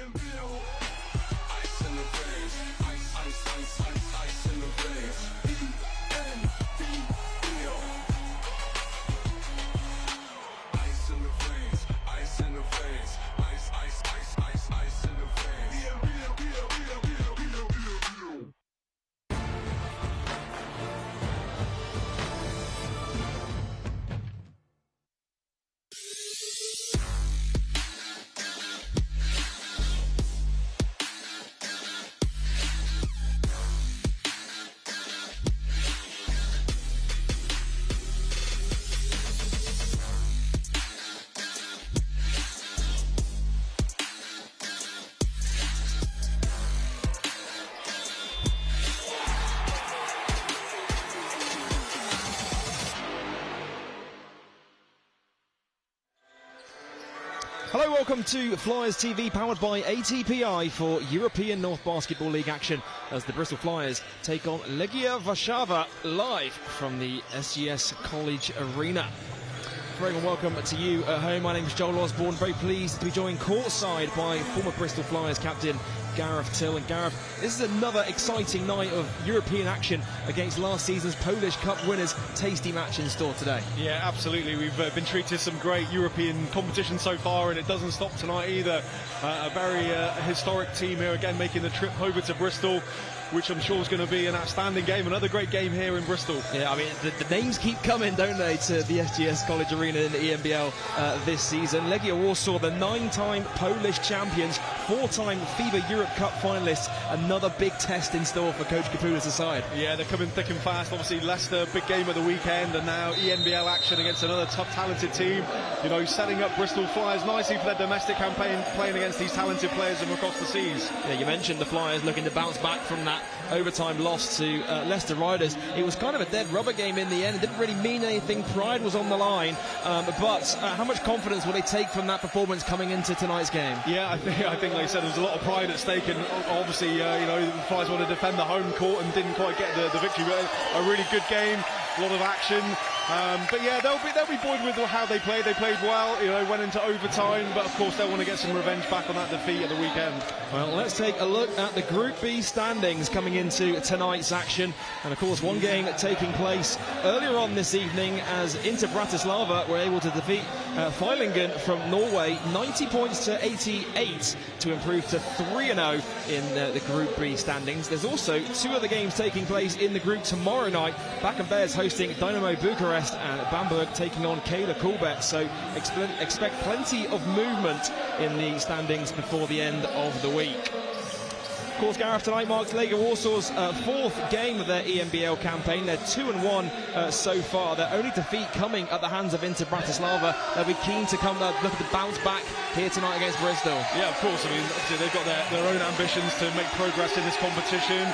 Ice in the veins, ice, ice, ice, ice, ice in the veins. ENBLeague. Ice in the veins, ice in the veins, ice, ice, ice, ice, ice in the veins. Hello, welcome to Flyers TV, powered by ATPI for European North Basketball League action as the Bristol Flyers take on Legia Warszawa live from the SGS College Arena. Very welcome to you at home. My name is Joel Osborne, very pleased to be joined courtside by former Bristol Flyers captain Gareth Till. And Gareth, this is another exciting night of European action against last season's Polish Cup winners. Tasty match in store today. Yeah, absolutely. We've been treated to some great European competition so far, and it doesn't stop tonight either. A very historic team here again making the trip over to Bristol, which I'm sure is going to be an outstanding game. Another great game here in Bristol. Yeah, I mean, the names keep coming, don't they, to the SGS College Arena in the ENBL this season. Legia Warsaw, the 9-time Polish champions, 4-time FIBA Europe Cup finalists. Another big test in store for Coach Kapula's side. Yeah, they're coming thick and fast. Obviously, Leicester, big game of the weekend, and now ENBL action against another tough, talented team. You know, setting up Bristol Flyers nicely for their domestic campaign, playing against these talented players from across the seas. Yeah, you mentioned the Flyers looking to bounce back from that overtime loss to Leicester Riders. It was kind of a dead rubber game in the end. It didn't really mean anything. Pride was on the line, but how much confidence will they take from that performance coming into tonight's game? Yeah, I think like you said, there was a lot of pride at stake, and obviously you know, the Flyers want to defend the home court and didn't quite get the victory, but a really good game, a lot of action. But yeah, they'll be buoyed with how they played. They played well, you know, went into overtime, but of course they'll want to get some revenge back on that defeat at the weekend. Well, let's take a look at the Group B standings coming into tonight's action. And of course, one game taking place earlier on this evening as Inter Bratislava were able to defeat Feilingen from Norway 90 points to 88 to improve to 3-0 in the Group B standings. There's also two other games taking place in the group tomorrow night. Back and Bears hosting Dynamo Bucharest and Bamberg taking on Kayla Coolbet. So expect plenty of movement in the standings before the end of the week. Of course, Gareth, tonight marks Legia Warsaw's fourth game of their ENBL campaign. They're 2-1 so far. Their only defeat coming at the hands of Inter Bratislava. They'll be keen to come look to bounce back here tonight against Bristol. Yeah, of course. I mean, obviously they've got their own ambitions to make progress in this competition,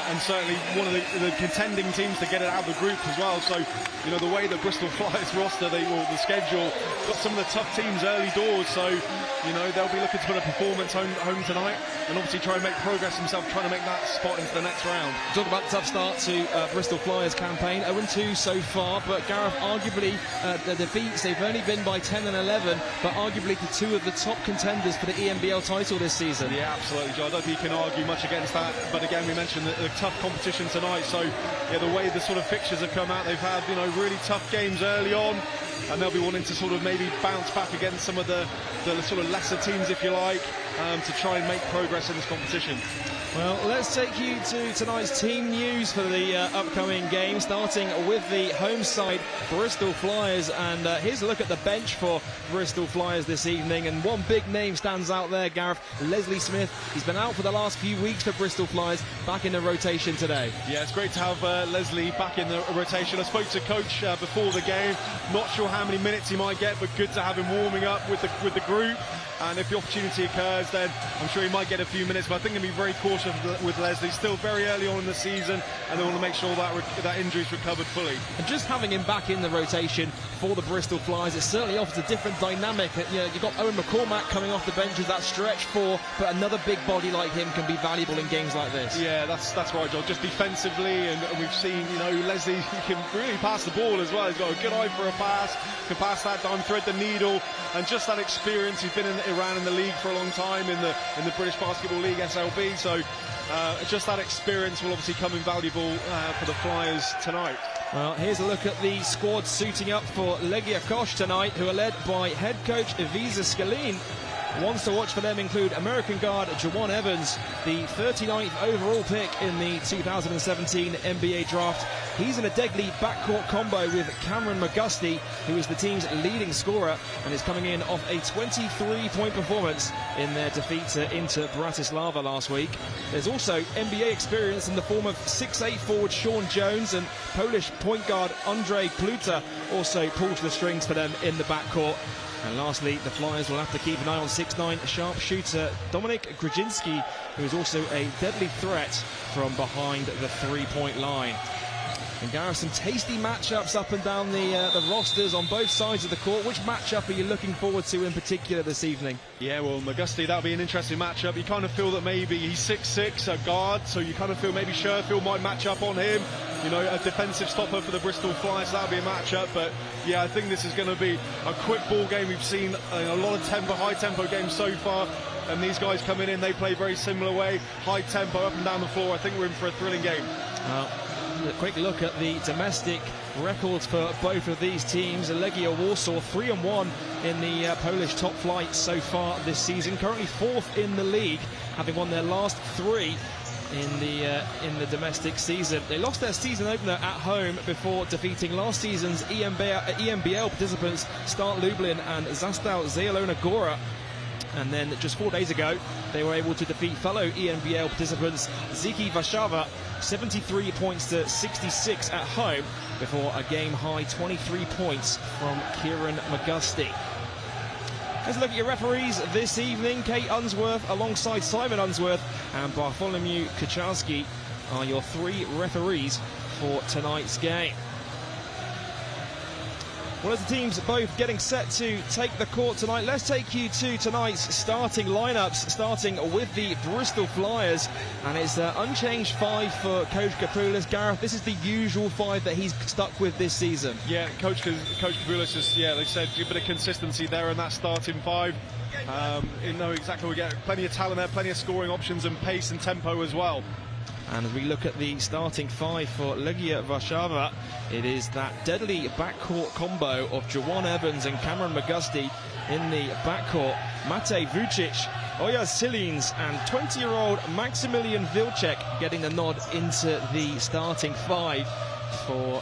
and certainly one of the contending teams to get it out of the group as well. So, you know, the way the Bristol Flyers roster, the schedule, got some of the tough teams early doors. So, you know, they'll be looking to put a performance home tonight, and obviously try and make progress himself, trying to make that spot into the next round. Talk about the tough start to Bristol Flyers campaign, 0-2 so far, but Gareth, arguably the defeats, they've only been by 10 and 11, but arguably the two of the top contenders for the ENBL title this season. Yeah, absolutely, Joe. I don't think you can argue much against that, but again, we mentioned the tough competition tonight, so yeah, the way the sort of fixtures have come out, they've had, you know, really tough games early on, and they'll be wanting to sort of maybe bounce back against some of the sort of lesser teams, if you like, to try and make progress in this competition. Well, let's take you to tonight's team news for the upcoming game, starting with the home side, Bristol Flyers. And here's a look at the bench for Bristol Flyers this evening. And one big name stands out there, Gareth, Leslie Smith. He's been out for the last few weeks for Bristol Flyers, back in the rotation today. Yeah, it's great to have Leslie back in the rotation. I spoke to Coach before the game. Not sure how many minutes he might get, but good to have him warming up with the group. And if the opportunity occurs, then I'm sure he might get a few minutes. But I think he'll be very cautious with Leslie. Still very early on in the season, and they want to make sure that injury's recovered fully. And just having him back in the rotation for the Bristol Flyers, it certainly offers a different dynamic. You've got Owen McCormack coming off the bench as that stretch four, but another big body like him can be valuable in games like this. Yeah, that's right, Joel. Just defensively, and we've seen, Leslie, he can really pass the ball as well. He's got a good eye for a pass, can pass that down, thread the needle, and just that experience. He's been around in the league for a long time, in the British Basketball League, SLB, so just that experience will obviously come invaluable for the Flyers tonight. Well, here's a look at the squad suiting up for Legia Kosh tonight, who are led by head coach Ivica Scalin. Ones to watch for them include American guard Juwan Evans, the 39th overall pick in the 2017 NBA draft. He's in a deadly backcourt combo with Cameron McGusty, who is the team's leading scorer and is coming in off a 23-point performance in their defeat to Inter Bratislava last week. There's also NBA experience in the form of 6'8" forward Sean Jones, and Polish point guard Andrzej Kluta also pulls the strings for them in the backcourt. And lastly, the Flyers will have to keep an eye on 6'9" sharpshooter Dominik Grudzinski, who is also a deadly threat from behind the three-point line. And Gareth, some tasty matchups up and down the rosters on both sides of the court. Which matchup are you looking forward to in particular this evening? Yeah, well, McGusty, that'll be an interesting matchup. You kind of feel that maybe he's 6'6", a guard, so you kind of feel maybe Sherfield might match up on him. A defensive stopper for the Bristol Flyers, that'll be a matchup. But yeah, I think this is going to be a quick ball game. We've seen a lot of high tempo games so far, and these guys coming in, they play very similar way, high tempo up and down the floor. I think we're in for a thrilling game. A quick look at the domestic records for both of these teams. Legia Warsaw 3-1 in the Polish top flight so far this season, currently fourth in the league, having won their last three in the domestic season. They lost their season opener at home before defeating last season's ENBL participants Start Lublin and Zastał Zielona Góra. And then just 4 days ago, they were able to defeat fellow ENBL participants Ziki Warszawa 73 points to 66 at home before a game-high 23 points from Kieran McGusty. Let's look at your referees this evening. Kate Unsworth alongside Simon Unsworth and Bartholomew Kucharski are your three referees for tonight's game. Well, as the teams both getting set to take the court tonight, let's take you to tonight's starting lineups, starting with the Bristol Flyers. And it's unchanged five for Coach Kapoulis. Gareth, this is the usual five that he's stuck with this season. Yeah, Coach Kapoulis is, they said a bit of consistency there in that starting five. You know exactly, we get plenty of talent there, plenty of scoring options and pace and tempo as well. And as we look at the starting five for Legia Warszawa, it is that deadly backcourt combo of Juwan Evans and Cameron McGusty in the backcourt. Matej Vucic, Oja Silins and 20-year-old Maximilian Vilcek getting the nod into the starting five for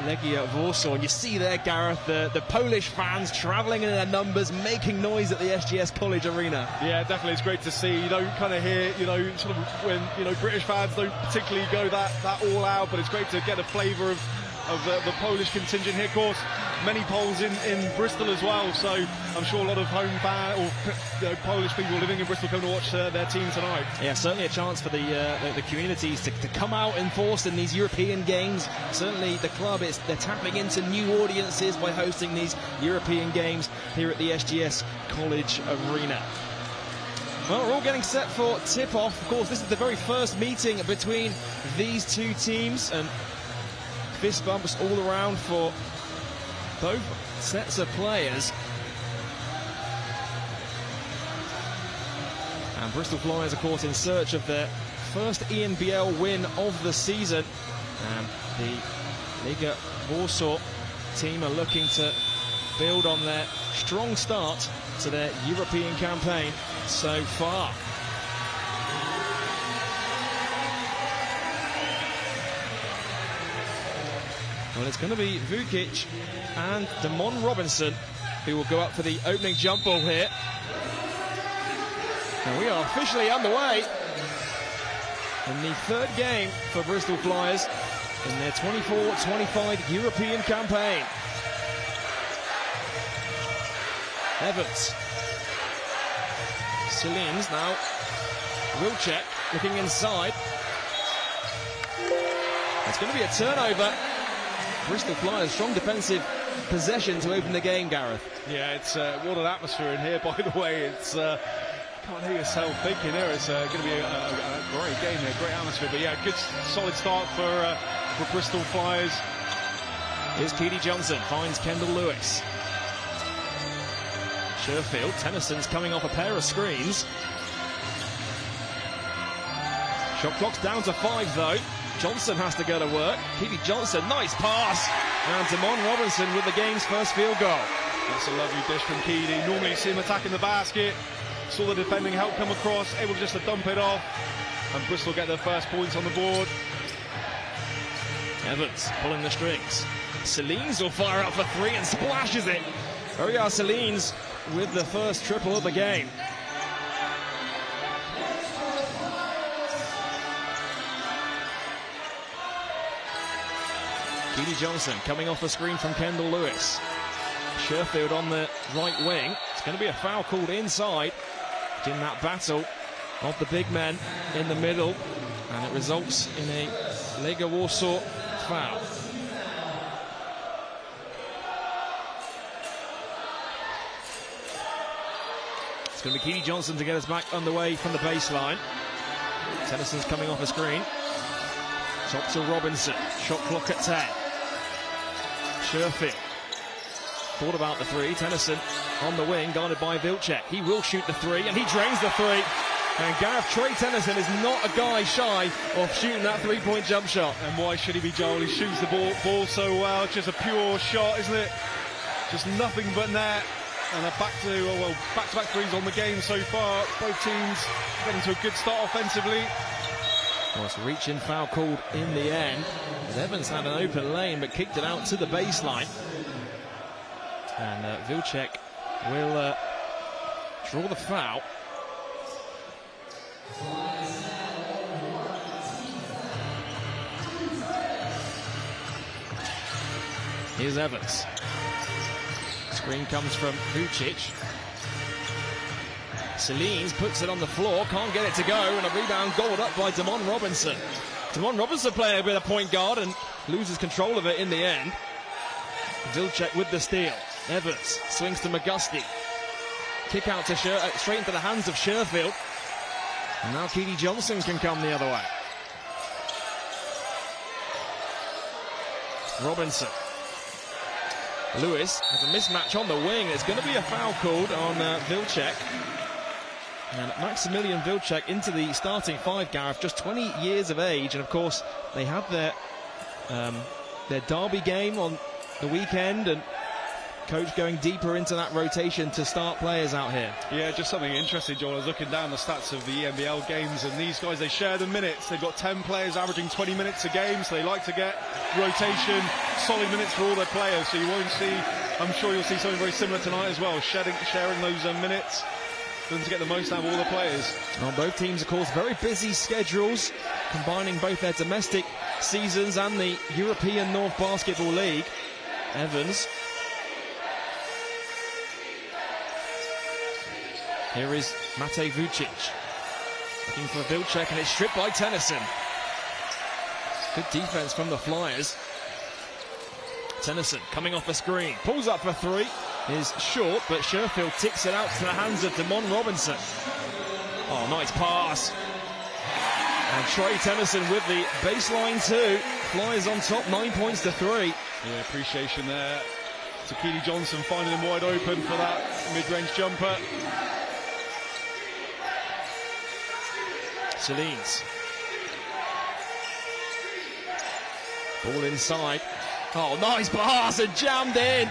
Legia Warsaw. And you see there, Gareth, the Polish fans travelling in their numbers, making noise at the SGS College Arena. Yeah, definitely, it's great to see. You don't kind of hear, sort of when, British fans don't particularly go that all out, but it's great to get a flavour of the Polish contingent here. Of course, many Poles in Bristol as well, so I'm sure a lot of home fans or Polish people living in Bristol come to watch their team tonight. Yeah, certainly a chance for the communities to come out in force in these European games. Certainly the club, they're tapping into new audiences by hosting these European games here at the SGS College Arena. Well, we're all getting set for tip-off. Of course, this is the very first meeting between these two teams, and fist bumps all around for both sets of players. And Bristol Flyers, of course, in search of their first ENBL win of the season. And the Legia Warsaw team are looking to build on their strong start to their European campaign so far. Well, it's going to be Vukic and Damon Robinson who will go up for the opening jump ball here. And we are officially underway in the third game for Bristol Flyers in their 24-25 European campaign. Evans. Silins now. Vilcek. looking inside. It's going to be a turnover. Bristol Flyers, strong defensive possession to open the game, Gareth. Yeah, it's what an atmosphere in here, by the way. It's can't hear yourself thinking there. It's going to be a great game here, great atmosphere. But yeah, good solid start for Bristol Flyers. Here's Keedy Johnson, finds Kendall Lewis. Sherfield, Tennyson's coming off a pair of screens. Shot clock's down to 5 though. Johnson has to go to work. Keedy Johnson, nice pass. And Damon Robinson with the game's first field goal. That's a lovely dish from Keedy. Normally you see him attacking the basket. Saw the defending help come across, able just to dump it off. And Bristol get their first points on the board. Evans pulling the strings. Selines will fire up for 3 and splashes it. There we are, Selines with the first triple of the game. Keedy Johnson coming off the screen from Kendall Lewis. Sherfield on the right wing. It's going to be a foul called inside in that battle of the big men in the middle, and it results in a Legia Warsaw foul. It's going to be Keedy Johnson to get us back underway from the baseline. Tennyson's coming off a screen. Top to Robinson. Shot clock at 10. Sherfield thought about the 3. Tennyson on the wing, guarded by Vilcek. He will shoot the 3, and he drains the 3. And Gareth, Trey Tennyson is not a guy shy of shooting that 3-point jump shot. And why should he be, Joel? He shoots the ball so well. It's just a pure shot, isn't it? Just nothing but net. And a back-to-back threes on the game so far. Both teams getting to a good start offensively. Well, it's a reach-in foul called in the end. Evans had an open lane but kicked it out to the baseline. And Vilcek will draw the foul. Here's Evans. Screen comes from Vucic. Selines puts it on the floor, can't get it to go, and a rebound gobbled up by Damon Robinson. Damon Robinson playing a bit of point guard and loses control of it in the end. Vilcek with the steal. Evans swings to McGusty. Kick out to straight into the hands of Sherfield. And now Keedy Johnson can come the other way. Robinson. Lewis has a mismatch on the wing. There's going to be a foul called on Vilcek. And Maximilian Vilcek into the starting 5, Gareth, just 20 years of age. And of course, they had their derby game on the weekend, and coach going deeper into that rotation to start players out here. Yeah, just something interesting, Joel. I was looking down the stats of the ENBL games, and these guys, they share the minutes. They've got 10 players averaging 20 minutes a game, so they like to get rotation, solid minutes for all their players. So you won't see, I'm sure you'll see something very similar tonight as well, sharing those minutes for them to get the most out of all the players. Well, both teams, of course, very busy schedules, combining both their domestic seasons and the European North Basketball League. Evans. Here is Matej Vucic. Looking for Vilcek, and it's stripped by Tennyson. Good defense from the Flyers. Tennyson coming off a screen. Pulls up for 3. Is short, but Sherfield ticks it out to the hands of Damon Robinson. Oh, nice pass. And Trey Tennyson with the baseline 2. Flyers on top, 9 points to 3. Yeah, appreciation there to Keedy Johnson, finding him wide open for that mid-range jumper. Selines. Ball inside. Oh, nice pass and jammed in.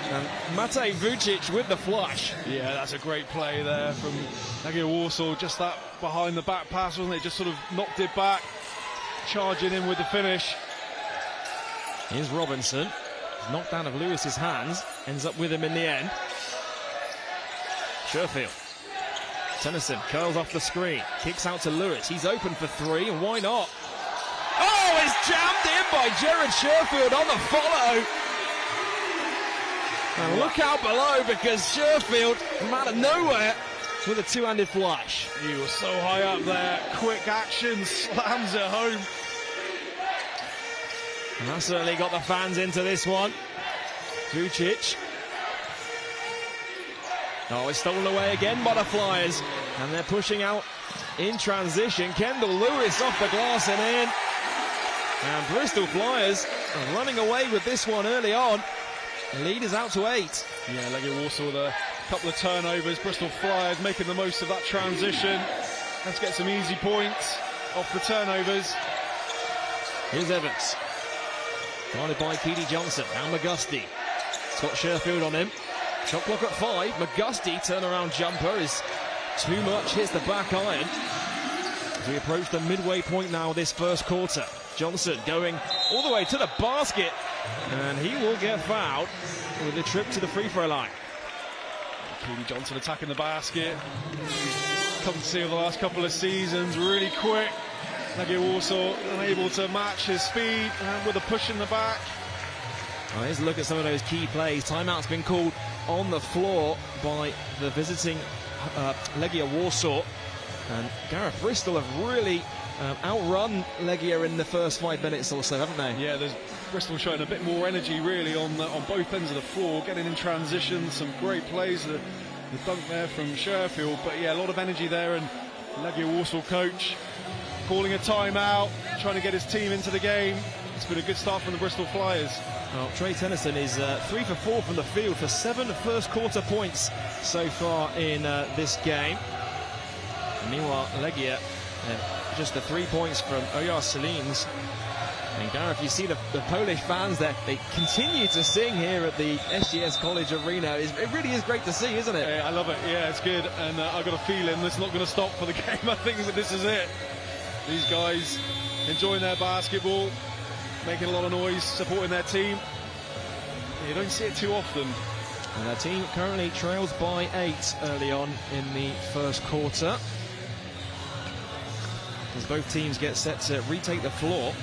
And Matej Vucic with the flush. Yeah, that's a great play there from Legia Warsaw. Just that behind the back pass, wasn't it? Just sort of knocked it back, charging in with the finish. Here's Robinson. Knocked out of Lewis's hands. Ends up with him in the end. Sherfield. Tennyson curls off the screen. Kicks out to Lewis. He's open for 3, and why not? Oh, it's jammed in by Jared Sherfield on the follow. And look out below, because Sherfield, from out of nowhere, with a two-handed flush. He was so high up there. Quick action, slams it home. And that certainly got the fans into this one. Vucic. Oh, it's stolen away again by the Flyers. And they're pushing out in transition. Kendall Lewis off the glass and in. And Bristol Flyers are running away with this one early on. The lead is out to 8. Yeah, Legia Warsaw with a couple of turnovers. Bristol Flyers making the most of that transition. Let's get some easy points off the turnovers. Here's Evans. Guarded by Keedy Johnson. Now McGusty. Scott Sherfield on him. Shot clock at 5. McGusty, turnaround jumper is too much. Hits the back iron. As we approach the midway point now of this first quarter. Johnson going all the way to the basket. And he will get fouled with a trip to the free throw line. Keedy Johnson attacking the basket. Come to see over the last couple of seasons. Really quick. Legia Warsaw unable to match his speed with a push in the back. Well, here's a look at some of those key plays. Timeout's been called on the floor by the visiting Legia Warsaw. And Gareth Bristol have really outrun Legia in the first 5 minutes or so, haven't they? Yeah, there's Bristol showing a bit more energy really on both ends of the floor, getting in transition, some great plays, the dunk there from Sherfield, but yeah, a lot of energy there, and Legia Warsaw coach calling a timeout, trying to get his team into the game. It's been a good start from the Bristol Flyers. Well, Trey Tennyson is 3 for 4 from the field for 7 first quarter points so far in this game. And meanwhile, Legia just the 3 points from Oyar Selins. And Gareth, you see the Polish fans there, they continue to sing here at the SGS College Arena. It really is great to see, isn't it? Yeah, I love it. Yeah, it's good. And I've got a feeling it's not going to stop for the game. I think that this is it. These guys enjoying their basketball, making a lot of noise, supporting their team. You don't see it too often. And their team currently trails by 8 early on in the first quarter. As both teams get set to retake the floor.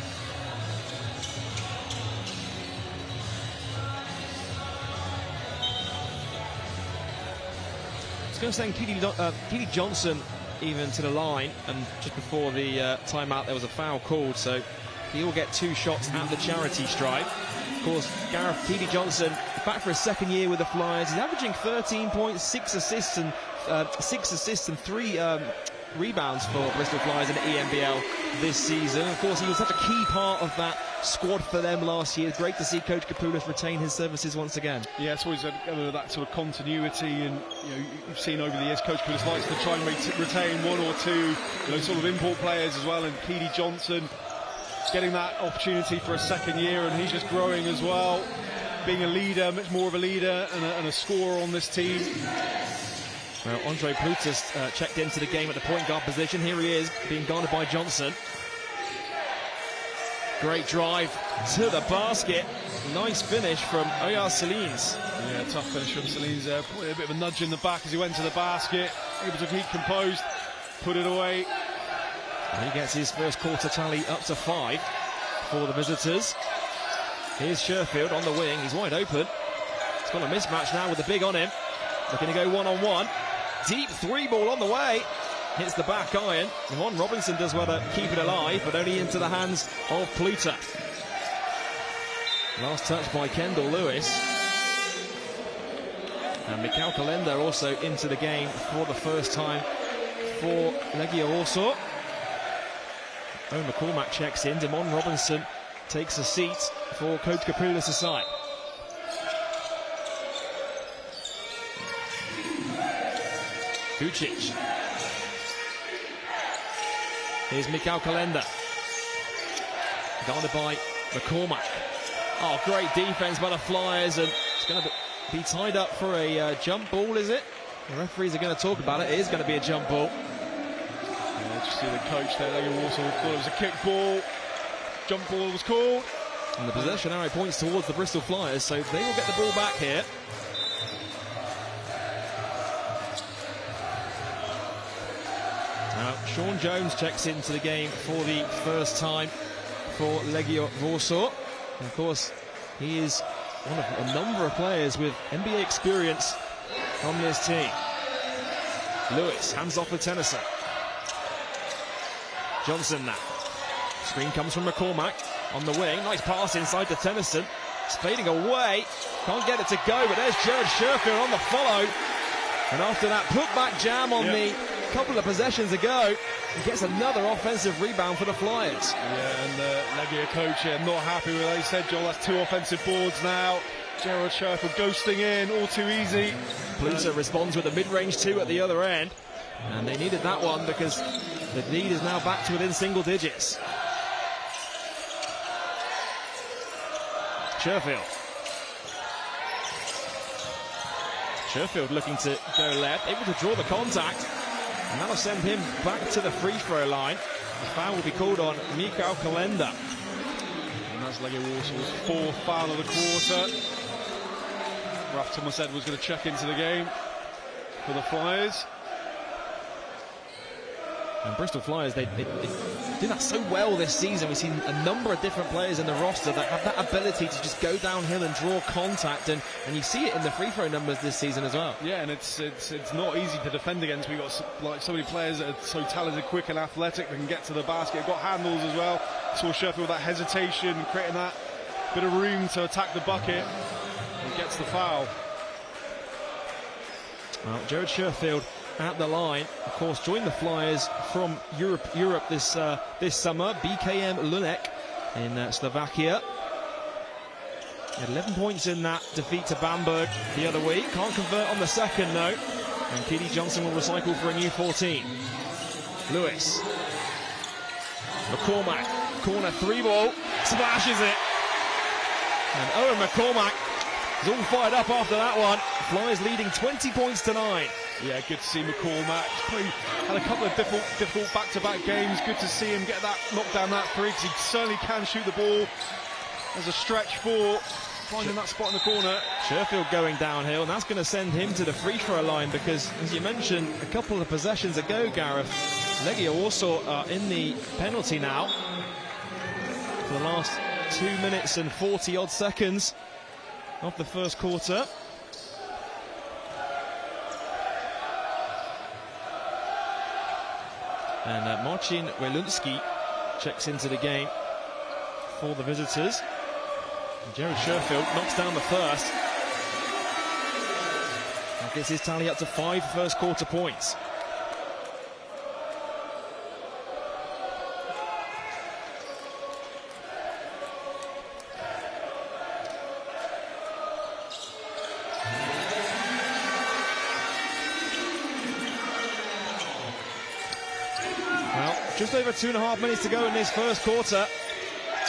I was going to send Keedy Johnson even to the line, and just before the timeout there was a foul called, so he will get 2 shots at the charity stripe. Of course, Gareth Keedy Johnson back for his second year with the Flyers. He's averaging 13 points, 6 assists and 3 rebounds for Bristol Flyers in the ENBL this season. Of course, he was such a key part of that squad for them last year. Great to see Coach Kapoulis retain his services once again. Yeah, it's always that sort of continuity, and you've seen over the years Coach Kapoulis likes to try and retain 1 or 2 sort of import players as well, and Keedy Johnson getting that opportunity for a second year, and he's just growing as well, being a leader, much more of a leader and a scorer on this team. Well, Andre Plutus checked into the game at the point guard position. Here he is, being guarded by Johnson. Great drive to the basket. Nice finish from Oyar Selins. Yeah, tough finish from Selins there. Probably a bit of a nudge in the back as he went to the basket. Able to keep composed, put it away. And he gets his first quarter tally up to 5 for the visitors. Here's Sherfield on the wing. He's wide open. He's got a mismatch now with the big on him. Looking to go one-on-one. Deep 3 ball on the way. Hits the back iron. Yvonne Robinson does well to keep it alive, but only into the hands of Pluta. Last touch by Kendall Lewis. And Mikhail Kalenda also into the game for the first time for Legia Warsaw. Owen McCormack checks in. Damon Robinson takes a seat for Coach Kapoulis' side. Vucic. Here's Mikhail Kalenda. Guarded by McCormack. Oh, great defense by the Flyers, and it's going to be tied up for a jump ball, is it? The referees are going to talk about it. It is going to be a jump ball. Yeah, just see the coach there, Legia Warsaw thought it was a kick ball. Jump ball was called. And the possession arrow points towards the Bristol Flyers, so they will get the ball back here. Now, Sean Jones checks into the game for the first time for Legia Warsaw. And of course, he is one of a number of players with NBA experience on this team. Lewis, hands off with Tennyson. Johnson now. Screen comes from McCormack on the wing. Nice pass inside to Tennyson. It's fading away. Can't get it to go, but there's Jared Sherfield on the follow. And after that put-back jam on the couple of possessions ago, he gets another offensive rebound for the Flyers. Yeah, and the Legia coach here not happy with it. He said, Joel, that's 2 offensive boards now. Jared Sherfield ghosting in, all too easy. Pluter responds with a mid-range 2 at the other end. And they needed that one because the lead is now back to within single digits. Sherfield looking to go left, able to draw the contact, and that'll send him back to the free throw line. The foul will be called on Mikhail Kalenda. And that's Legia Warsaw's 4th foul of the quarter. Raf Thomas Edwards going to check into the game for the Flyers. And Bristol Flyers, they do that so well this season. We've seen a number of different players in the roster that have that ability to just go downhill and draw contact, and you see it in the free throw numbers this season as well. Yeah, and it's not easy to defend against. We've got so many players that are so talented, quick and athletic. They can get to the basket. Got handles as well. Saw Sherfield with that hesitation, creating that bit of room to attack the bucket. And gets the foul. Well, Jared Sherfield at the line, of course, joined the Flyers from Europe this summer. BKM Lunek in Slovakia. 11 points in that defeat to Bamberg the other week. Can't convert on the second, though. And Keedy Johnson will recycle for a new 14. Lewis. McCormack. Corner 3-ball. Splashes it. And Owen McCormack is all fired up after that one. Flyers leading 20 points to 9. Yeah, good to see McCormack. Had a couple of difficult back-to-back games. Good to see him get that, knock down that 3, because he certainly can shoot the ball. There's a stretch 4, finding that spot in the corner. Sherfield going downhill, and that's going to send him to the free throw line because, as you mentioned a couple of possessions ago, Gareth, Legia Warsaw are in the penalty now for the last 2 minutes and 40-odd seconds of the first quarter. And Marcin Welunski checks into the game for the visitors. And Jared Sherfield knocks down the first. That gets his tally up to 5 first quarter points. Just over 2.5 minutes to go in this first quarter.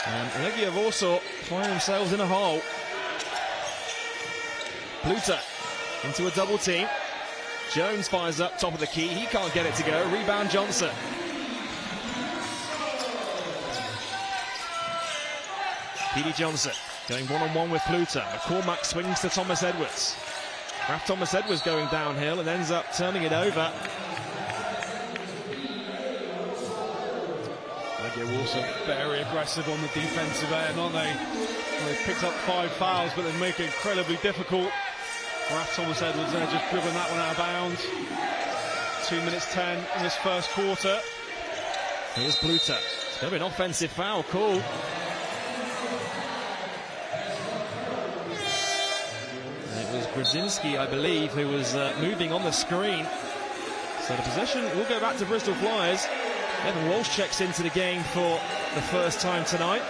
And Legia Warsaw find themselves in a hole. Pluter into a double team. Jones fires up top of the key. He can't get it to go. Rebound Johnson. Keedy Johnson going one-on-one with Pluter. McCormack swings to Thomas Edwards. Raf Thomas Edwards going downhill and ends up turning it over. Legia Warsaw very aggressive on the defensive end, aren't they? Well, they've picked up 5 fouls, but they make it incredibly difficult. Raf Thomas Edwards there just driven that one out of bounds. 2 minutes 10 in this first quarter. Here's Pluter. It's going to be an offensive foul call. It was Brzezinski, I believe, who was moving on the screen. So the possession will go back to Bristol Flyers. Evan Walsh checks into the game for the first time tonight.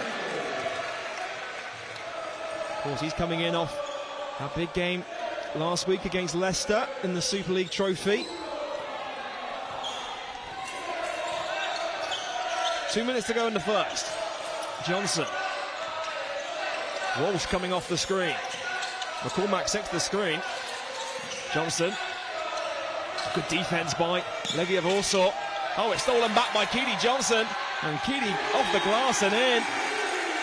Of course, he's coming in off a big game last week against Leicester in the Super League trophy. 2 minutes to go in the first. Johnson. Walsh coming off the screen. McCormack sets the screen. Johnson. Good defense by Legia Warsaw. Oh, it's stolen back by Keedy Johnson. And Keedy off the glass and in.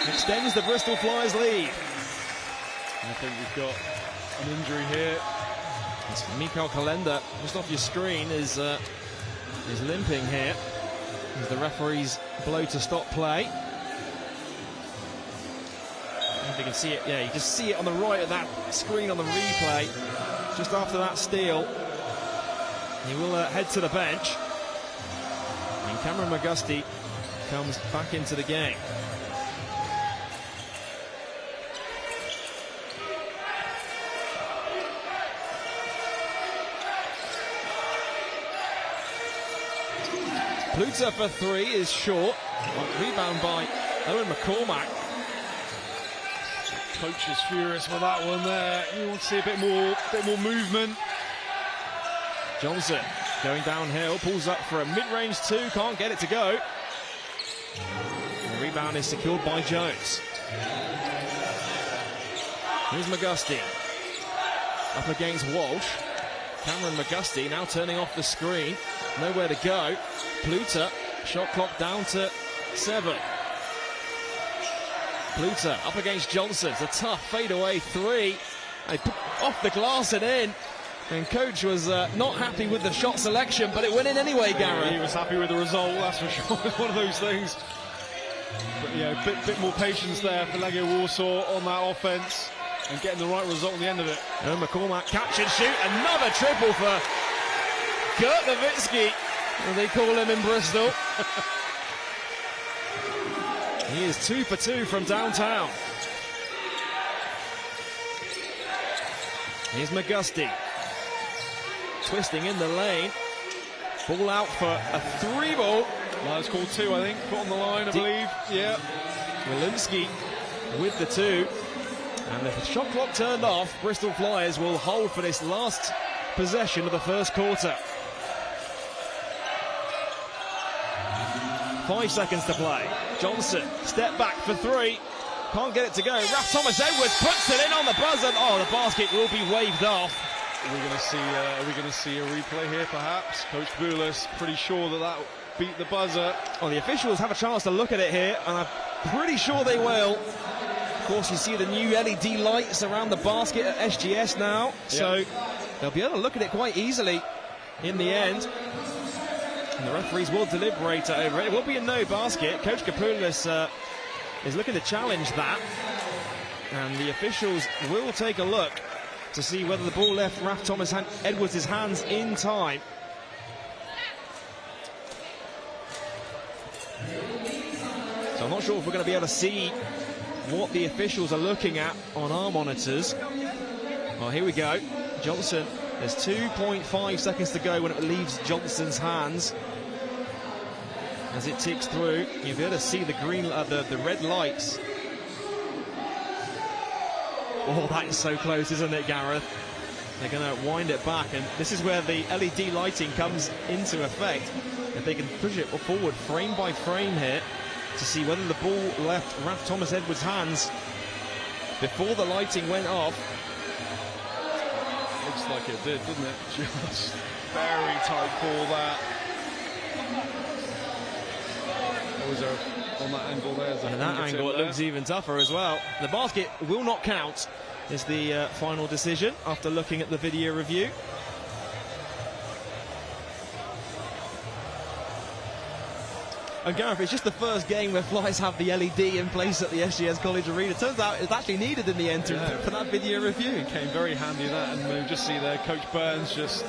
Extends the Bristol Flyers lead. I think we've got an injury here. It's Mikhail Kalenda, just off your screen, is limping here. As the referees blow to stop play. I don't know if you can see it. Yeah, you just see it on the right of that screen on the replay. Just after that steal. He will head to the bench. And Cameron McGusty comes back into the game. Pluter for three is short. Rebound by Owen McCormack. Coach is furious with that one there. You want to see a bit more movement. Johnson going downhill, pulls up for a mid-range two, can't get it to go. The rebound is secured by Jones. Here's McGusty. Up against Walsh. Cameron McGusty now turning off the screen. Nowhere to go. Pluter, shot clock down to 7. Pluter up against Johnson. It's a tough fadeaway three. They put off the glass and in. And coach was not happy with the shot selection, but it went in anyway, Gareth. He was happy with the result, that's for sure. One of those things. But yeah, a bit more patience there for Legia Warsaw on that offense and getting the right result on the end of it. And McCormack catch and shoot. Another triple for Gert Nowitzki, as they call him in Bristol. He is 2 for 2 from downtown. Here's McGusty. Twisting in the lane. Ball out for a 3-ball. Well, it's called 2, I think. Put on the line, I believe. Yeah. Wilimski with the 2. And the shot clock turned off. Bristol Flyers will hold for this last possession of the first quarter. 5 seconds to play. Johnson, step back for 3. Can't get it to go. Raf Thomas Edwards puts it in on the buzzer. Oh, the basket will be waved off. Are we going to see a replay here, perhaps? Coach Boulis pretty sure that beat the buzzer. Well, the officials have a chance to look at it here, and I'm pretty sure they will. Of course, you see the new LED lights around the basket at SGS now, so they'll be able to look at it quite easily in the end. And the referees will deliberate over it. It will be a no basket. Coach Kapoulis is looking to challenge that, and the officials will take a look to see whether the ball left Raf Thomas Edwards' hands in time. So I'm not sure if we're going to be able to see what the officials are looking at on our monitors. Well, here we go. Johnson, there's 2.5 seconds to go when it leaves Johnson's hands. As it ticks through, you'll be able to see the green, the red lights. Oh, that is so close, isn't it, Gareth? They're going to wind it back, and this is where the LED lighting comes into effect. If they can push it forward frame by frame here to see whether the ball left Raf Thomas Edwards' hands before the lighting went off. Looks like it did, didn't it? Just very tight call that. Was there on that angle there? And that angle, it looks even tougher as well. The basket will not count, is the final decision after looking at the video review. And Gareth, it's just the first game where Flyers have the LED in place at the SGS College Arena. Turns out it's actually needed in the end for that video review. It came very handy, that, and we'll just see there Coach Burns just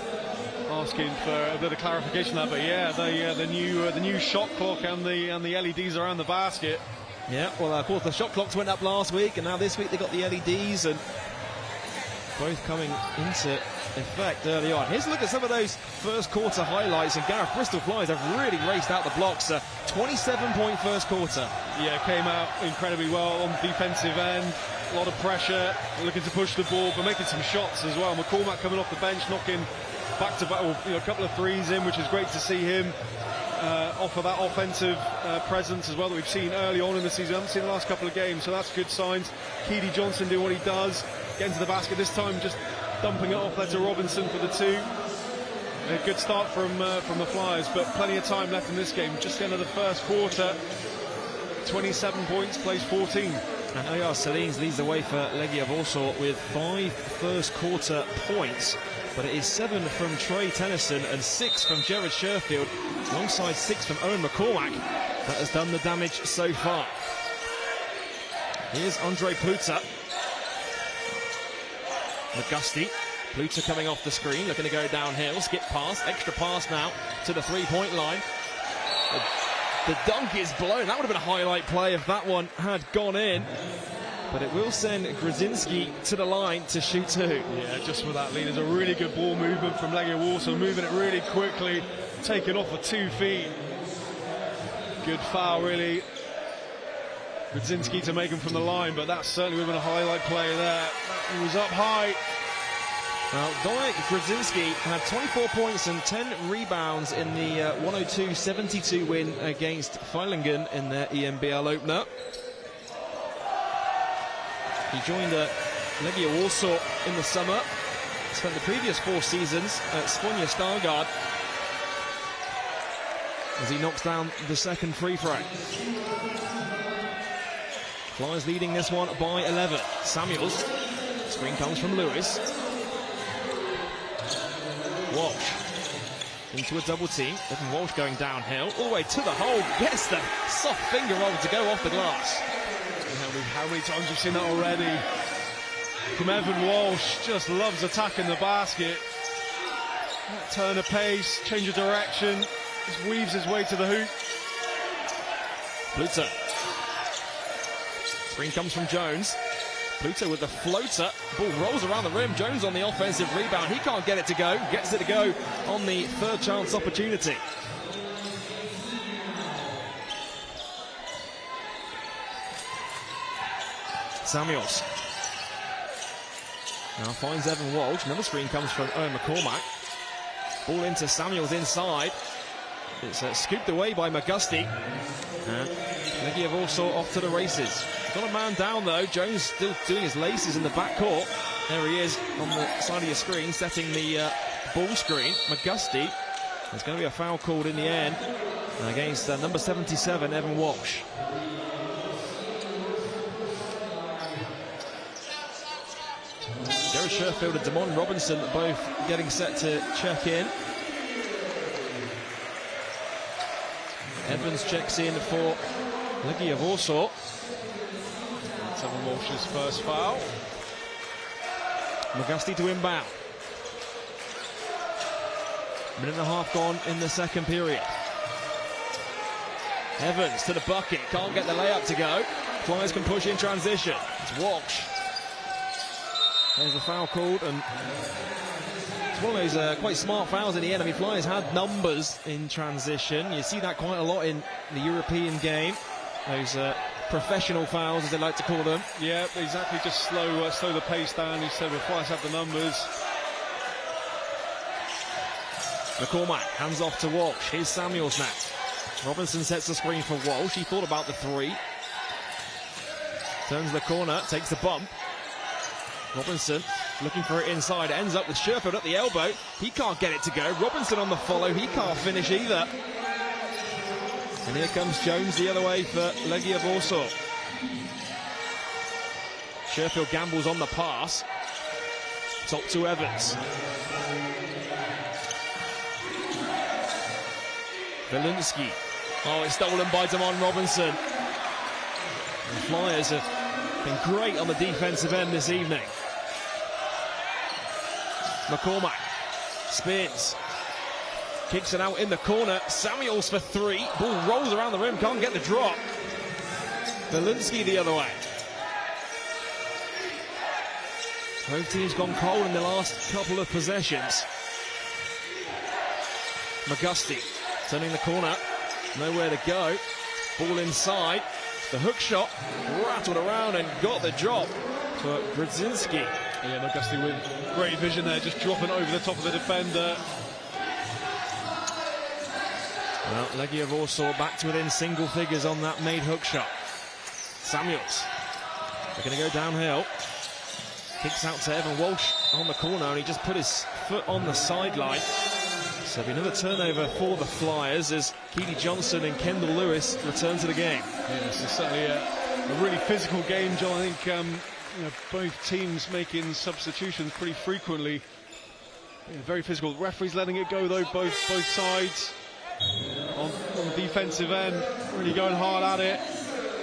asking for a bit of clarification there. But yeah, the new shot clock and the LEDs around the basket. Yeah, well, of course the shot clocks went up last week, and now this week they got the LEDs, and both coming into effect early on. Here's a look at some of those first quarter highlights, and Gareth, Bristol Flyers have really raced out the blocks. 27-point first quarter. Yeah, came out incredibly well on the defensive end. A lot of pressure, looking to push the ball, but making some shots as well. McCormack coming off the bench, knocking back-to-back, a couple of threes in, which is great to see him offer that offensive presence as well that we've seen early on in the season. We haven't seen the last couple of games, so that's good signs. Keedy Johnson doing what he does, getting to the basket this time, just dumping it off there to Robinson for the 2. A good start from the Flyers, but plenty of time left in this game. Just the end of the first quarter. 27 points, plays 14. And A.R. Salines leads the way for Legia Warsaw with 5 first quarter points. But it is 7 from Trey Tennyson and 6 from Jared Sherfield, alongside 6 from Owen McCormack. That has done the damage so far. Here's Andre Pluter. McGusty Pluter coming off the screen, looking to go downhill, skip pass, extra pass now to the three-point line. The dunk is blown. That would have been a highlight play if that one had gone in. But it will send Grudzinski to the line to shoot two. Yeah, just with that lead. There's a really good ball movement from Legia Warsaw, moving it really quickly, taking off with 2 feet. Good foul, really. Grudzinski to make him from the line, but that certainly would have been a highlight play there. He was up high. Well, Dominik Grudzinski had 24 points and 10 rebounds in the 102-72 win against Feilingen in their ENBL opener. He joined Legia Warsaw in the summer, spent the previous 4 seasons at Sponia Stargard as he knocks down the second free throw. Flyers leading this one by 11. Samuels, screen comes from Lewis. Walsh into a double team. Evan Walsh going downhill all the way to the hole, gets the soft finger roll to go off the glass. How many times have we seen that already from Evan Walsh? Just loves attacking the basket. Turn of pace, change of direction, just weaves his way to the hoop. Pluter. Screen comes from Jones. Pluter with the floater. Ball rolls around the rim. Jones on the offensive rebound. He can't get it to go. Gets it to go on the third chance opportunity. Samuels. Now finds Evan Walsh. Another screen comes from Owen McCormack. Ball into Samuels inside. It's scooped away by McGusty. And Legia Warsaw off to the races. Got a man down though. Jones still doing his laces in the backcourt. There he is on the side of your screen, setting the ball screen. McGusty. There's going to be a foul called in the end against number 77, Evan Walsh. Gary Sherfield and Damon Robinson both getting set to check in. Evans checks in for Legia Warsaw. That's Evan Walsh's first foul. McGusty to inbound. Minute and a half gone in the second period. Evans to the bucket, can't get the layup to go. Flyers can push in transition. It's Walsh. There's the foul called, and it's one of those quite smart fouls in the end. I mean, Flyers had numbers in transition. You see that quite a lot in the European game. Those professional fouls, as they like to call them. Yeah, exactly. Just slow the pace down. He said, "Well, Flyers have the numbers." McCormack hands off to Walsh. Here's Samuels now. Robinson sets the screen for Walsh. He thought about the three. Turns the corner, takes the bump. Robinson looking for it inside, ends up with Sherfield at the elbow. He can't get it to go. Robinson on the follow, he can't finish either. And here comes Jones the other way for Legia Warsaw. Sherfield gambles on the pass. Top to Evans. Valinsky. Oh, it's stolen by Damon Robinson. The Flyers have been great on the defensive end this evening. McCormack spins, kicks it out in the corner. Samuels for three. Ball rolls around the rim, can't get the drop. Valinsky the other way. Both teams gone cold in the last couple of possessions. McGusty turning the corner, nowhere to go. Ball inside. The hook shot rattled around and got the drop for Grudzinski. Yeah, McGusty with great vision there, just dropping over the top of the defender. Well, Legia Warsaw back to within single figures on that made hook shot. Samuels, they're going to go downhill. Kicks out to Evan Walsh on the corner, and he just put his foot on the sideline. So there'll be another turnover for the Flyers as Keely Johnson and Kendall Lewis return to the game. Yeah, this is certainly a really physical game, John. I think both teams making substitutions pretty frequently. Yeah, very physical. The referee's letting it go though, both sides. On the defensive end, really going hard at it.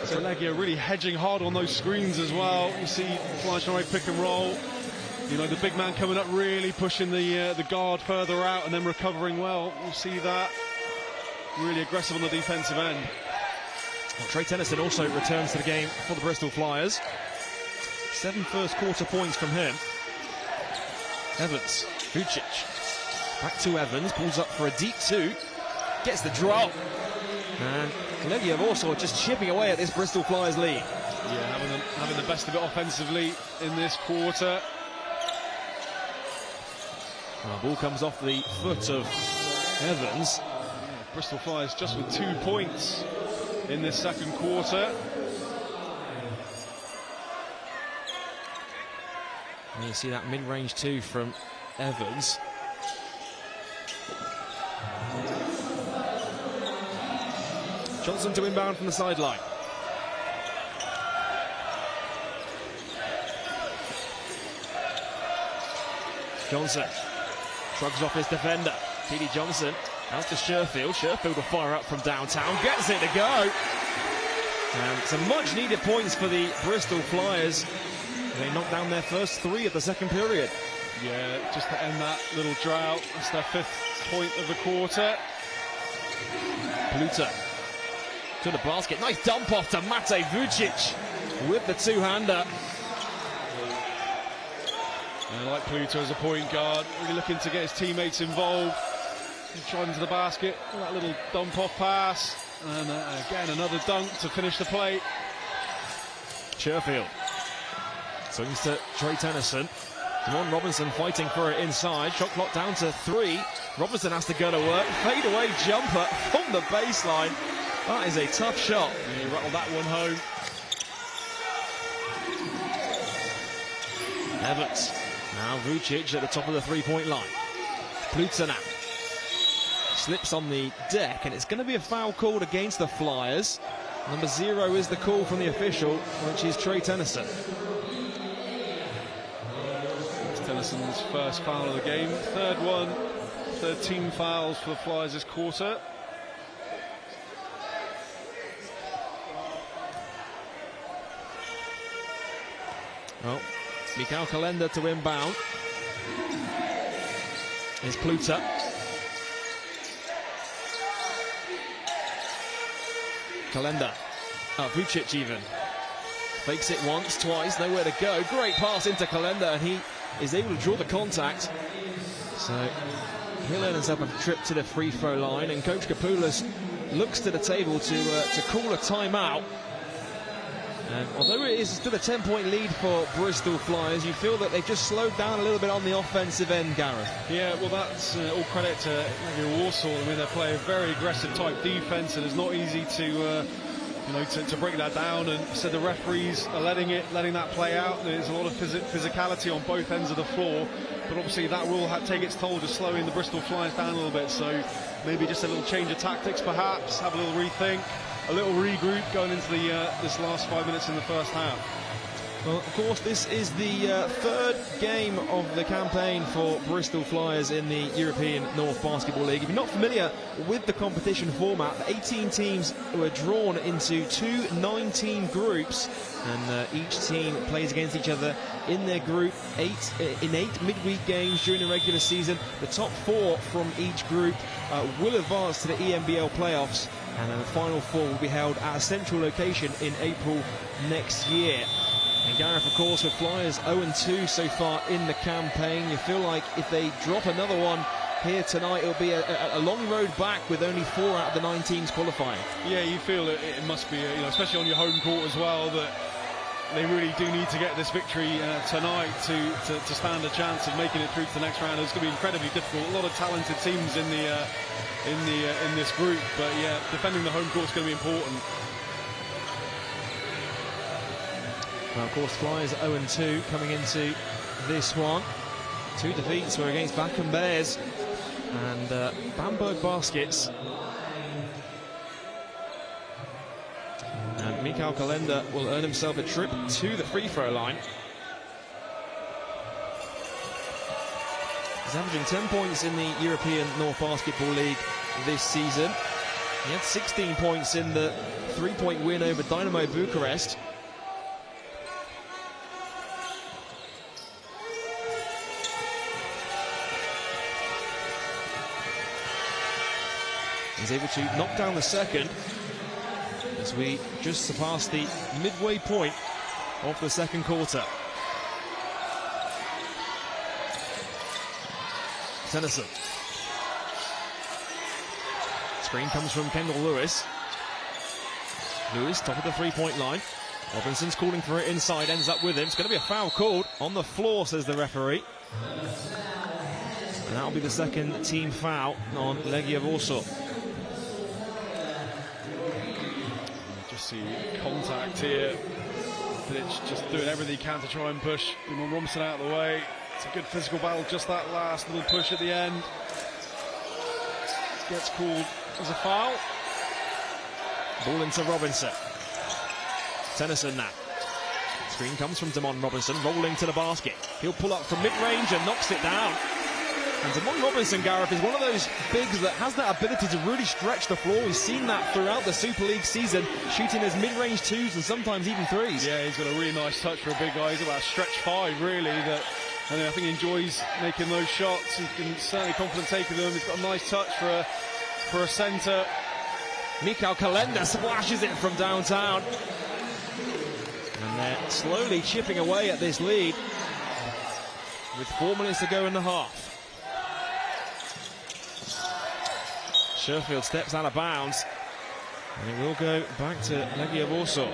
So Legia really hedging hard on those screens as well. You see Flyers trying to pick and roll. You know, the big man coming up, really pushing the guard further out and then recovering well. We'll see that. Really aggressive on the defensive end. Well, Trey Tennyson also returns to the game for the Bristol Flyers. 7 first quarter points from him. Evans, Vucic, back to Evans, pulls up for a deep 2, gets the drop. And Legia of Warsaw just chipping away at this Bristol Flyers lead. Yeah, having the best of it offensively in this quarter. Well, ball comes off the foot of Evans. Yeah, Bristol Flyers just with 2 points in this second quarter. And you see that mid-range 2 from Evans. Johnson to inbound from the sideline. Johnson shrugs off his defender. T.D. Johnson out to Sherfield. Sherfield will fire up from downtown, gets it to go. And some much needed points for the Bristol Flyers. They knocked down their first 3 of the second period. Yeah, just to end that little drought. That's their 5th point of the quarter. Pluta to the basket. Nice dump off to Matej Vucic with the 2-hander. And I like Pluta as a point guard, really looking to get his teammates involved. He's driving to the basket, that little dump off pass, and again another dunk to finish the play. Sherfield swings to Trey Tennyson. Damon Robinson fighting for it inside. Shot clock down to 3. Robinson has to go to work. Fade away jumper from the baseline. That is a tough shot. Yeah, he rattled that one home. Evans. Now Vucic at the top of the 3-point line. Pluta now. Slips on the deck, and it's going to be a foul called against the Flyers. Number 0 is the call from the official, which is Trey Tennyson. Tennyson's first foul of the game, 3rd one, 13 fouls for the Flyers this quarter. Well, Mikhail Kalenda to inbound. Here's Pluta. Kalenda. Vucic even. Fakes it once, twice, nowhere to go. Great pass into Kalenda, and he is able to draw the contact. So he'll earn himself a trip to the free throw line, and Coach Kapoulas looks to the table to call a timeout. And although it is still a 10-point lead for Bristol Flyers, you feel that they've just slowed down a little bit on the offensive end, Gareth. Yeah, well, that's all credit to Warsaw. I mean, they play a very aggressive type defense, and it's not easy to break that down. And so the referees are letting that play out. There's a lot of physicality on both ends of the floor, but obviously that will take its toll, just slowing the Bristol Flyers down a little bit. So maybe just a little change of tactics, perhaps, have a little rethink, a little regroup going into this last 5 minutes in the first half. Well, of course, this is the 3rd game of the campaign for Bristol Flyers in the European North Basketball League. If you're not familiar with the competition format, the 18 teams were drawn into 2 19 groups, and each team plays against each other in their group in 8 midweek games during the regular season. The top 4 from each group will advance to the ENBL playoffs, and then the final 4 will be held at a central location in April next year. And Gareth, of course, with Flyers 0-2 so far in the campaign, you feel like if they drop another one here tonight, it'll be a long road back with only 4 out of the 9 teams qualifying. Yeah, you feel it must be, especially on your home court as well, that they really do need to get this victory tonight to stand a chance of making it through to the next round. It's going to be incredibly difficult. A lot of talented teams in this group, but yeah, defending the home court is going to be important. Well, of course, Flyers 0-2 coming into this one. 2 defeats were against Bakken Bears and Bamberg Baskets. And Mikhail Kalenda will earn himself a trip to the free throw line. He's averaging 10 points in the European North Basketball League this season. He had 16 points in the 3-point win over Dynamo Bucharest. He's able to knock down the second as we just surpassed the midway point of the second quarter. Tennyson. Screen comes from Kendall Lewis. Lewis, top of the three-point line. Robinson's calling for it inside, ends up with him. It's going to be a foul called on the floor, says the referee. And that'll be the second team foul on Legia Warsaw. Just see contact here. It's just doing everything he can to try and push Robinson out of the way. It's a good physical battle, just that last little push at the end. Gets called as a foul. Ball into Robinson. Tennyson now. Screen comes from Damon Robinson, rolling to the basket. He'll pull up from mid-range and knocks it down. And Damon Robinson, Gareth, is one of those bigs that has that ability to really stretch the floor. We've seen that throughout the Super League season, shooting his mid-range twos and sometimes even threes. Yeah, he's got a really nice touch for a big guy. He's about stretch five, really. That I think he enjoys making those shots. He can certainly confident taking them. He's got a nice touch for a centre. Mikhail Kalenda splashes it from downtown. And they're slowly chipping away at this lead with 4 minutes to go in the half. Sherfield steps out of bounds, and it will go back to Legia Warsaw.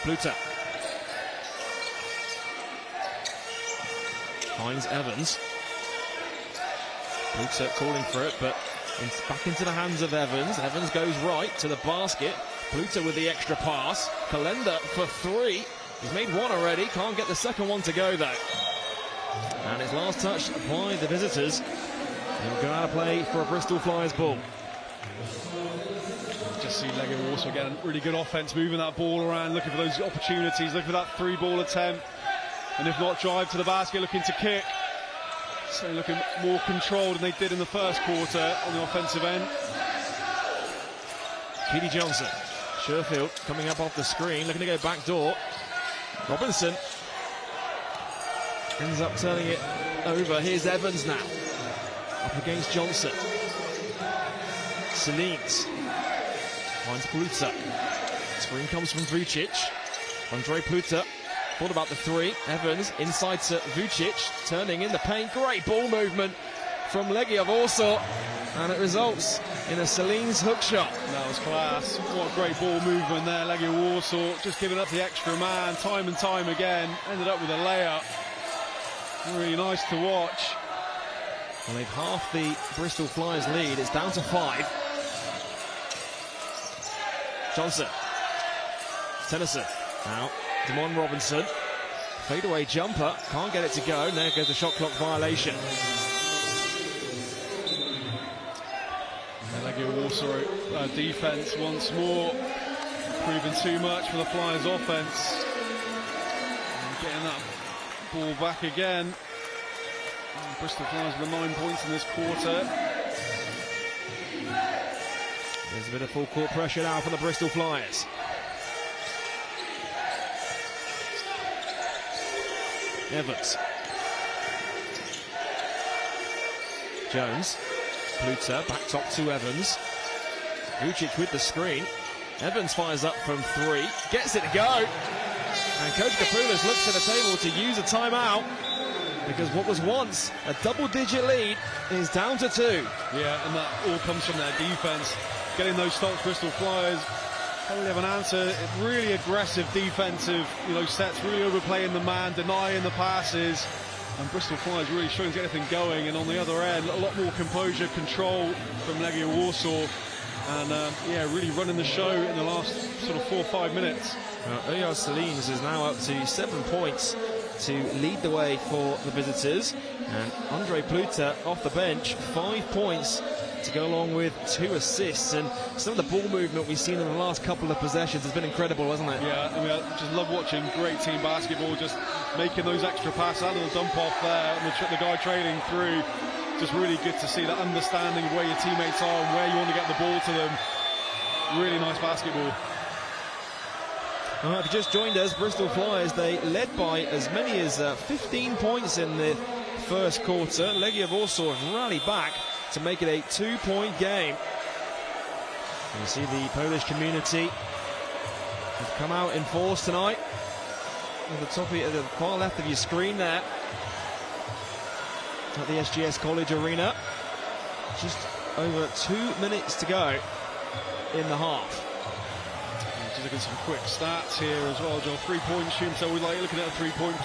Pluta finds Evans. Pluta calling for it, but it's back into the hands of Evans. Evans goes right to the basket. Pluta with the extra pass. Kalenda for three. He's made one already. Can't get the second one to go though. And his last touch by the visitors. He'll go out of play for a Bristol Flyers ball. Just see Legia Warsaw getting really good offense, moving that ball around, looking for those opportunities, looking for that three-ball attempt, and if not, drive to the basket, looking to kick. So looking more controlled than they did in the first quarter on the offensive end. Keedy Johnson, Sherfield coming up off the screen, looking to go back door. Robinson ends up turning it over. Here's Evans now, up against Johnson. Selins finds Pluta. Screen comes from Vucic. Andre Pluta thought about the three. Evans inside to Vucic, turning in the paint. Great ball movement from Legia Warsaw, and it results in a Selins hook shot. That was class. What a great ball movement there. Legia Warsaw just giving up the extra man time and time again. Ended up with a layup. Really nice to watch. Well, they've half the Bristol Flyers lead. It's down to 5. Johnson. Tennyson. Now, Damon Robinson. Fadeaway jumper. Can't get it to go. And there goes the shot clock violation. Legia Warsaw defense once more. Proving too much for the Flyers offense. And getting that ball back again. And Bristol Flyers with 9 points in this quarter. There's a bit of full court pressure now for the Bristol Flyers. Evans. Jones. Pluta back top to Evans. Vucic with the screen. Evans fires up from 3. Gets it to go. And Coach Kapoulis looks to the table to use a timeout, because what was once a double-digit lead is down to 2. Yeah, and that all comes from their defense. Getting those stops, Bristol Flyers don't really have an answer. Really aggressive defensive, sets, really overplaying the man, denying the passes, and Bristol Flyers really struggling to get anything going. And on the other end, a lot more composure, control from Legia Warsaw, and really running the show in the last sort of 4 or 5 minutes. Oyar Selins is now up to 7 points to lead the way for the visitors, and Andre Pluta off the bench, 5 points to go along with 2 assists. And some of the ball movement we've seen in the last couple of possessions has been incredible, hasn't it? Yeah, I just love watching great team basketball, just making those extra passes. That little dump off there, and the guy trailing through, just really good to see that understanding of where your teammates are and where you want to get the ball to them. Really nice basketball. If you just joined us, Bristol Flyers, they led by as many as 15 points in the first quarter. Legia Warsaw have rallied back to make it a 2-point game. You see the Polish community have come out in force tonight. At the top of the far left of your screen there, at the SGS College Arena. Just over 2 minutes to go in the half. Just looking at some quick stats here as well, Joe. 3-point shooting, so we're looking at a 3-point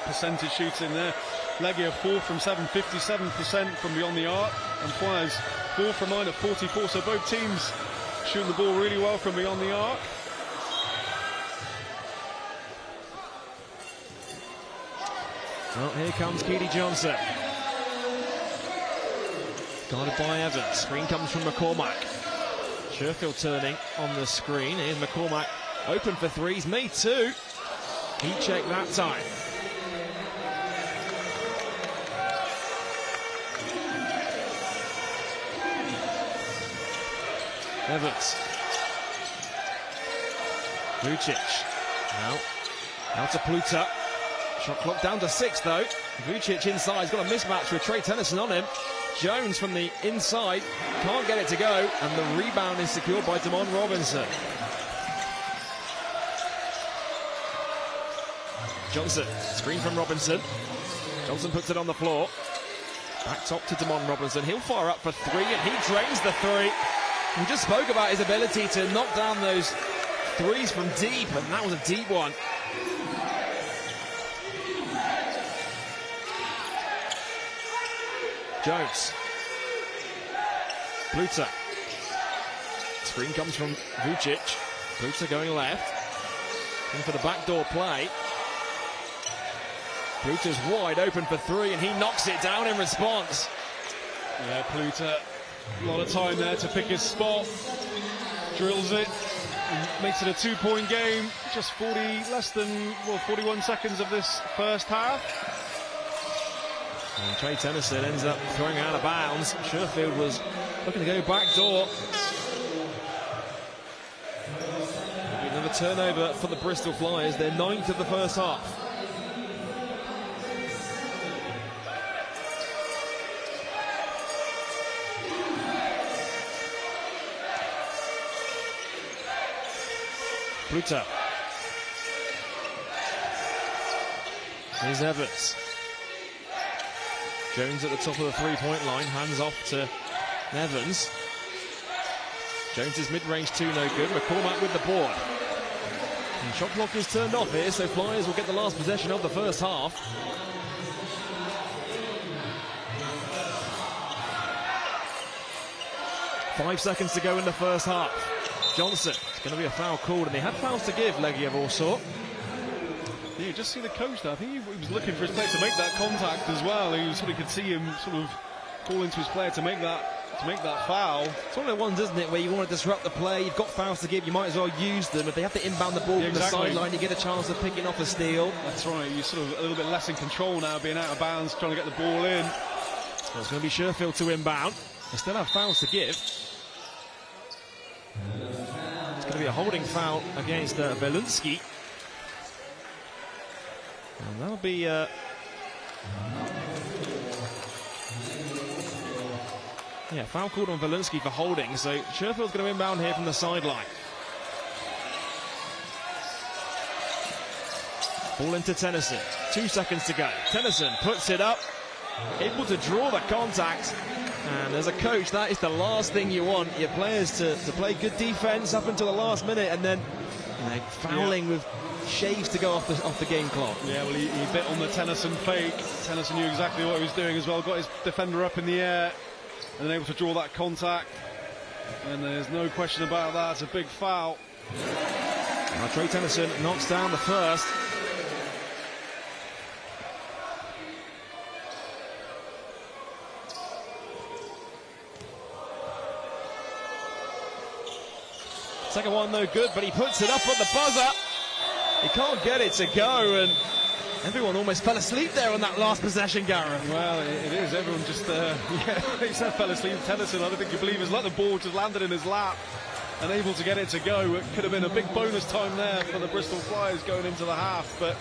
percentage shooting there. Legia 4 from 7, 57% from beyond the arc, and Flyers 4 from 9 at 44. So both teams shooting the ball really well from beyond the arc. Well, here comes Keely Johnson. Guarded by Evans. Screen comes from McCormack. Sherfield turning on the screen. Here's McCormack. Open for threes. Made two. He checked that time. Evans. Vucic. Now, out to Pluta. Shot clock down to 6 though. Vucic inside, he's got a mismatch with Trey Tennyson on him. Jones from the inside, can't get it to go, and the rebound is secured by Damon Robinson. Johnson, screen from Robinson. Johnson puts it on the floor. Back top to Damon Robinson. He'll fire up for 3, and he drains the 3. We just spoke about his ability to knock down those threes from deep, and that was a deep one. Jones. Pluta. Screen comes from Vucic. Pluta going left. In for the backdoor play. Pluta's wide open for 3, and he knocks it down in response. Yeah, Pluta, a lot of time there to pick his spot. Drills it, and makes it a 2-point game. Just 41 seconds of this first half. And Trey Tennyson ends up throwing out of bounds. Sherfield was looking to go back door. Another turnover for the Bristol Flyers, their 9th of the first half. Pluta. Here's Evans. Jones at the top of the 3-point line, hands off to Evans. Jones's mid-range 2 no good. McCormack with the board. And shot clock is turned off here, so Flyers will get the last possession of the first half. Five seconds to go in the first half. Johnson, it's going to be a foul called, and they had fouls to give, Legia Warsaw. Yeah, just see the coach there. I think he was looking for his player to make that contact as well. He sort of could see him sort of call into his player to make that foul. It's one of the ones, isn't it, where you want to disrupt the play. You've got fouls to give, you might as well use them. If they have to inbound the ball from the sideline, you get a chance of picking off a steal. That's right. You're sort of a little bit less in control now, being out of bounds, trying to get the ball in. So it's going to be Sherfield to inbound. They still have fouls to give. It's going to be a holding foul against Velunski. And that'll be yeah, foul called on Velunski for holding, so Sherfield's going to inbound here from the sideline. Ball into Tennyson, 2 seconds to go. Tennyson puts it up, able to draw the contact, and as a coach, that is the last thing you want, your players to play good defense up until the last minute, and then fouling with shaves to go off the game clock. Yeah, well, he bit on the Tennyson fake. Tennyson knew exactly what he was doing as well, got his defender up in the air and then able to draw that contact, and there's no question about that. It's a big foul. Now Trey Tennyson knocks down the first. Second one no good, but he puts it up at the buzzer. He can't get it to go, and Everyone almost fell asleep there on that last possession, Gareth. Well, it is. Everyone just, he said fell asleep. Tennyson, I don't think you believe, has let the ball just landed in his lap and able to get it to go. It could have been a big bonus time there for the Bristol Flyers going into the half, but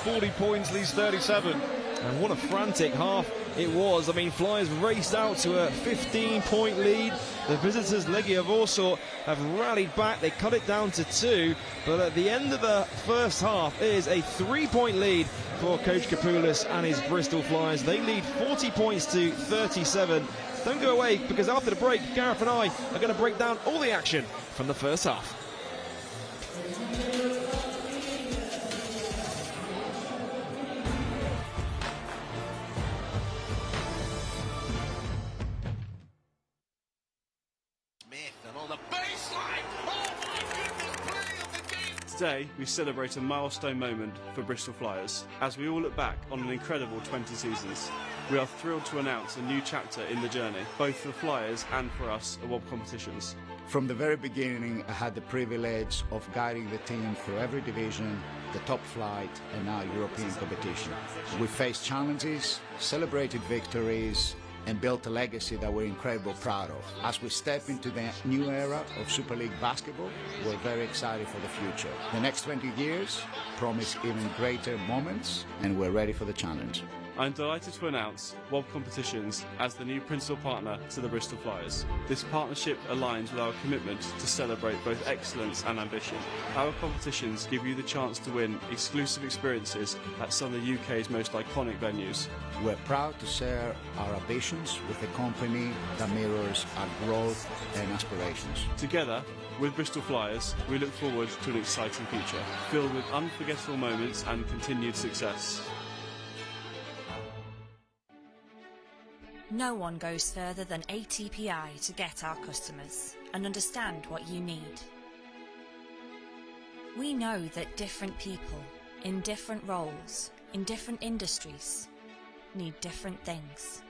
40 points leads 37. And what a frantic half it was. I mean, Flyers raced out to a 15-point lead. The visitors, Legia Warsaw, have rallied back. They cut it down to 2. But at the end of the first half, it is a 3-point lead for Coach Kapoulis and his Bristol Flyers. They lead 40 points to 37. Don't go away, because after the break, Gareth and I are going to break down all the action from the first half. Today, we celebrate a milestone moment for Bristol Flyers. As we all look back on an incredible 20 seasons, we are thrilled to announce a new chapter in the journey, both for Flyers and for us at WOB competitions. From the very beginning, I had the privilege of guiding the team through every division, the top flight, and now European competition. We faced challenges, celebrated victories, and built a legacy that we're incredibly proud of. As we step into the new era of Super League basketball, we're very excited for the future. The next 20 years promise even greater moments, and we're ready for the challenge. I'm delighted to announce WOB Competitions as the new principal partner to the Bristol Flyers. This partnership aligns with our commitment to celebrate both excellence and ambition. Our competitions give you the chance to win exclusive experiences at some of the UK's most iconic venues. We're proud to share our ambitions with a company that mirrors our growth and aspirations. Together, with Bristol Flyers, we look forward to an exciting future, filled with unforgettable moments and continued success. No one goes further than ATPI to get our customers and understand what you need. We know that different people, in different roles, in different industries, need different things.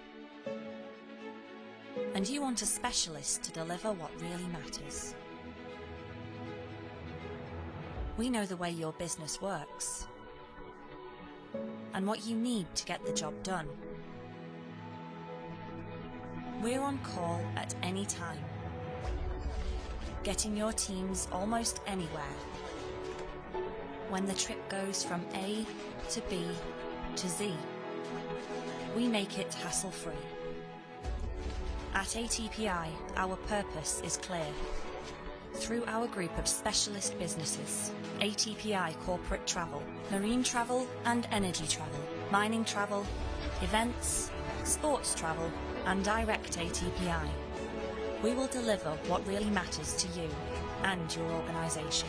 And you want a specialist to deliver what really matters. We know the way your business works and what you need to get the job done. We're on call at any time, getting your teams almost anywhere. When the trip goes from A to B to Z, we make it hassle-free. At ATPI, our purpose is clear. Through our group of specialist businesses, ATPI Corporate Travel, Marine Travel and Energy Travel, Mining Travel, Events, Sports Travel, and Direct ATPI. We will deliver what really matters to you and your organisation.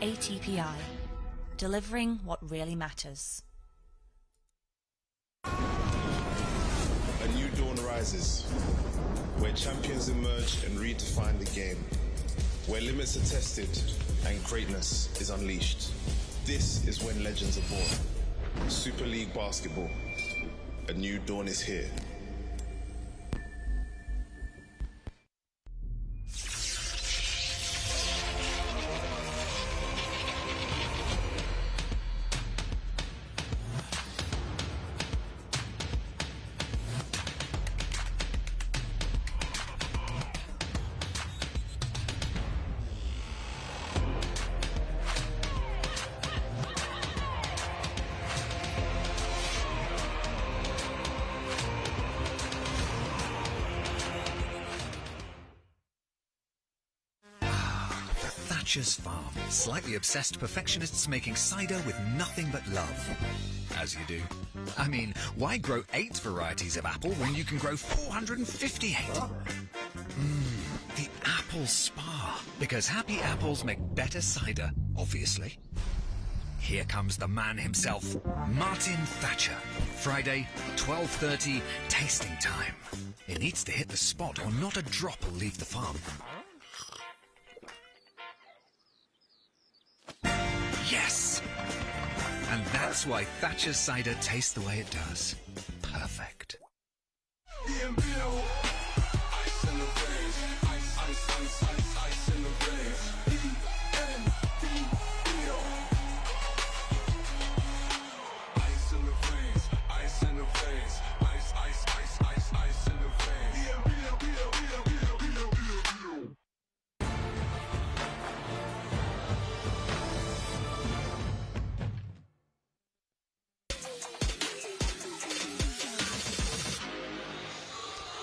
ATPI, delivering what really matters. A new dawn rises, where champions emerge and redefine the game, where limits are tested and greatness is unleashed. This is when legends are born. Super League basketball. A new dawn is here. Thatcher's Farm. Slightly obsessed perfectionists making cider with nothing but love. As you do. I mean, why grow 8 varieties of apple when you can grow 458? The Apple Spa. Because happy apples make better cider, obviously. Here comes the man himself, Martin Thatcher. Friday, 12:30, tasting time. It needs to hit the spot or not a drop will leave the farm. Yes! And that's why Thatcher's cider tastes the way it does. Perfect. ENBLeague, ice in the veins, ice, ice, ice, ice, ice in the veins. ENBLeague,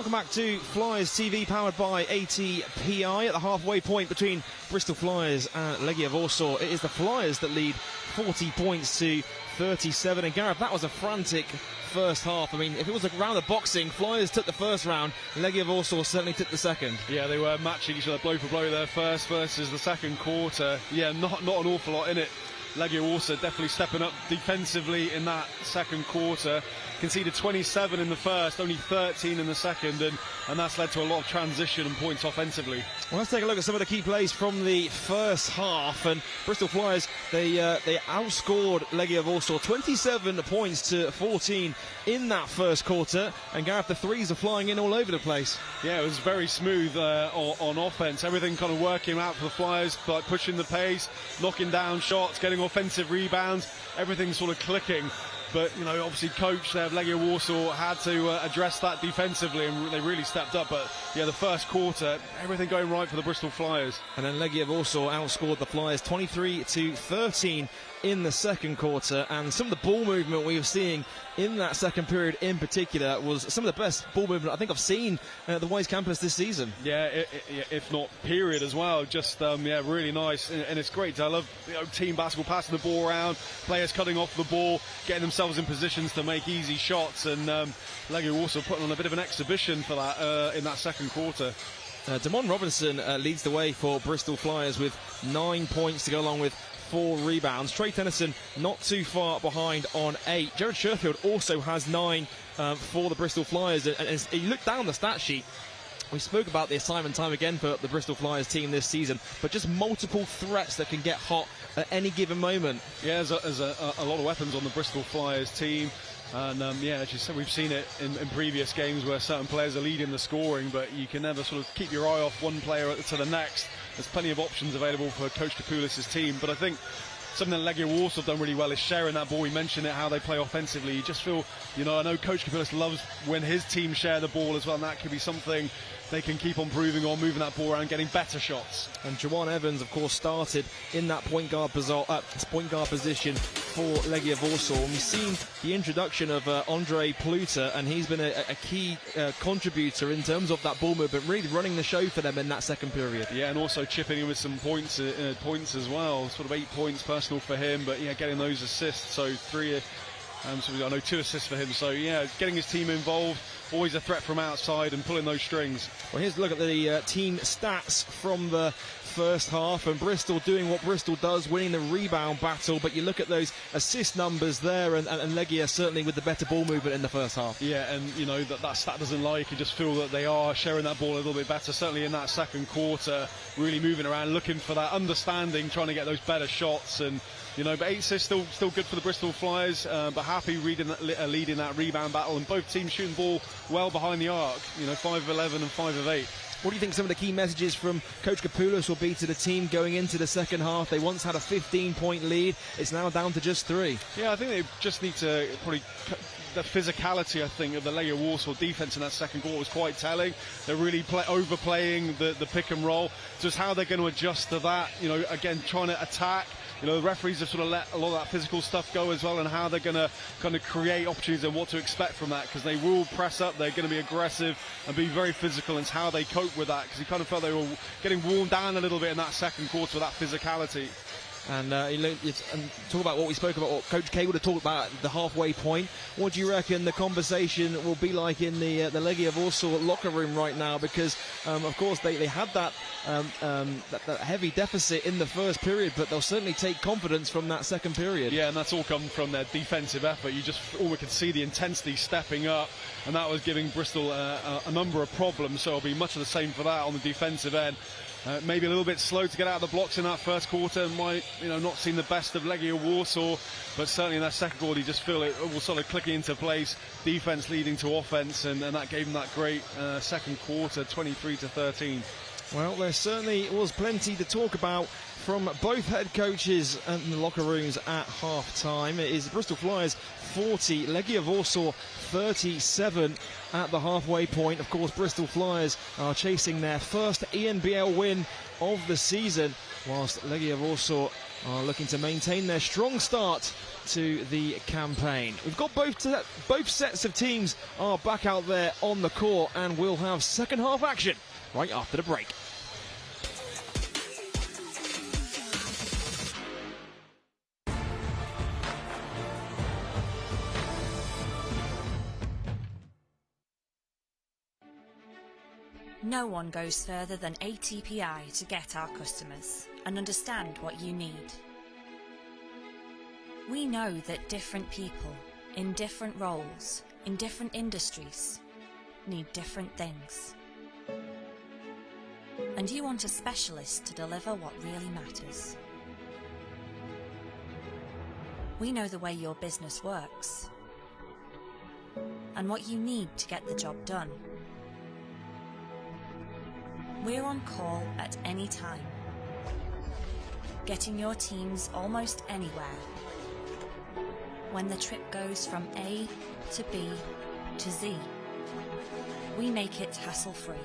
Welcome back to Flyers TV, powered by ATPI. At the halfway point between Bristol Flyers and Legia Warsaw, it is the Flyers that lead 40 points to 37. And Gareth, that was a frantic first half. I mean, if it was a round of boxing, Flyers took the first round, Legia Warsaw certainly took the second. Yeah, they were matching each other blow for blow there, first versus the second quarter. Yeah, not an awful lot in it. Legia Warsaw definitely stepping up defensively in that second quarter. Conceded 27 in the first, only 13 in the second, and that's led to a lot of transition and points offensively. Well, let's take a look at some of the key plays from the first half. And Bristol Flyers, they outscored Legia Warsaw 27 points to 14 in that first quarter. And Gareth, the threes are flying in all over the place. Yeah, it was very smooth on offense. Everything kind of working out for the Flyers, like pushing the pace, knocking down shots, getting offensive rebounds, everything sort of clicking. But, you know, obviously coach there of Legia Warsaw had to address that defensively, and they really stepped up. But, yeah, the first quarter, everything going right for the Bristol Flyers. And then Legia Warsaw outscored the Flyers 23 to 13 in the second quarter. And some of the ball movement we were seeing in that second period in particular was some of the best ball movement I think I've seen at the Wise campus this season. Yeah, if not period as well. Just, yeah, really nice. And it's great. I love, you know, team basketball, passing the ball around, players cutting off the ball, getting themselves in positions to make easy shots. And Legia Warsaw putting on a bit of an exhibition for that in that second quarter. Damon Robinson leads the way for Bristol Flyers with 9 points to go along with 4 rebounds. Trey Tennyson not too far behind on 8. Jared Sherfield also has 9 for the Bristol Flyers. And as you look down the stat sheet, we spoke about this time and time again for the Bristol Flyers team this season, but just multiple threats that can get hot at any given moment. Yeah, there's a lot of weapons on the Bristol Flyers team. And yeah, as you said, we've seen it in previous games where certain players are leading the scoring, but you can never sort of keep your eye off one player to the next. There's plenty of options available for Coach Kapoulis' team, but I think something that Legia Warsaw have done really well is sharing that ball. We mentioned it, how they play offensively. You just feel, you know, I know Coach Kapoulis loves when his team share the ball as well, and that could be something they can keep on improving on, moving that ball around, getting better shots. And Juwan Evans, of course, started in that point guard position for Legia Warsaw. And we've seen the introduction of Andre Pluta, and he's been a key contributor in terms of that ball movement, really running the show for them in that second period. Yeah, and also chipping in with some points as well. Sort of 8 points personal for him, but yeah, getting those assists. So 3. So I know 2 assists for him. So yeah, getting his team involved. Always a threat from outside and pulling those strings. Well, here's a look at the team stats from the first half, and Bristol doing what Bristol does, winning the rebound battle. But you look at those assist numbers there, and Legia certainly with the better ball movement in the first half. Yeah, and you know that stat doesn't lie. You can just feel that they are sharing that ball a little bit better, certainly in that second quarter, really moving around, looking for that understanding, trying to get those better shots. And you know, but 8 assists still good for the Bristol Flyers, but happy leading that rebound battle, and both teams shooting ball well behind the arc. You know, 5 of 11 and 5 of 8. What do you think some of the key messages from Coach Kapoulis will be to the team going into the second half? They once had a 15-point lead. It's now down to just 3. Yeah, I think they just need to probably... The physicality, I think, of the Legia Warsaw defense in that second quarter was quite telling. They're really overplaying the pick and roll. Just how they're going to adjust to that. You know, again, trying to attack. You know, the referees have sort of let a lot of that physical stuff go as well, and how they're going to kind of create opportunities and what to expect from that, because they will press up, they're going to be aggressive and be very physical, and it's how they cope with that, because you kind of felt they were getting worn down a little bit in that second quarter with that physicality. And talk about what we spoke about, what Coach K would have talked about at the halfway point. What do you reckon the conversation will be like in the Legia Warsaw locker room right now? Because, of course, they had that heavy deficit in the first period, but they'll certainly take confidence from that second period. Yeah, and that's all come from their defensive effort. You just we could see the intensity stepping up, and that was giving Bristol a number of problems. So it'll be much of the same for that on the defensive end. Maybe a little bit slow to get out of the blocks in that first quarter. Might, you know, not seen the best of Legia Warsaw, but certainly in that second quarter, you just feel it all sort of clicking into place. Defense leading to offense, and that gave them that great second quarter, 23-13. Well, there certainly was plenty to talk about from both head coaches in the locker rooms at half-time. It is Bristol Flyers 40, Legia Warsaw 37 at the halfway point. Of course, Bristol Flyers are chasing their first ENBL win of the season, whilst Legia Warsaw are looking to maintain their strong start to the campaign. We've got both sets of teams are back out there on the court, and we'll have second half action right after the break. No one goes further than ATPI to get our customers and understand what you need. We know that different people, in different roles, in different industries, need different things. And you want a specialist to deliver what really matters. We know the way your business works and what you need to get the job done. We're on call at any time, getting your teams almost anywhere. When the trip goes from A to B to Z, we make it hassle-free.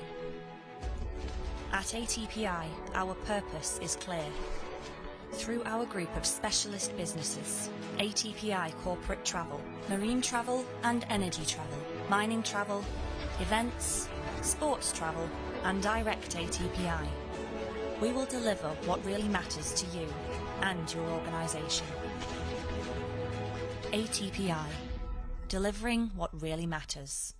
At ATPI, our purpose is clear. Through our group of specialist businesses, ATPI Corporate Travel, Marine Travel and Energy Travel, Mining Travel, Events, Sports Travel, and Direct ATPI. We will deliver what really matters to you and your organisation. ATPI, delivering what really matters.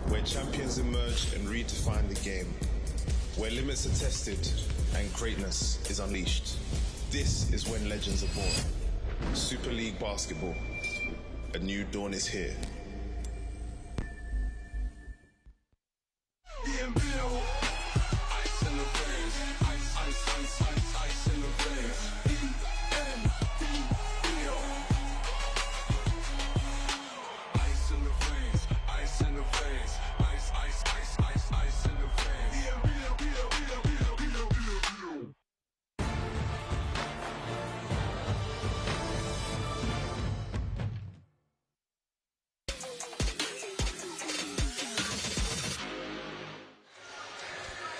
Where champions emerge and redefine the game, where limits are tested and greatness is unleashed. This is when legends are born. Super League Basketball. A new dawn is here. ENBLeague, ice in the veins, ice, ice, ice, ice, ice in the veins. ENBLeague, ice in the veins, ice in the veins, ice, ice, ice, ice, ice in the veins.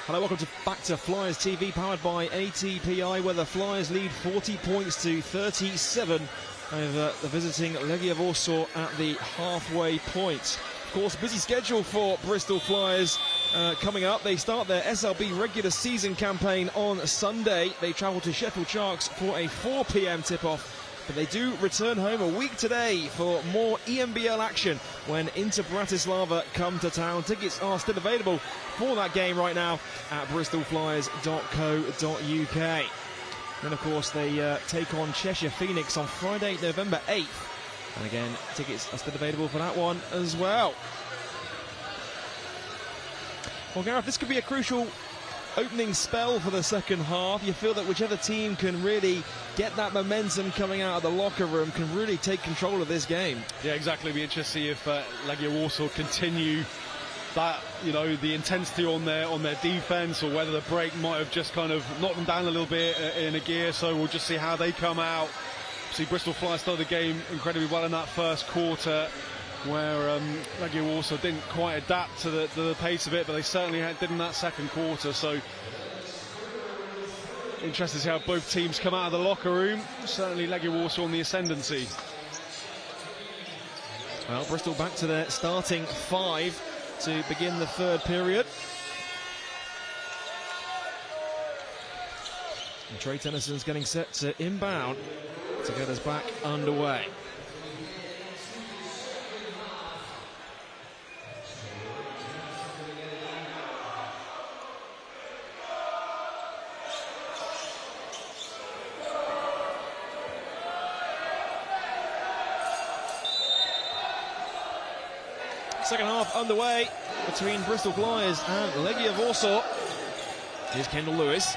Hello, welcome back to Flyers TV, powered by ATPI, where the Flyers lead 40 points to 37 over the visiting Legia Warsaw at the halfway point. Of course, busy schedule for Bristol Flyers coming up. They start their SLB regular season campaign on Sunday. They travel to Sheffield Sharks for a 4 p.m. tip-off. But they do return home a week today for more ENBL action when Inter Bratislava come to town. Tickets are still available for that game right now at bristolflyers.co.uk. Then, of course, they take on Cheshire Phoenix on Friday, November 8th. And again, tickets are still available for that one as well. Well, Gareth, this could be a crucial opening spell for the second half. You feel that whichever team can really get that momentum coming out of the locker room can really take control of this game. Yeah, exactly. It'll be interesting to see if Legia Warsaw continue that, you know, the intensity on their defense, or whether the break might have just kind of knocked them down a little bit in a gear. So we'll just see how they come out. See, Bristol Flyers started the game incredibly well in that first quarter, where Legia Warsaw didn't quite adapt to the pace of it, but they certainly did in that second quarter. So interested to see how both teams come out of the locker room. Certainly Legia Warsaw on the ascendancy. Well, Bristol back to their starting 5 to begin the third period. And Trey Tennyson's getting set to inbound to get us back underway. Second half underway between Bristol Flyers and Legia Warsaw. Here's Kendall Lewis.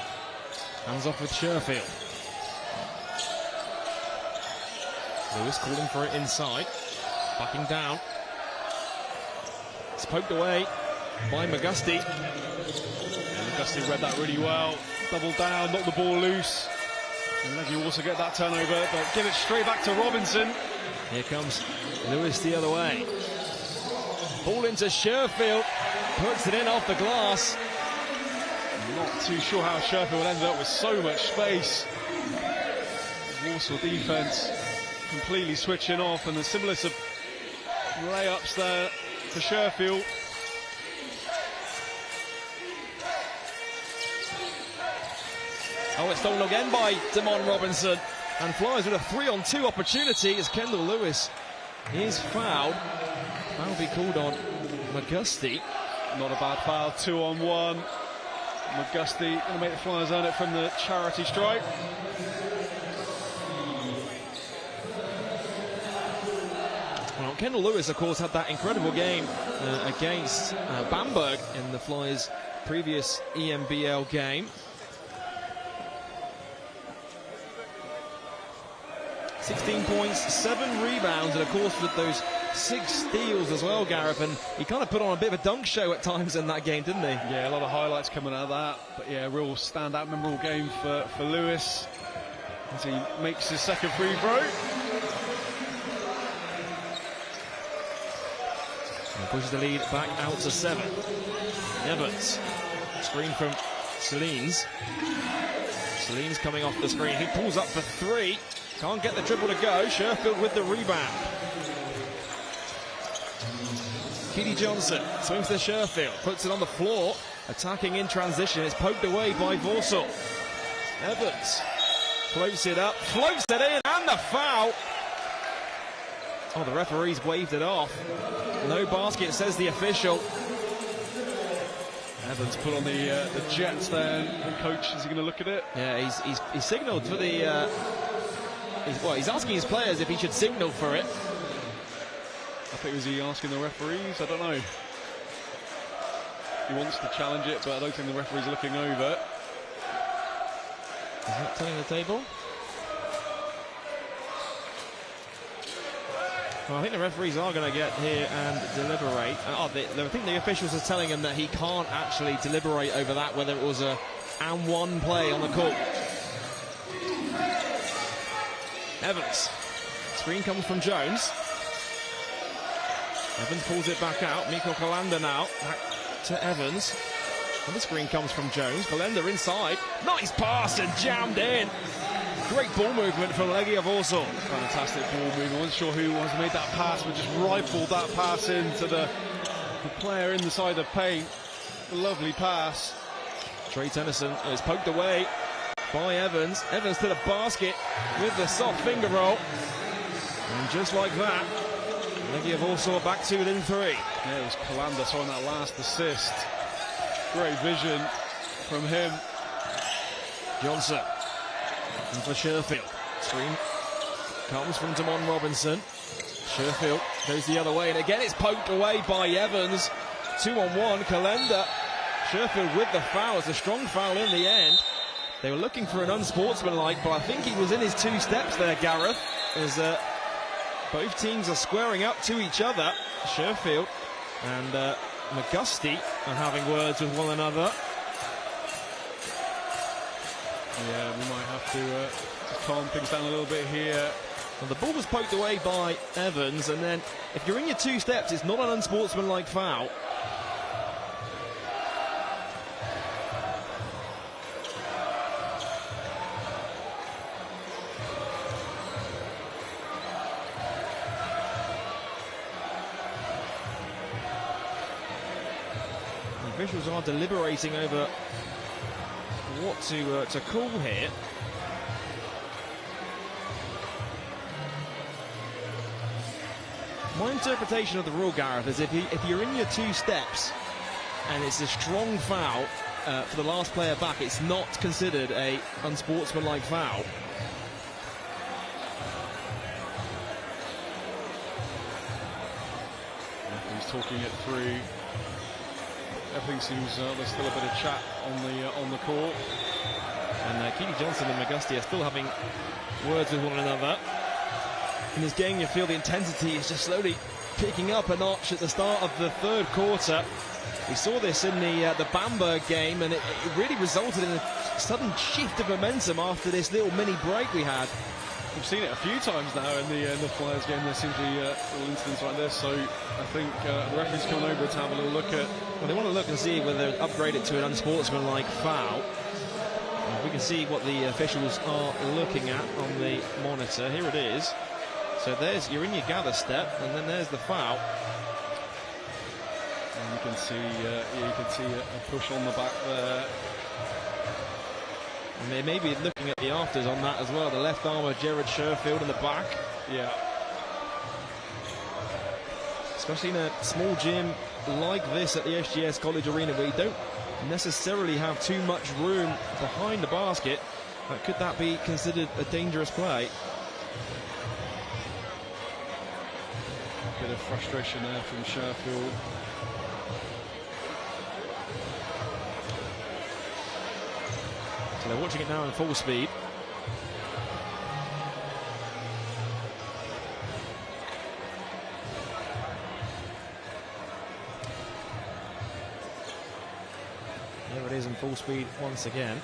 Hands off with Sherfield. Lewis calling for it inside. Backing down. It's poked away by McGusty. And McGusty read that really well. Double down, knocked the ball loose. And Legia also get that turnover, but give it straight back to Robinson. Here comes Lewis the other way. Ball into Sherfield. Puts it in off the glass. Not too sure how Sherfield ended up with so much space. Warsaw defence completely switching off, and the simplest of layups there for Sherfield. Oh, it's stolen again by Damon Robinson. And Flyers with a 3-on-2 opportunity as Kendall Lewis is fouled. That will be called on McGusty. Not a bad foul, 2-on-1. McGusty going to make the Flyers earn it from the charity stripe. Well, Kendall Lewis, of course, had that incredible game against Bamberg in the Flyers' previous ENBL game. 16 points, 7 rebounds, and of course with those 6 steals as well, Gareth, and he kind of put on a bit of a dunk show at times in that game, didn't he? Yeah, a lot of highlights coming out of that, but yeah, real standout, memorable game for Lewis as he makes his second free throw. And pushes the lead back out to 7. Evans, screen from Selines. Selines coming off the screen, he pulls up for 3. Can't get the dribble to go. Sherfield with the rebound. Keedy Johnson swings to Sherfield, puts it on the floor, attacking in transition. It's poked away by Warsaw. Evans floats it up, floats it in, and the foul. Oh, the referee's waved it off. No basket, says the official. Evans put on the Jets there. And coach, is he going to look at it? Yeah, he's signalled for the. He's asking his players if he should signal for it. I think, was he asking the referees? I don't know. He wants to challenge it, but I don't think the referee's looking over. Is that turning the table? Well, I think the referees are going to get here and deliberate. I think the officials are telling him that he can't actually deliberate over that, whether it was a and one play on the court. Evans. Screen comes from Jones. Evans pulls it back out. Mikko Kalanda now. Back to Evans. And the screen comes from Jones. Kalanda inside. Nice pass and jammed in. Great ball movement from Legia Warsaw. Fantastic ball movement. I wasn't sure who has made that pass, but just rifled that pass into the player inside the paint. A lovely pass. Trey Tennyson is poked away by Evans. Evans to the basket with the soft finger roll. And just like that, Legia Warsaw back to within 3. Yeah, it was Kalanda on that last assist. Great vision from him. Johnson. And for Sherfield. Screen comes from Damon Robinson. Sherfield goes the other way, and again it's poked away by Evans. 2-on-1, Kalenda. Sherfield with the foul. It's a strong foul in the end. They were looking for an unsportsmanlike, but I think he was in his 2 steps there, Gareth, as both teams are squaring up to each other. Sherfield and McGusty are having words with one another. Yeah, we might have to calm things down a little bit here. Well, the ball was poked away by Evans, and then if you're in your 2 steps, it's not an unsportsmanlike foul. The officials are deliberating over what to call here. My interpretation of the rule, Gareth, is if you're in your 2 steps and it's a strong foul for the last player back, it's not considered a unsportsmanlike foul. He's talking it through. Everything seems there's still a bit of chat on the court. And Keely Johnson and McGusty are still having words with one another. In this game, you feel the intensity is just slowly picking up a notch at the start of the third quarter. We saw this in the Bamberg game, and it really resulted in a sudden shift of momentum after this little mini break we had. We've seen it a few times now in the Flyers game. There seem to be little incidents like this, so I think the referee's coming over to have a little look at. Well, they want to look and see whether they're upgraded to an unsportsmanlike foul. We can see what the officials are looking at on the monitor. Here it is. So you're in your gather step, and then there's the foul. And you can see a push on the back there. And they may be looking at the afters on that as well. The left arm of Jared Sherfield in the back. Yeah. Especially in a small gym like this at the SGS College Arena, where you don't necessarily have too much room behind the basket. Could that be considered a dangerous play? Bit of frustration there from Sherfield. So they're watching it now in full speed. There it is in full speed once again.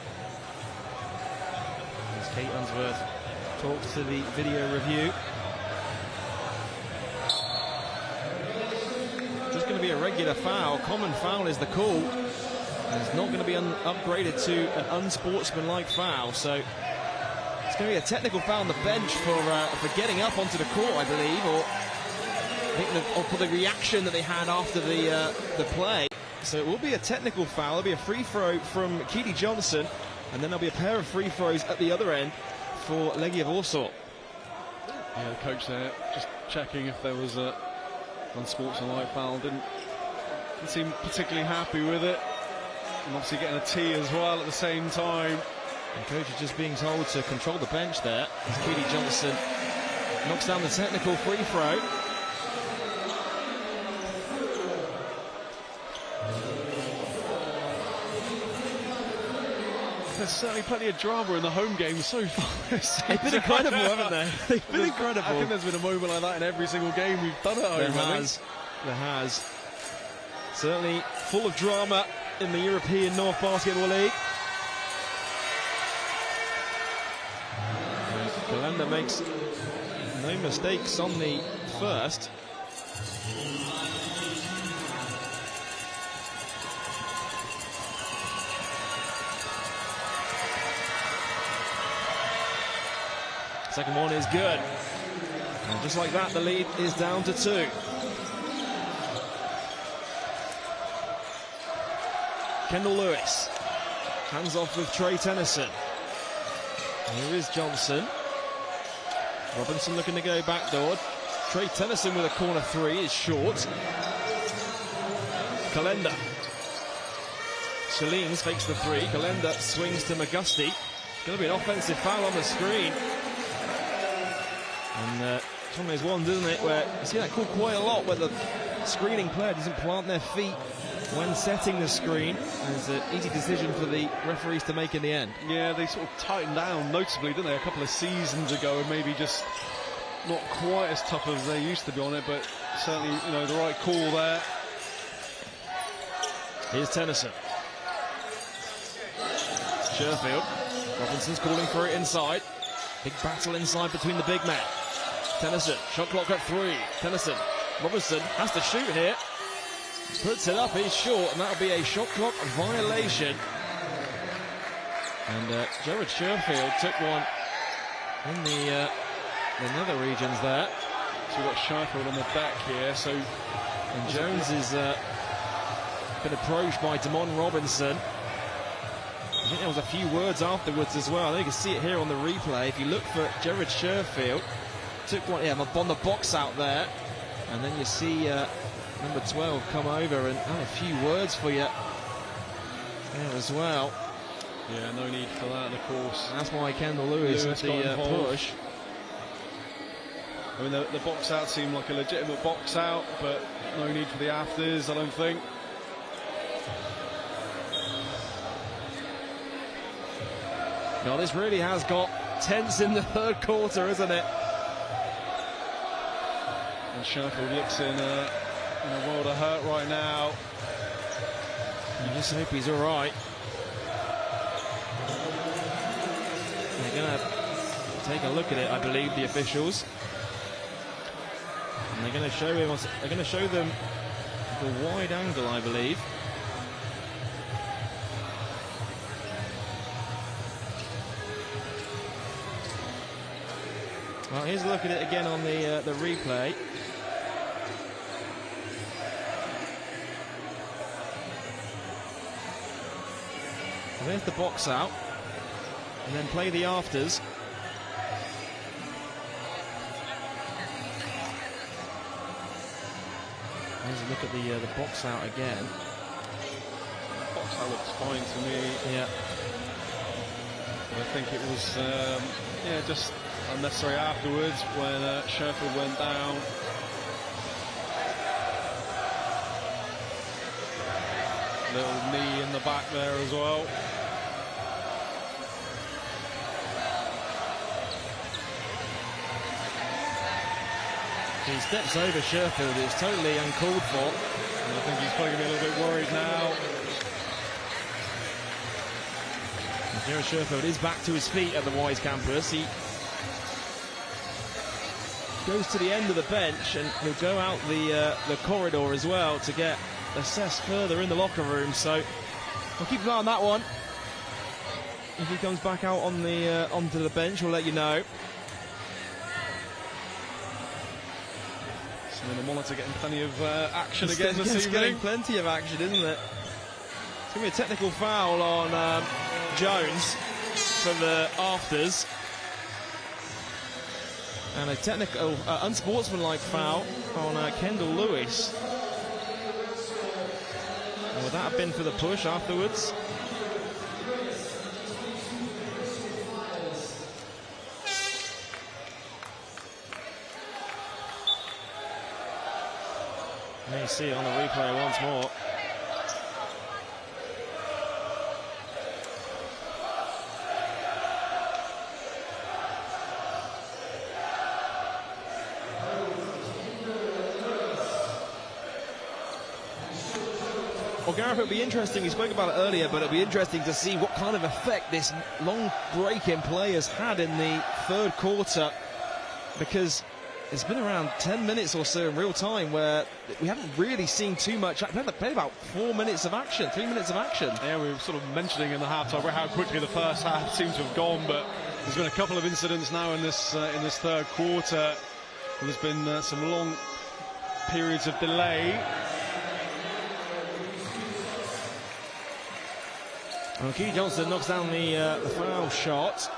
As Kate Unsworth talks to the video review. Just going to be a regular foul. Common foul is the call. It's not going to be upgraded to an unsportsmanlike foul, so it's going to be a technical foul on the bench for getting up onto the court, I believe, or for the reaction that they had after the play. So it will be a technical foul. There'll be a free throw from Keely Johnson, and then there'll be a pair of free throws at the other end for Legia Warsaw. Yeah, the coach there just checking if there was a unsportsmanlike foul. Didn't seem particularly happy with it. And obviously getting a tee as well at the same time. And coach is just being told to control the bench there as Keely Johnson knocks down the technical free throw. There's certainly plenty of drama in the home game so far. They've been incredible, haven't they? They've been incredible. I think there's been a moment like that in every single game we've done at home. There has. Certainly full of drama in the European North Basketball League. Calenda makes no mistakes on the first. Second one is good. And just like that, the lead is down to 2. Kendall Lewis. Hands off with Trey Tennyson. Here is Johnson. Robinson looking to go backdoor. Trey Tennyson with a corner 3 is short. Calenda. Shalines fakes the 3. Calenda swings to McGusty. Going to be an offensive foul on the screen. And it's one of those ones, isn't it, where you see that called quite a lot, where the screening player doesn't plant their feet when setting the screen. And it's an easy decision for the referees to make in the end. Yeah, they sort of tightened down noticeably, didn't they, a couple of seasons ago, and maybe just not quite as tough as they used to be on it, but certainly, you know, the right call there. Here's Tennyson. Sherfield. Robinson's calling for it inside. Big battle inside between the big men. Tennyson, shot clock at 3. Tennyson, Robinson has to shoot here. Puts it up, he's short, and that'll be a shot clock violation. And Jared Sherfield took one in the nether regions there. So we've got Sherfield on the deck here, so... And Jones is been approached by Damon Robinson. I think there was a few words afterwards as well. I think you can see it here on the replay. If you look for Jared Sherfield, took one, on the box out there, and then you see number 12 come over and have a few words for you there as well. Yeah, no need for that, of course. That's why Kendall Lewis with the push. I mean, the box out seemed like a legitimate box out, but no need for the afters, I don't think. Now this really has got tense in the third quarter, isn't it? And Sheffield looks in a world of hurt right now. You just hope he's all right. They're going to take a look at it, I believe, the officials. And they're going to show him. They're going to show them the wide angle, I believe. Well, here's a look at it again on the replay. And there's the box out, and then play the afters. Here's a look at the box out again. Box out looks fine to me. Yeah. I think it was just unnecessary afterwards when Sheffield went down. Little knee in the back there as well. He steps over Sheffield. It's totally uncalled for. And I think he's probably going to be a little bit worried now. Jared Sheffield is back to his feet at the Wise campus. He goes to the end of the bench and he'll go out the corridor as well to get assessed further in the locker room. So we'll keep an eye on that one. If he comes back out on the onto the bench, we'll let you know. So the monitor getting plenty of action again this evening. Getting plenty of action, isn't it? It's going to be a technical foul on Jones for the afters. And a technical, unsportsmanlike foul on Kendall Lewis. And would that have been for the push afterwards? May see it on the replay once more. Well, Gareth, it'll be interesting, we spoke about it earlier, but it'll be interesting to see what kind of effect this long break in play has had in the third quarter, because it's been around 10 minutes or so in real time where we haven't really seen too much. We played about 4 minutes of action, 3 minutes of action. Yeah, we were sort of mentioning in the half-time how quickly the first half seemed to have gone, but there's been a couple of incidents now in this third quarter. There's been some long periods of delay. Well, Keith Johnson knocks down the foul shot.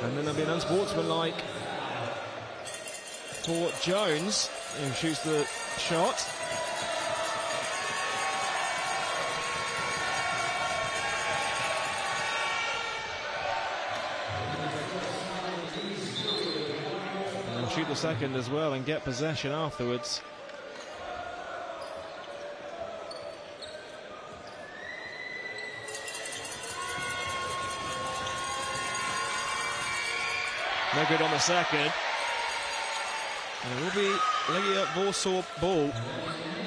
And then there'll be an unsportsmanlike for Jones, who shoots the shot. And he'll shoot the second as well and get possession afterwards. No good on the second. And it will be Legia Warsaw ball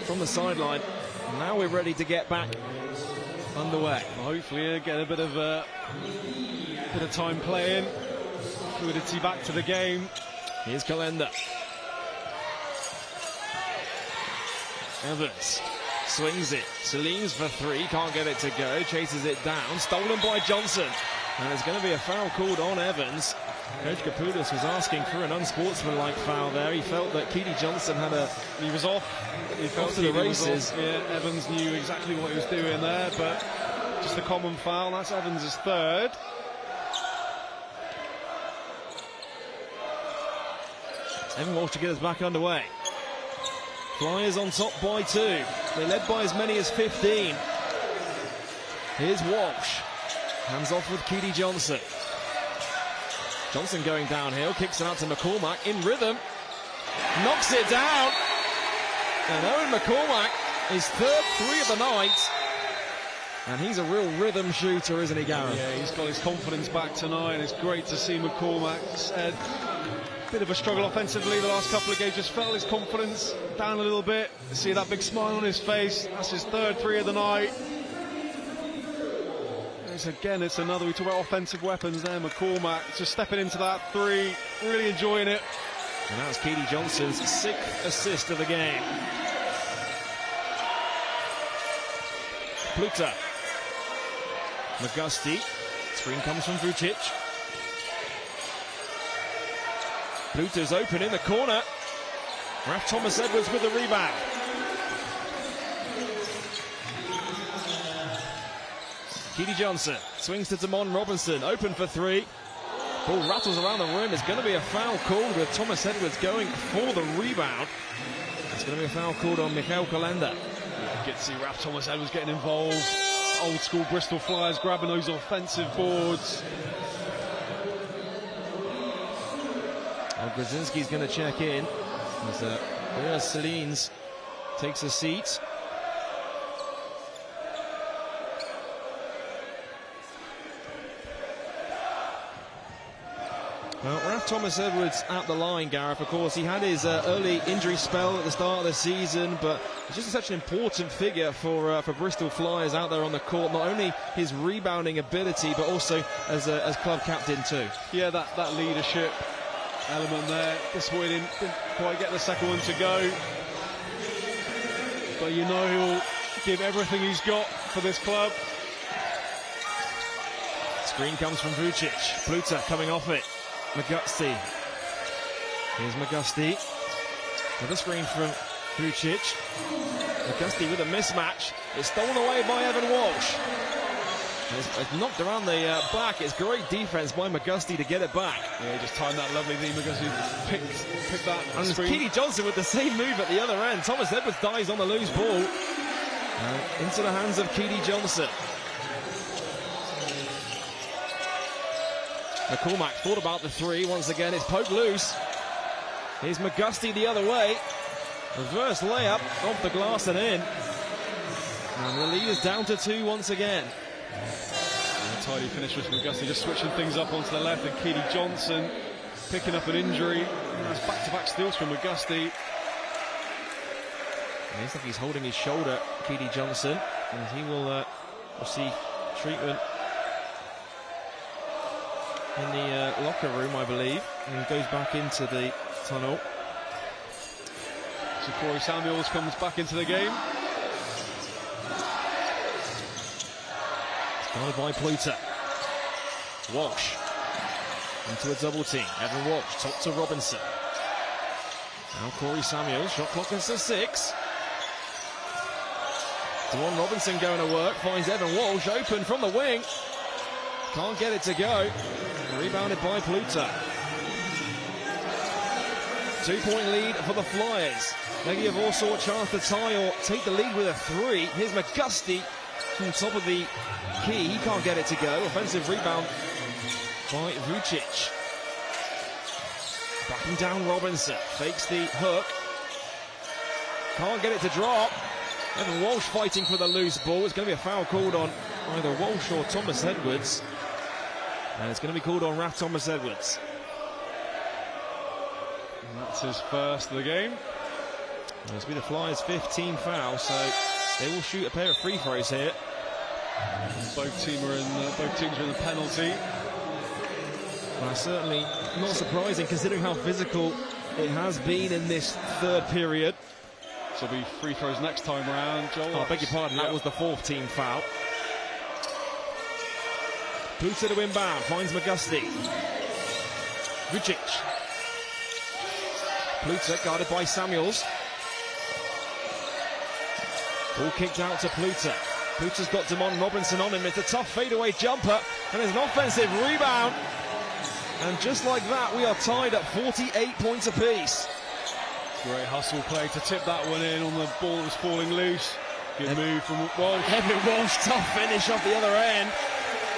from the sideline. Now we're ready to get back underway. Hopefully get a bit of time playing. Fluidity back to the game. Here's Kalenda. Evans swings it. Saleem's for three. Can't get it to go. Chases it down. Stolen by Johnson. And there's going to be a foul called on Evans. Coach Kapoulis was asking for an unsportsmanlike foul there. He felt that Keedy Johnson had he was off. He felt to the races. Yeah, Evans knew exactly what he was doing there, but just a common foul. That's Evans' third. Evan Walsh to get us back underway. Flyers on top by 2. They led by as many as 15. Here's Walsh. Hands off with Keedy Johnson. Johnson going downhill, kicks it out to McCormack, in rhythm, knocks it down, and Owen McCormack, his third 3 of the night, and he's a real rhythm shooter, isn't he, Gareth? Yeah, he's got his confidence back tonight, and it's great to see McCormack's bit of a struggle offensively the last couple of games, just felt his confidence down a little bit. See that big smile on his face, that's his third 3 of the night. Again, it's another, we talk about offensive weapons there, McCormack just stepping into that 3, really enjoying it. And that was Keedy Johnson's 6th assist of the game. Pluta. McGusty. Screen comes from Vucic. Pluta's open in the corner. Raf Thomas Edwards with the rebound. Keedy Johnson swings to Damon Robinson, open for 3. Ball rattles around the rim. It's going to be a foul called with Thomas Edwards going for the rebound. It's going to be a foul called on Michael Kalenda. Yeah, get to see Raf Thomas Edwards getting involved. Old school Bristol Flyers grabbing those offensive boards. Well, Brzezinski's going to check in as Selines takes a seat. Well, Raf Thomas Edwards at the line, Gareth. Of course, he had his early injury spell at the start of the season, but he's just such an important figure for Bristol Flyers out there on the court. Not only his rebounding ability, but also as club captain too. Yeah, that leadership element there. Disappointing, didn't quite get the second one to go. But you know he'll give everything he's got for this club. Screen comes from Vucic. Pluta coming off it. McGusty. Here's McGusty with a screen from Vucic. McGusty with a mismatch. It's stolen away by Evan Walsh. It's knocked around the back. It's great defense by McGusty to get it back. Yeah, he just timed that lovely thing. McGusty picked that. And it's Keedy Johnson with the same move at the other end. Thomas Edwards dies on the loose ball. Into the hands of Keedy Johnson. McCormack thought about the 3. Once again, it's poked loose. Here's McGusty the other way. Reverse layup off the glass and in. And the lead is down to 2 once again. And a tidy finish with McGusty, just switching things up onto the left, and Keedy Johnson picking up an injury. And that's back-to-back steals from McGusty. It looks like he's holding his shoulder, Keedy Johnson, and he will receive treatment in the locker room, I believe, and he goes back into the tunnel. So Corey Samuels comes back into the game. Started by Pluta. Walsh into a double team. Evan Walsh, top to Robinson. Now Corey Samuels, shot clock is to 6. Damon Robinson going to work, finds Evan Walsh open from the wing. Can't get it to go. Rebounded by Pluta. 2-point lead for the Flyers. Legia Warsaw chance to tie or take the lead with a 3. Here's McGusty from top of the key. He can't get it to go. Offensive rebound by Vucic. Backing down Robinson. Fakes the hook. Can't get it to drop. Evan Walsh fighting for the loose ball. It's going to be a foul called on either Walsh or Thomas Edwards. And it's going to be called on Raf Thomas Edwards. And that's his first of the game. And it's be the Flyers' 5th team foul, so they will shoot a pair of free throws here. Both teams are in the penalty. Well, certainly not surprising considering how physical it has been in this 3rd period. So it'll be free throws next time around. Joel, I beg your pardon, that was the 4th team foul. Pluta to inbound, finds McGusty. Vucic. Pluta guarded by Samuels. Ball kicked out to Pluta. Pluta's got Damon Robinson on him. It's a tough fadeaway jumper, and there's an offensive rebound. And just like that, we are tied at 48 points apiece. Great hustle play to tip that one in on the ball that was falling loose. Good move from Walsh. Evan Walsh, tough finish off the other end.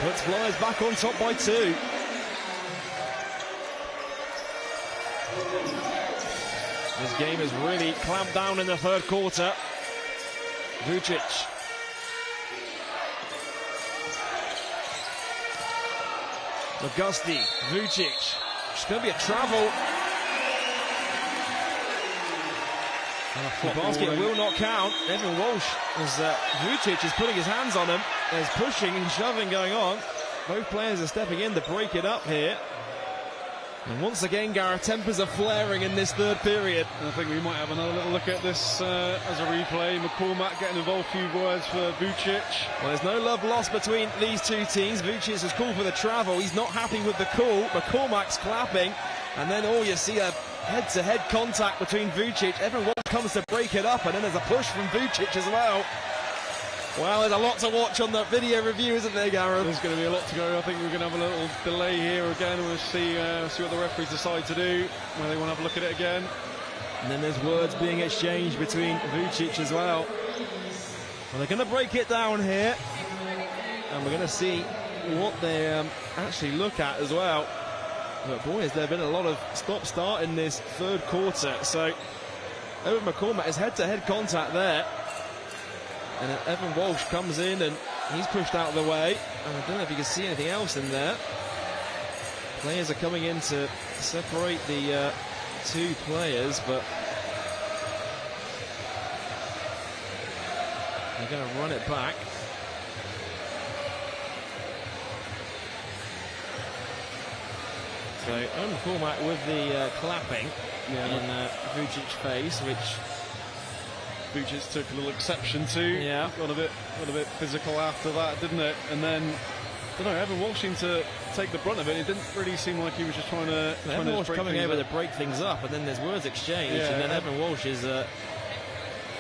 Puts Flyers back on top by 2. This game has really clamped down in the third quarter. Vucic. Augusti, Vucic. It's going to be a travel. The basket will not count. Evan Walsh, as Vucic is putting his hands on him. There's pushing and shoving going on. Both players are stepping in to break it up here. And once again, Gareth, tempers are flaring in this third period. I think we might have another little look at this as a replay. McCormack getting involved, few words for Vucic. Well, there's no love lost between these two teams. Vucic has called for the travel. He's not happy with the call. McCormack's clapping. And then all you see a head-to-head contact between Vucic. Everyone comes to break it up, and then there's a push from Vucic as well. Well, there's a lot to watch on the video review, isn't there, Gareth? There's going to be a lot to go. I think we're going to have a little delay here again. We'll see what the referees decide to do, whether they want to have a look at it again. And then there's words being exchanged between Vucic as well. Well, they're going to break it down here, and we're going to see what they actually look at as well. But boy, has there been a lot of stop-start in this third quarter. So, Owen McCormack has head-to-head contact there. And Evan Walsh comes in and he's pushed out of the way. And I don't know if you can see anything else in there. Players are coming in to separate the two players, but they're going to run it back. So Owen McCormack with the clapping in Vucic's face, which Vucic took a little exception to. Yeah. Got a bit physical after that, didn't it? And then, I don't know, Evan Walsh seemed to take the brunt of it. It didn't really seem like he was just trying to Evan Walsh break coming things over up. to break things up, and then there's words exchanged, Yeah. and then Evan Walsh is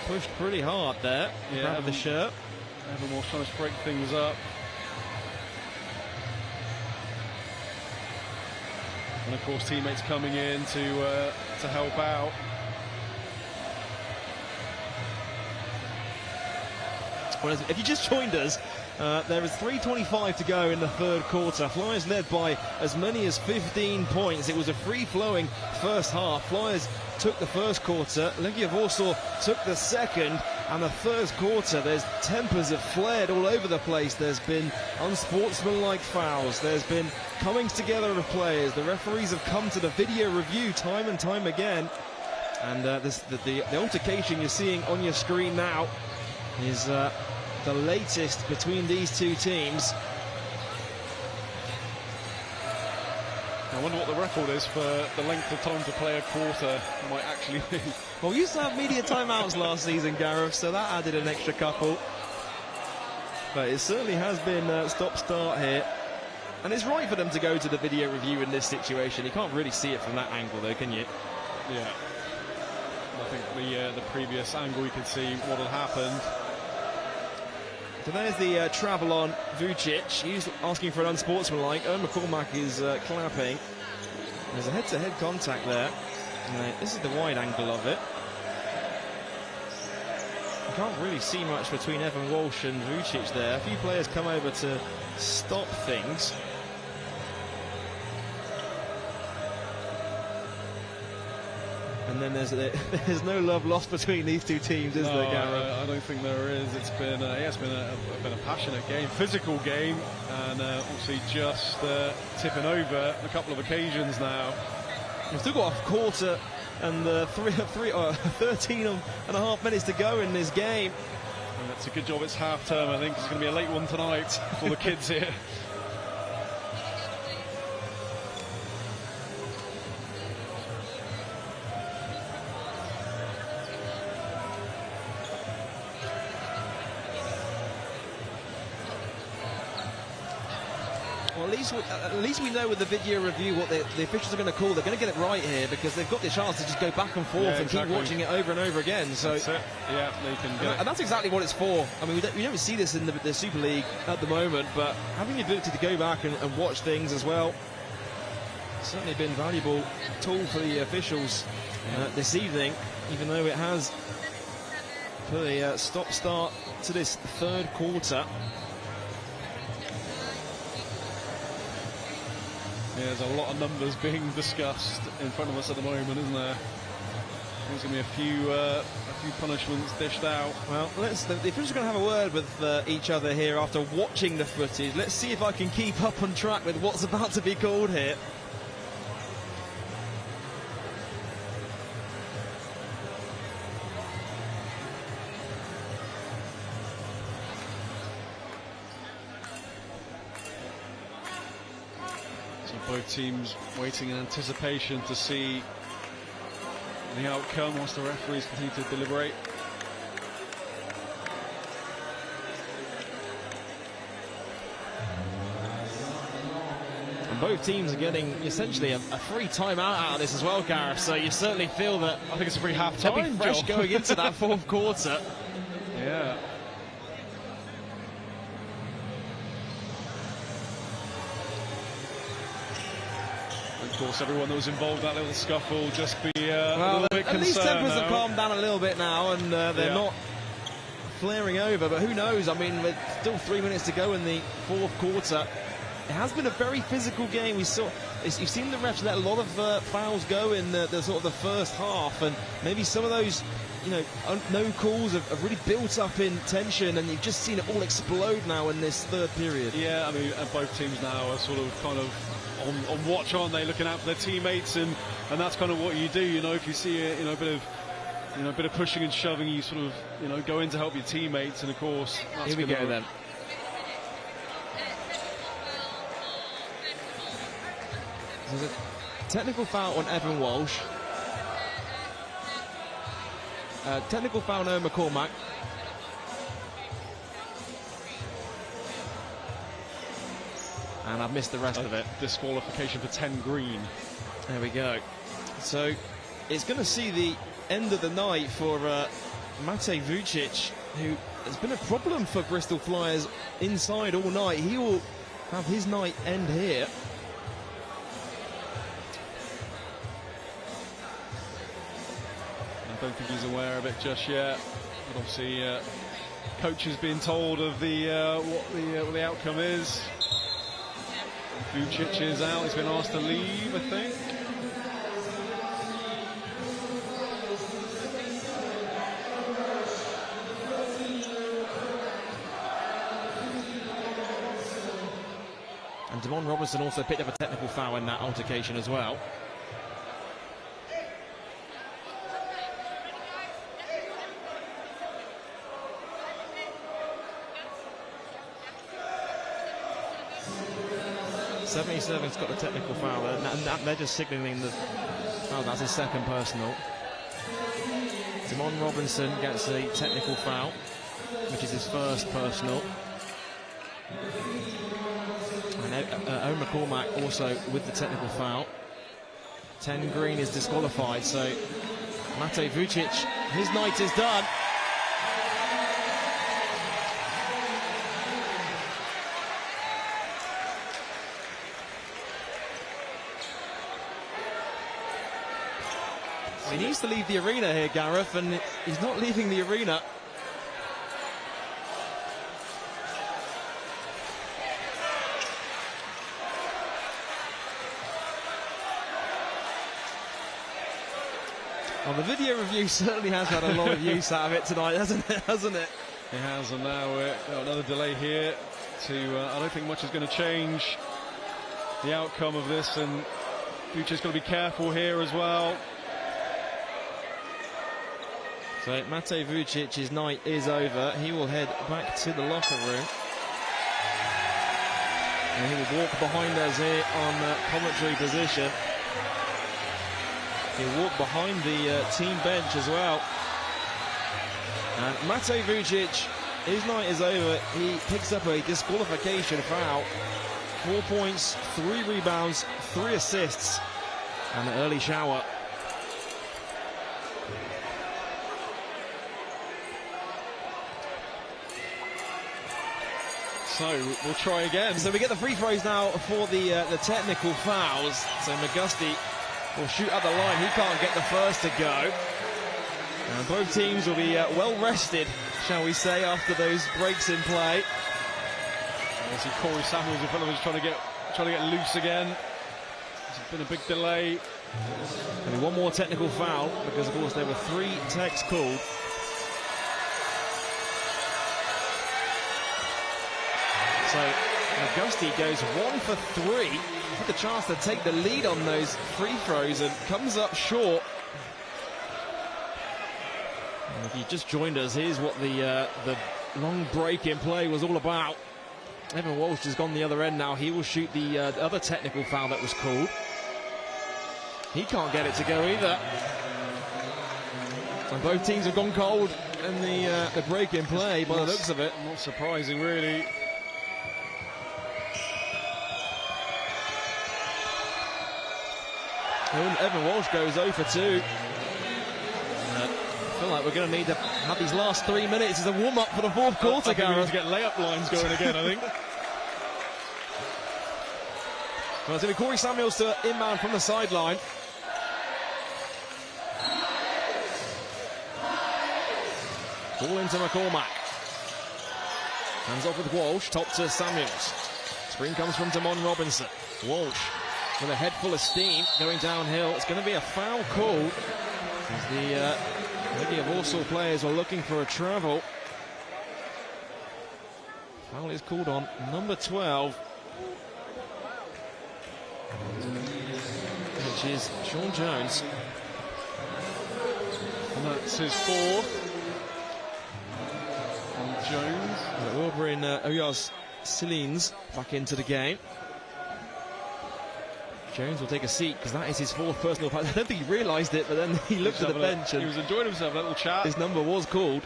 pushed pretty hard there. Yeah, Grab the shirt. Evan Walsh trying to break things up. And of course, teammates coming in to help out. Well, if you just joined us, there is 3:25 to go in the third quarter. Flyers led by as many as 15 points. It was a free-flowing first half. Flyers took the first quarter. Legia Warsaw took the second. And the third quarter, there's tempers have flared all over the place. There's been unsportsmanlike fouls. There's been comings together of players. The referees have come to the video review time and time again. And the altercation you're seeing on your screen now is the latest between these two teams. I wonder what the record is for the length of time to play a quarter might actually be. Well, we used to have media timeouts last season, Gareth, so that added an extra couple. But it certainly has been stop-start here. And it's right for them to go to the video review in this situation. You can't really see it from that angle, though, can you? Yeah. I think the previous angle you could see what had happened. So there's the travel on Vucic. He's asking for an unsportsmanlike. Owen McCormack is clapping. There's a head-to-head contact there. This is the wide angle of it. You can't really see much between Evan Walsh and Vucic there. A few players come over to stop things. And then there's no love lost between these two teams, is there, Gareth? I don't think there is. It's been a passionate game, physical game, and obviously just tipping over a couple of occasions now. We've still got a quarter and 13 and a half minutes to go in this game. And it's a good job it's half term. I think it's going to be a late one tonight for the kids here. Well, at least we know with the video review what the officials are going to call. They're going to get it right here because they've got the chance to just go back and forth and keep watching it over and over again. So that's it. Yeah, they can get and that's exactly what it's for. I mean, we don't see this in the Super League at the moment, but having the ability to go back and watch things as well, certainly been a valuable tool for the officials this evening, even though it has put a stop-start to this third quarter. Yeah, there's a lot of numbers being discussed in front of us at the moment, isn't there? There's going to be a few punishments dished out. Well, if we're just going to have a word with each other here after watching the footage, let's see if I can keep up on track with what's about to be called here. So both teams waiting in anticipation to see the outcome whilst the referees continue to deliberate. And both teams are getting essentially a free timeout out of this as well, Gareth. So you certainly feel that I think it's a free half they'll time. be fresh going into that fourth quarter. Yeah. Of course, everyone that was involved in that little scuffle just be a little bit concerned. At least tempers have now. calmed down a little bit now, and they're not flaring over. But who knows? I mean, with still 3 minutes to go in the fourth quarter. It has been a very physical game. You've seen the refs let a lot of fouls go in the sort of the first half, and maybe some of those, no calls have really built up in tension, and you've just seen it all explode now in this third period. Yeah, I mean, and both teams now are sort of kind of on watch, aren't they? Looking out for their teammates, and that's kind of what you do. If you see a bit of pushing and shoving, you sort of go in to help your teammates, and of course that's Here we go then. There's a technical foul on Evan Walsh. Technical foul on Noah McCormack. And I've missed the rest of it. Disqualification for 10 green. There we go. So it's going to see the end of the night for Matej Vucic, who has been a problem for Bristol Flyers inside all night. He will have his night end here. I don't think he's aware of it just yet. But obviously, coach has been told of what the outcome is. Vucic is out. He's been asked to leave, I think. And Damon Robertson also picked up a technical foul in that altercation as well. '77's got the technical foul there, and they're just signalling the foul. That's his second personal. Damon Robinson gets a technical foul, which is his first personal. And Owen McCormack also with the technical foul. 10 green is disqualified, so Matej Vucic, his night is done. He needs to leave the arena here, Gareth, and he's not leaving the arena. Well, the video review certainly has had a lot of use out of it tonight, hasn't it? It has, and now got another delay here. I don't think much is going to change the outcome of this, and Vucic's got to be careful here as well. So Matej Vucic's night is over. He will head back to the locker room. And he will walk behind us here on commentary position. He'll walk behind the team bench as well. And Matej Vucic, his night is over. He picks up a disqualification foul. 4 points, 3 rebounds, 3 assists, and an early shower. So we'll try again. So we get the free throws now for the technical fouls. So McGusty will shoot at the line. He can't get the first to go. And both teams will be well rested, shall we say, after those breaks in play. You see Corey Samuels in front of us trying to get loose again. It's been a big delay. Only one more technical foul, because of course there were 3 techs called. So Augusti goes 1 for 3. Had the chance to take the lead on those free throws and comes up short. And if you just joined us, here's what the long break in play was all about. Evan Walsh has gone the other end now. He will shoot the other technical foul that was called. He can't get it to go either. And both teams have gone cold in the break in play by the looks of it. Not surprising, really. And Evan Walsh goes 0 for 2. I feel like we're going to need to have these last 3 minutes as a warm-up for the fourth quarter, I think we Gareth. need to get layup lines going again, I think. Well, it's going to be Corey Samuels to inbound from the sideline. Ball into McCormack. Hands off with Walsh, top to Samuels. Screen comes from Damon Robinson. Walsh with a head full of steam going downhill. It's going to be a foul called as the Legia Warsaw players are looking for a travel. Foul is called on number 12, which is Sean Jones. And that's his 4th. On Jones. We'll bring Oyas Silines back into the game. Jones will take a seat because that is his 4th personal foul. I don't think he realised it, but then he looked at the bench and he was enjoying himself, a little chat. His number was called.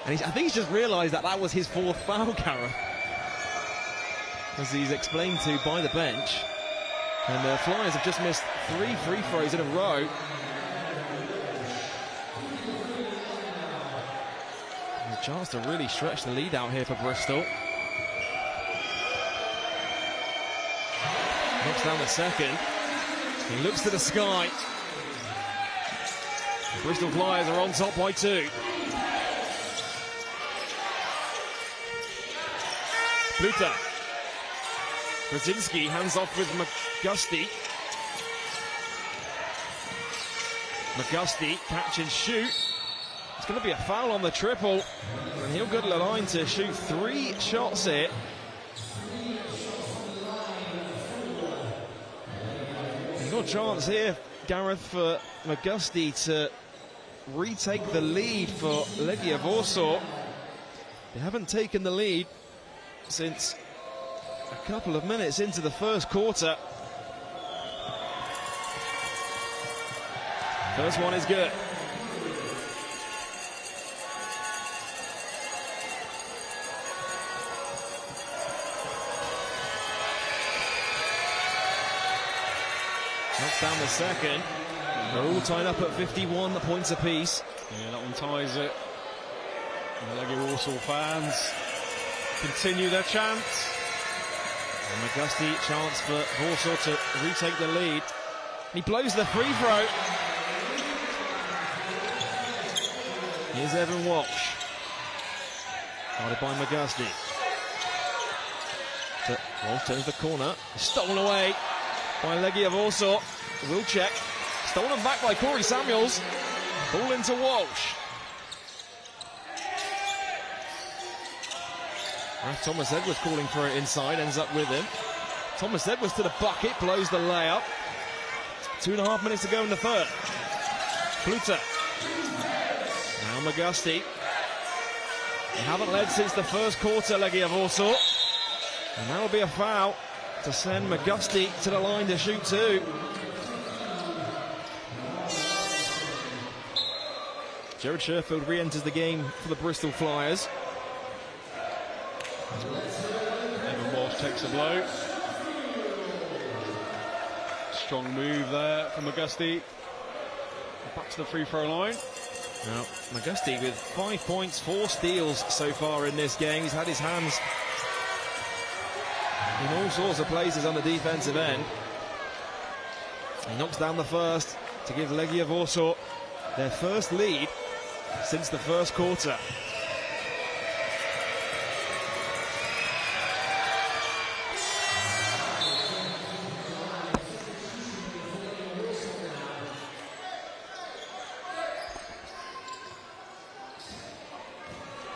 And I think he's just realised that that was his 4th foul, Gareth, as he's explained to by the bench. And the Flyers have just missed 3 free throws in a row. There's a chance to really stretch the lead out here for Bristol. Knocks down the second. He looks to the sky. Bristol Flyers are on top by 2. Pluta. Krasinski hands off with McGusty. McGusty catch and shoot. It's going to be a foul on the triple, and he'll go to the line to shoot 3 shots here. No chance here, Gareth, for McGusty to retake the lead for Legia Warsaw. They haven't taken the lead since a couple of minutes into the first quarter. First one is good. Knocks down the second. They're all tied up at 51 points apiece. Yeah, that one ties it. And the Legia Warsaw fans continue their chants. And McGusty, chance for Warsaw to retake the lead. He blows the free throw. Here's Evan Walsh. Guarded by McGusty. Walsh turns the corner. Stolen away by Legia Warsaw. Will check. Stolen back by Corey Samuels. Ball into Walsh. Thomas Edwards calling for it inside, ends up with him. Thomas Edwards to the bucket, blows the layup. 2.5 minutes to go in the third. Pluta. Now McGusty. They haven't led since the first quarter, Legia Warsaw. And that'll be a foul to send McGusty to the line to shoot 2. Jared Sherfield re-enters the game for the Bristol Flyers. Evan Walsh takes a blow. Strong move there from McGusty. Back to the free throw line. Now, McGusty with 5 points, 4 steals so far in this game. He's had his hands in all sorts of places on the defensive end. He knocks down the first to give Legia Warsaw their first lead since the first quarter.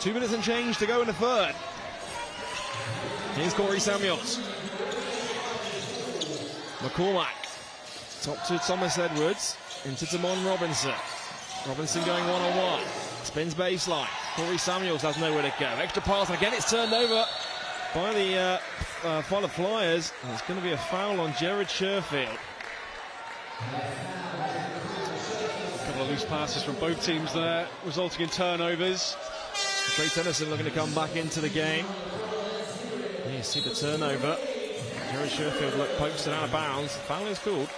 2 minutes and change to go in the third. Here's Corey Samuels. McCormack. Top to Thomas Edwards. Into Damon Robinson. Robinson going one-on-one. Spins baseline. Corey Samuels has nowhere to go. Extra pass, and again it's turned over by the Flyers. And it's going to be a foul on Jared Sherfield. A couple of loose passes from both teams there, resulting in turnovers. Trey Tennyson looking to come back into the game. Here you see the turnover. Jared Sherfield pokes it out of bounds. Foul is called.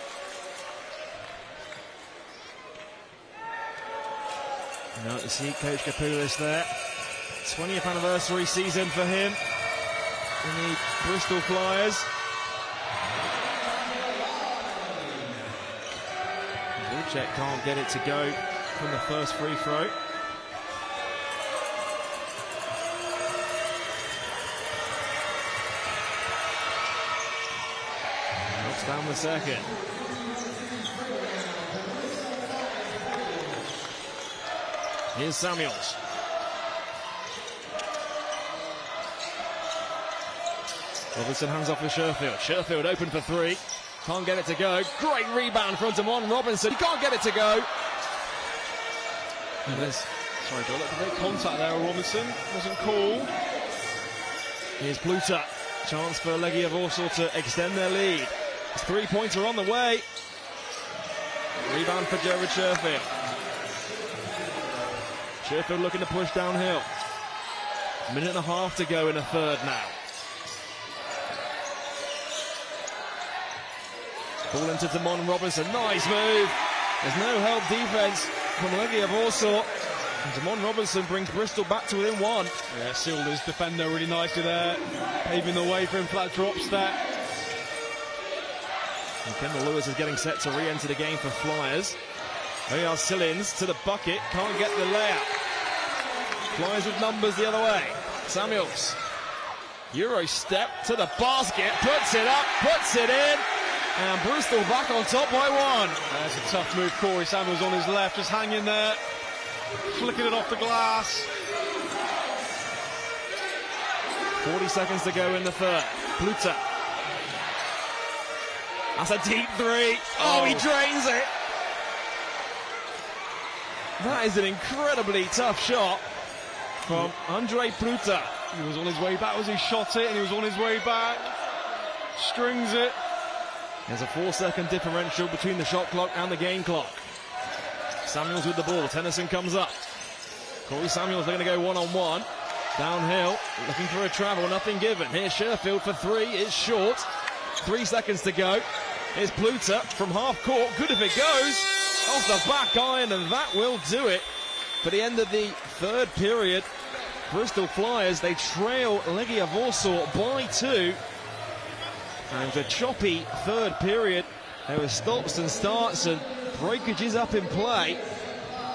Now you see Coach Kapoulis there. 20th anniversary season for him in the Bristol Flyers. Wilczek can't get it to go from the first free throw. Knocks down the second. Here's Samuels. Robinson hands off with Sherfield. Sherfield open for three. Can't get it to go. Great rebound from Damon Robinson. He can't get it to go. And there's, sorry, Joel, look, great contact there. Robinson wasn't called. Here's Pluta. Chance for Legia Warsaw to extend their lead. His three-pointer on the way. Rebound for Jared Sherfield. Sherfield looking to push downhill. Minute and a half to go in the third now. Ball into Damon Robinson. Nice move. There's no help defense from Legia Warsaw. And Damon Robinson brings Bristol back to within one. Yeah, sealed his defender really nicely there. Paving the way for him for that drop step. And Kendall Lewis is getting set to re-enter the game for Flyers. Oyar Sillins to the bucket. Can't get the layup. Flyers with numbers the other way. Samuels. Euro step to the basket. Puts it up. Puts it in. And Bristol back on top by one. That's a tough move. Corey Samuels on his left, just hanging there. Flicking it off the glass. 40 seconds to go in the third. Pluta. That's a deep three. Oh, he drains it. That is an incredibly tough shot from Andre Pluta. He was on his way back as he shot it, and he was on his way back. Strings it. There's a 4-second differential between the shot clock and the game clock. Samuels with the ball. Tennyson comes up. Corey Samuels, they're going to go one-on-one. Downhill, looking for a travel, nothing given. Here's Sherfield for three. It's short. 3 seconds to go. Here's Pluta from half court. Good if it goes. Off the back iron, and that will do it. For the end of the third period, Bristol Flyers, they trail Legia Warsaw by 2. And a choppy third period. There were stops and starts and breakages up in play.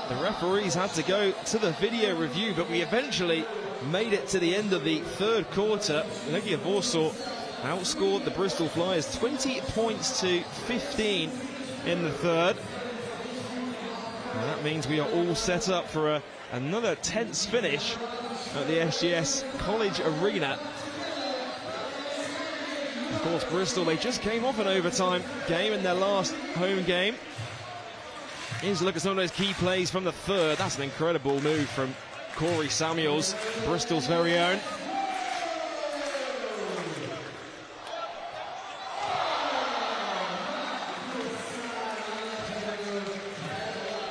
The referees had to go to the video review, but we eventually made it to the end of the third quarter. Legia Warsaw outscored the Bristol Flyers 20 points to 15 in the third. And that means we are all set up for another tense finish at the SGS College Arena. Of course, Bristol, they just came off an overtime game in their last home game. Here's a look at some of those key plays from the third. That's an incredible move from Corey Samuels, Bristol's very own.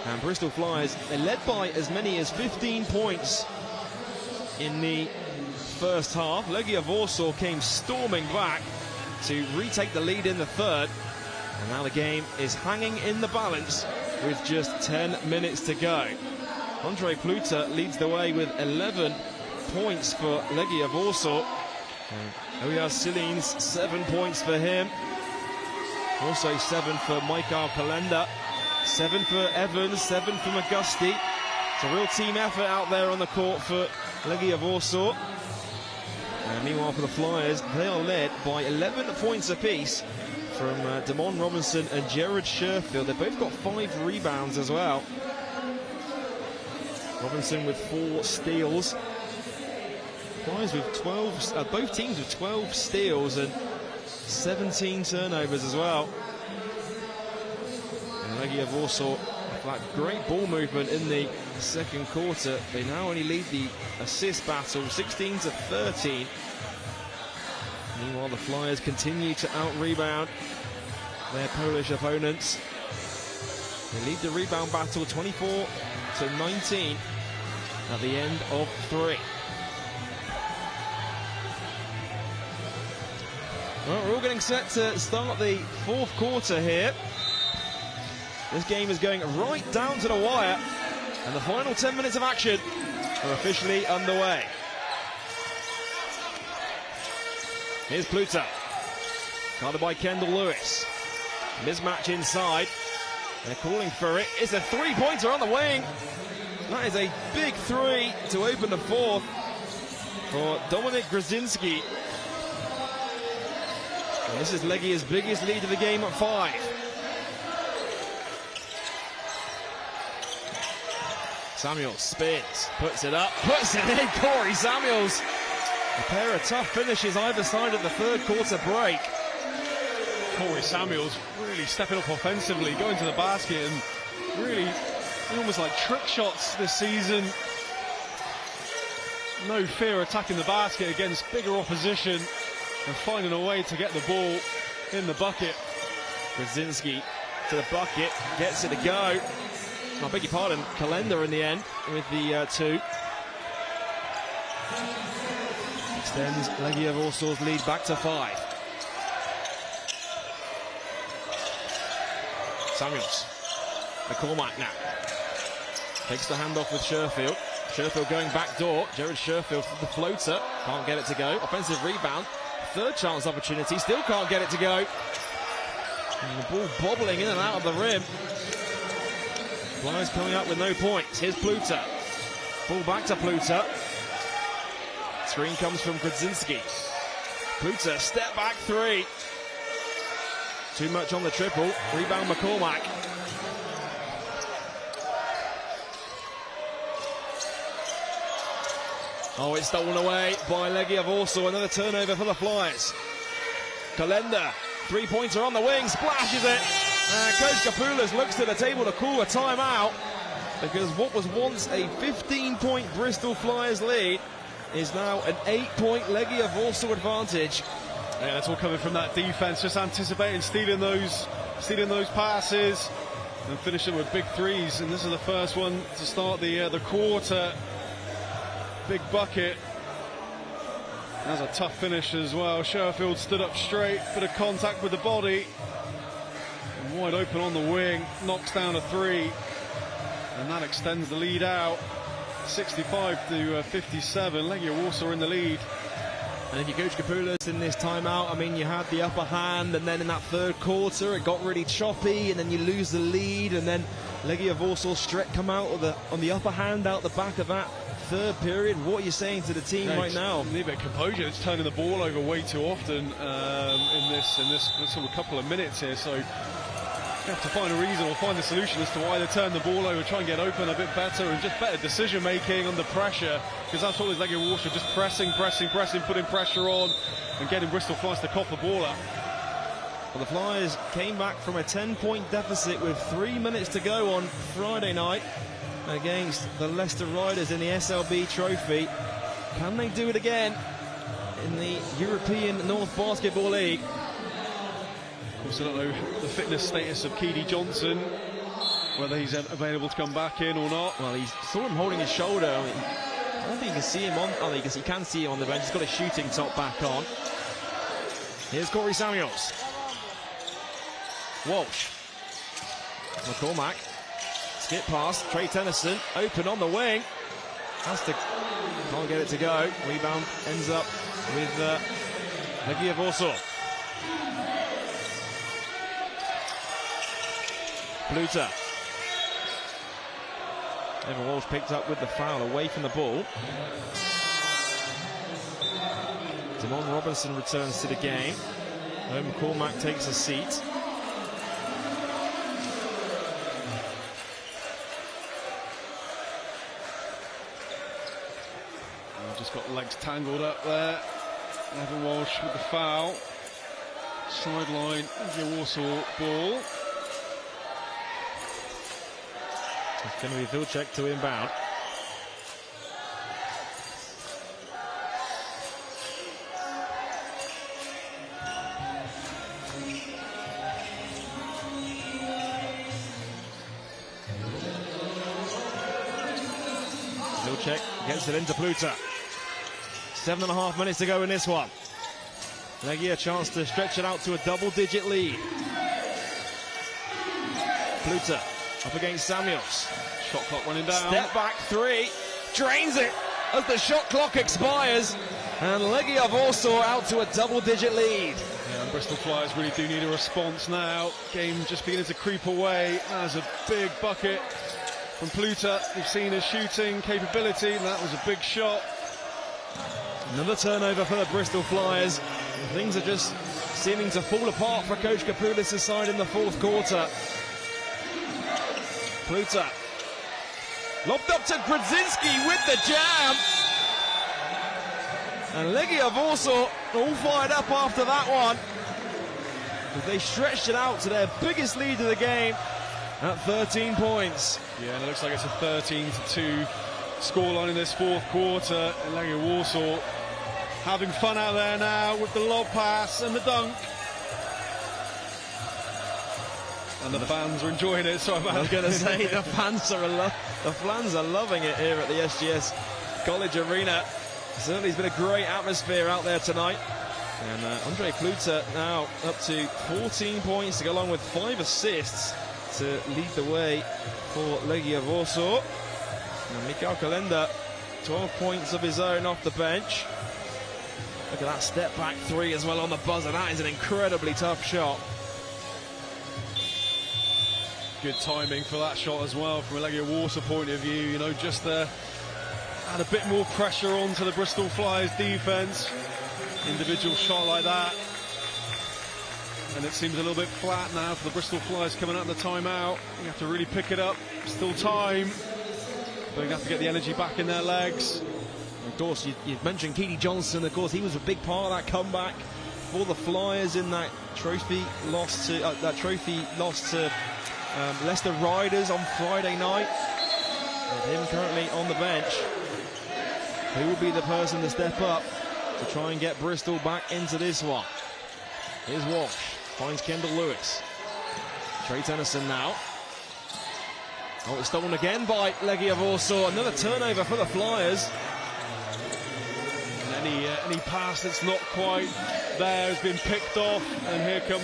And Bristol Flyers, they led by as many as 15 points in the first half. Legia Warsaw came storming back to retake the lead in the third. And now the game is hanging in the balance with just 10 minutes to go. Andre Pluta leads the way with 11 points for Legia Warsaw. Oyar Sillins, 7 points for him. Also 7 for Michael Kalenda. 7 for Evans, 7 for McGusty. It's a real team effort out there on the court for Legia Warsaw. And meanwhile for the Flyers, they are led by 11 points apiece from Damon Robinson and Jared Sherfield. They've both got 5 rebounds as well. Robinson with 4 steals Flyers with 12, both teams with 12 steals and 17 turnovers as well. And Legia Warsaw, that great ball movement in the second quarter. They now only lead the assist battle 16-13. Meanwhile, the Flyers continue to out-rebound their Polish opponents. They lead the rebound battle 24-19 at the end of 3. Well, we're all getting set to start the fourth quarter here. This game is going right down to the wire, and the final 10 minutes of action are officially underway. Here's Pluta, guarded by Kendall Lewis. Mismatch inside. They're calling for it. It's a three-pointer on the wing. That is a big three to open the fourth for Dominik Grzinski. And this is Legia's biggest lead of the game at 5. Samuels spins, puts it up, puts it in. Corey Samuels. A pair of tough finishes either side of the third quarter break. Corey Samuels really stepping up offensively, going to the basket, and really almost like trick shots this season. No fear attacking the basket against bigger opposition and finding a way to get the ball in the bucket. Grzinski to the bucket, gets it to go. I beg your pardon, Kalenda in the end with the 2. Extends Legia Warsaw's lead back to 5. Samuels, McCormack now. Takes the handoff with Sherfield. Sherfield going back door. Jared Sherfield for the floater. Can't get it to go. Offensive rebound. Third chance opportunity. Still can't get it to go. And the ball bobbling in and out of the rim. Flyers coming up with no points. Here's Pluta. Ball back to Pluta. Screen comes from Grzinski. Pluta, step back 3. Too much on the triple. Rebound McCormack. Oh, it's stolen away by Legia Warsaw. Another turnover for the Flyers. Kalenda, three-pointer on the wing, splashes it. Coach Kapoulas looks to the table to call a timeout, because what was once a 15-point Bristol Flyers lead is now an 8-point Legia Warsaw advantage. Yeah, that's all coming from that defense, just anticipating, stealing those passes and finishing with big threes. And this is the first one to start the quarter. Big bucket. That's a tough finish as well. Sherfield stood up straight, bit of contact with the body. And wide open on the wing, knocks down a 3. And that extends the lead out. 65-57, Legia Warsaw in the lead. And if you coach Kapoulas in this timeout, I mean, you had the upper hand, and then in that third quarter it got really choppy, and then you lose the lead, and then Legia Warsaw come out on the upper hand out the back of that third period. What are you saying to the team right now? Need a bit of composure. It's turning the ball over way too often in this sort of couple of minutes here. So you have to find a reason or find a solution as to why they turn the ball over, try and get open a bit better, and just better decision making under pressure, because that's all is Legia Warsaw, just pressing, putting pressure on and getting Bristol Flyers to cough the ball up. Well, the Flyers came back from a 10-point deficit with 3 minutes to go on Friday night against the Leicester Riders in the SLB Trophy. Can they do it again in the European North Basketball League? Of course, I don't know the fitness status of Keedy Johnson, whether he's available to come back in or not. Well, he saw him holding his shoulder. I don't think you can see him on. I guess you can see him on the bench. He's got his shooting top back on. Here's Corey Samuels. Walsh. McCormack. Skip pass. Trey Tennyson. Open on the wing. Can't get it to go. Rebound ends up with Legia Warsaw. Pluta. Evan Walsh picked up with the foul away from the ball. Damon Robinson returns to the game. McCormack takes a seat. We've just got legs tangled up there. Evan Walsh with the foul. Sideline, Legia Warsaw ball. It's going to be field check to inbound. Check gets it into Pluta. 7.5 minutes to go in this one. Legia a chance to stretch it out to a double-digit lead. Pluta up against Samuels. Shot clock running down. Step back three. Drains it as the shot clock expires. And Legia Warsaw out to a double-digit lead. Yeah, and Bristol Flyers really do need a response now. Game just beginning to creep away. There's a big bucket from Pluta. We've seen his shooting capability. That was a big shot. Another turnover for the Bristol Flyers. Things are just seeming to fall apart for Coach Kapoulis' side in the fourth quarter. Pluta lobbed up to Grodzinski with the jam. And Legia Warsaw all fired up after that one. They stretched it out to their biggest lead of the game at 13 points. Yeah, and it looks like it's a 13-2 scoreline in this fourth quarter. And Legia Warsaw having fun out there now with the lob pass and the dunk. And the fans are enjoying it, so I was going to say the fans are loving it here at the SGS College Arena. Certainly it's been a great atmosphere out there tonight. And Andre Pluta now up to 14 points to go along with 5 assists to lead the way for Legia Warsaw. And Mikhail Kalenda, 12 points of his own off the bench. Look at that step back three as well on the buzzer. That is an incredibly tough shot. Good timing for that shot as well from a Legia Warsaw point of view. You know, just add a bit more pressure onto the Bristol Flyers defence. Individual shot like that. And it seems a little bit flat now for the Bristol Flyers coming out of the timeout. You have to really pick it up. Still time. But you have to get the energy back in their legs. Of course, you mentioned Keely Johnson. Of course, he was a big part of that comeback for the Flyers in that trophy loss to Leicester Riders on Friday night. With him currently on the bench. Who will be the person to step up to try and get Bristol back into this one? Here's Walsh, finds Kendall Lewis. Trey Tennyson now. Oh, it's stolen again by Legia Warsaw. Another turnover for the Flyers. And any pass that's not quite there has been picked off. And here come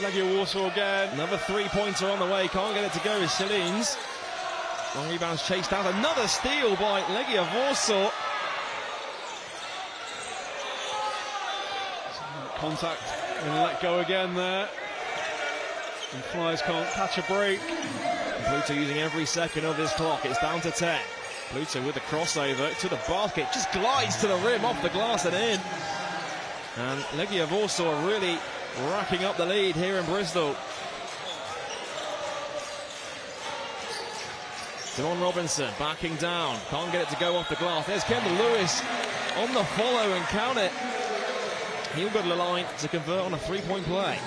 Legia Warsaw again. Another three-pointer on the way. Can't get it to go is Shaleens. Long rebounds chased out. Another steal by Legia Warsaw. Contact and let go again there. And Flyers can't catch a break. Pluta using every second of this clock. It's down to 10. Pluta with the crossover to the basket. Just glides to the rim, off the glass and in. And Legia Warsaw really racking up the lead here in Bristol. Devon Robinson backing down. Can't get it to go off the glass. There's Kendall Lewis on the follow and count it. He'll go to the line to convert on a three-point play.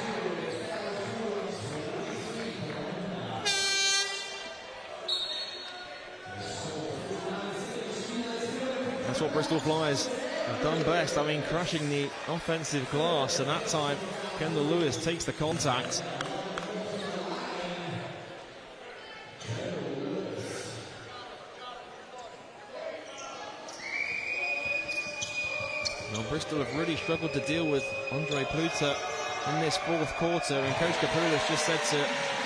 That's what Bristol Flyers have done best. I mean, crashing the offensive glass, and that time Kendall Lewis takes the contact. Well, Bristol have really struggled to deal with Andre Pluta in this fourth quarter, and Coach Kapoulis just said to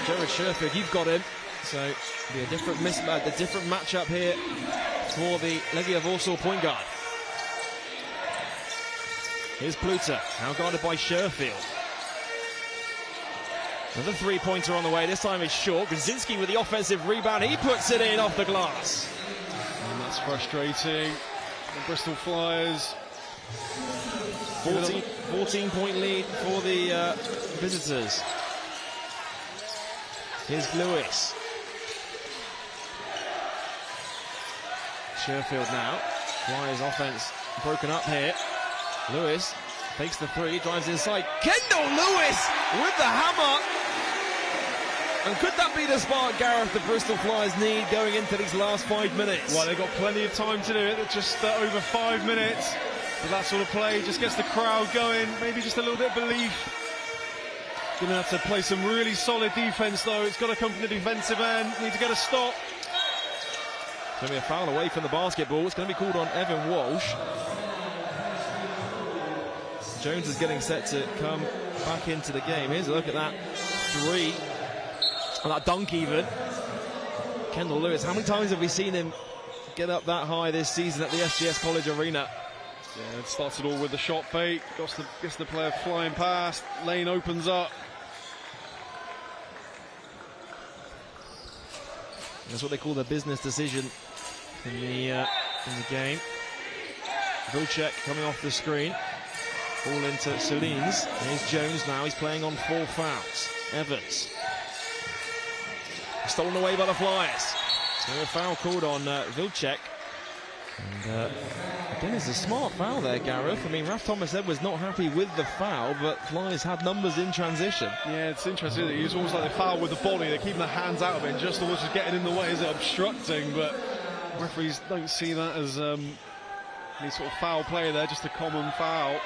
Jared Sherfield, "You've got him." So it'll be a different mismatch, a different matchup here for the Legia Warsaw point guard. Here's Pluta, now guarded by Sherfield. Another three-pointer on the way. This time it's short. Grodzinski with the offensive rebound. He puts it in off the glass. And that's frustrating. The Bristol Flyers. 14-point lead for the visitors. Here's Lewis. Sherfield now. Flyers offense broken up here. Lewis takes the three, drives inside. Kendall Lewis with the hammer. And could that be the spark, Gareth, the Bristol Flyers need going into these last 5 minutes? Well, they've got plenty of time to do it. It's just over 5 minutes. But that sort of play just gets the crowd going. Maybe just a little bit of belief. Going to have to play some really solid defence, though. It's got to come from the defensive end. Need to get a stop. It's going to be a foul away from the basketball. It's going to be called on Evan Walsh. Jones is getting set to come back into the game. Here's a look at that three. And that dunk even. Kendall Lewis, how many times have we seen him get up that high this season at the SGS College Arena? Yeah, it starts it all with the shot fake. Gets the player flying past. Lane opens up. That's what they call the business decision in the game. Vilcek coming off the screen. Ball into Salines. Here's Jones now. He's playing on 4 fouls. Evans. Stolen away by the Flyers. So a foul called on Vilcek. And again, it's a smart foul there, Gareth. I mean, Raf Thomas Edwards not happy with the foul, but Flyers had numbers in transition. Yeah, it's interesting. It's almost like they foul with the body. They're keeping their hands out of it, and just almost just getting in the way. Is it obstructing? But referees don't see that as any sort of foul play there, just a common foul.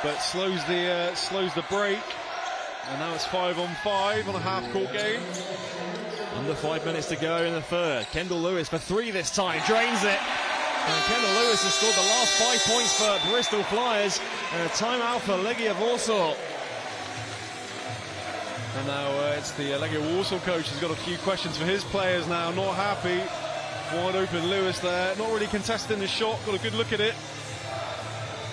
But slows the break. And now it's 5-on-5 on a half-court game. Under 5 minutes to go in the third. Kendall Lewis for 3 this time, drains it. And Kendall Lewis has scored the last 5 points for Bristol Flyers. And a timeout for Legia Warsaw. And now it's the Legia Warsaw coach who's got a few questions for his players now. Not happy. Wide open Lewis there. Not really contesting the shot. Got a good look at it.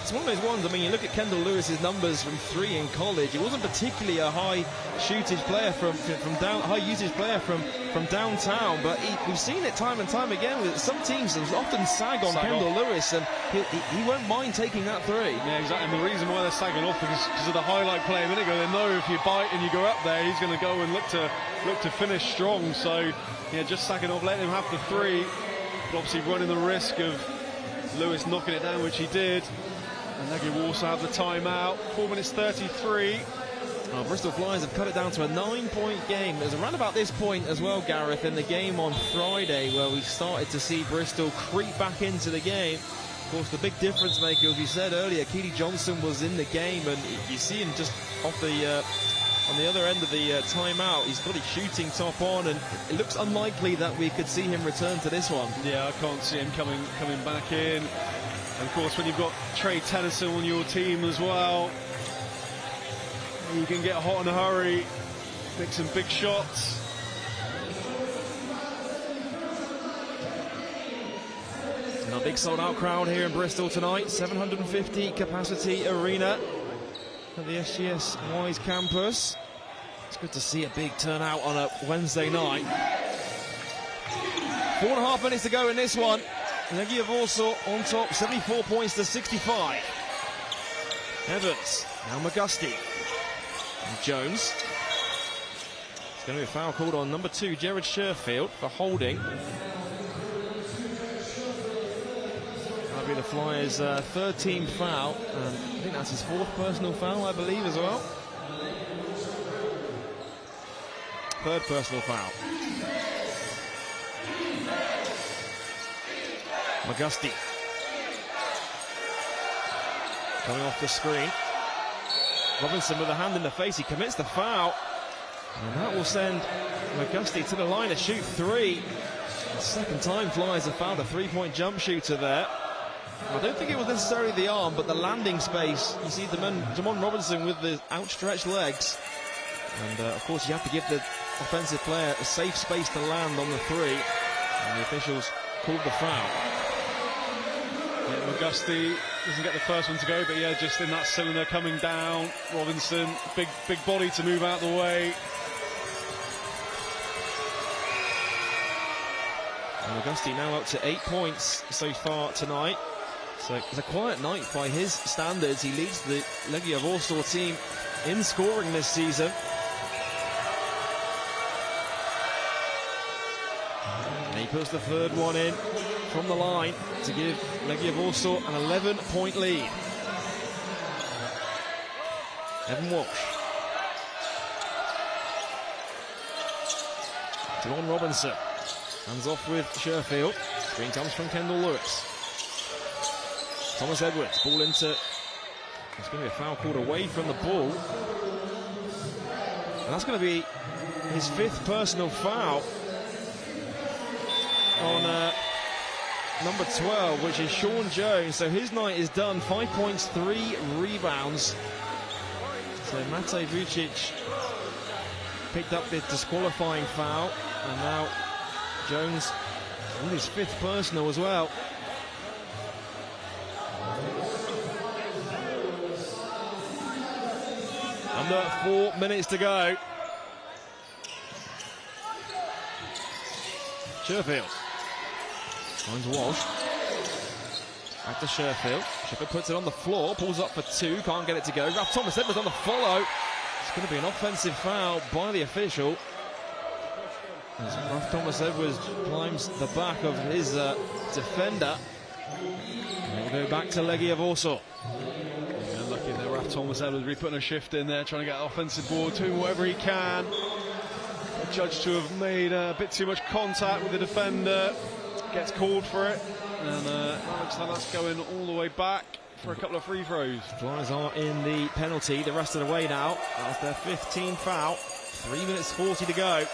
It's one of those ones, I mean, you look at Kendall Lewis's numbers from 3 in college. He wasn't particularly a high usage player from downtown, but we've seen it time and time again with some teams that often sag on Kendall Lewis, and he won't mind taking that 3. Yeah, exactly. And the reason why they're sagging off is because of the highlight play a minute ago. They know if you bite and you go up there, he's going to go and look to finish strong. So yeah, just sagging off, letting him have the 3, but obviously running the risk of Lewis knocking it down, which he did. And Legia Warsaw have the timeout. 4 minutes 33. Well, Bristol Flyers have cut it down to a 9-point game. There's around about this point as well, Gareth, in the game on Friday, where we started to see Bristol creep back into the game. Of course, the big difference maker, as you said earlier, Keely Johnson was in the game, and you see him just off the on the other end of the timeout. He's got his shooting top on, and it looks unlikely that we could see him return to this one. Yeah, I can't see him coming back in. And of course, when you've got Trey Tennyson on your team as well, you can get hot in a hurry, make some big shots. And a big sold-out crowd here in Bristol tonight. 750 capacity arena at the SGS Wise campus. It's good to see a big turnout on a Wednesday night. 4.5 minutes to go in this one. Legia Warsaw on top, 74 points to 65. Evans, now McGusty. And Jones. It's going to be a foul called on number 2, Jared Sherfield, for holding. That'll be the Flyers' 3rd team foul. And I think that's his 4th personal foul, I believe, as well. 3rd personal foul. McGusty coming off the screen. Robinson with a hand in the face, he commits the foul, and that will send McGusty to the line to shoot 3. The second time Flyers have found a 3-point jump shooter there. I don't think it was necessarily the arm, but the landing space. You see Damon Robinson with the outstretched legs, and of course you have to give the offensive player a safe space to land on the 3, and the officials called the foul. Yeah, McGusty doesn't get the first one to go, but yeah, just in that cylinder coming down. Robinson, big body to move out the way. And McGusty now up to 8 points so far tonight. So it's a quiet night by his standards. He leads the Legia Warsaw team in scoring this season. And he puts the 3rd one in from the line to give Legia Warsaw an 11-point lead. Evan Walsh. Devon Robinson. Hands off with Sherfield. Screen comes from Kendall Lewis. Thomas Edwards. Ball into... There's going to be a foul called away from the ball. And that's going to be his 5th personal foul on number 12, which is Sean Jones. So his night is done. 5 points, 3 rebounds. So Matej Vucic picked up the disqualifying foul, and now Jones on his 5th personal as well. Under 4 minutes to go. Sherfield finds Walsh. Back to Sherfield. Sherfield puts it on the floor, pulls up for 2, can't get it to go. Ralph Thomas Edwards on the follow. It's going to be an offensive foul by the official. As Ralph Thomas Edwards climbs the back of his defender. And we'll go back to Legia Warsaw. Yeah, lucky there, Ralph Thomas Edwards really putting a shift in there, trying to get an offensive board, doing whatever he can. Judged to have made a bit too much contact with the defender, gets called for it, and looks like that's going all the way back for a couple of free throws. Flyers are in the penalty the rest of the way now. That's their 15th foul. 3 minutes 40 to go.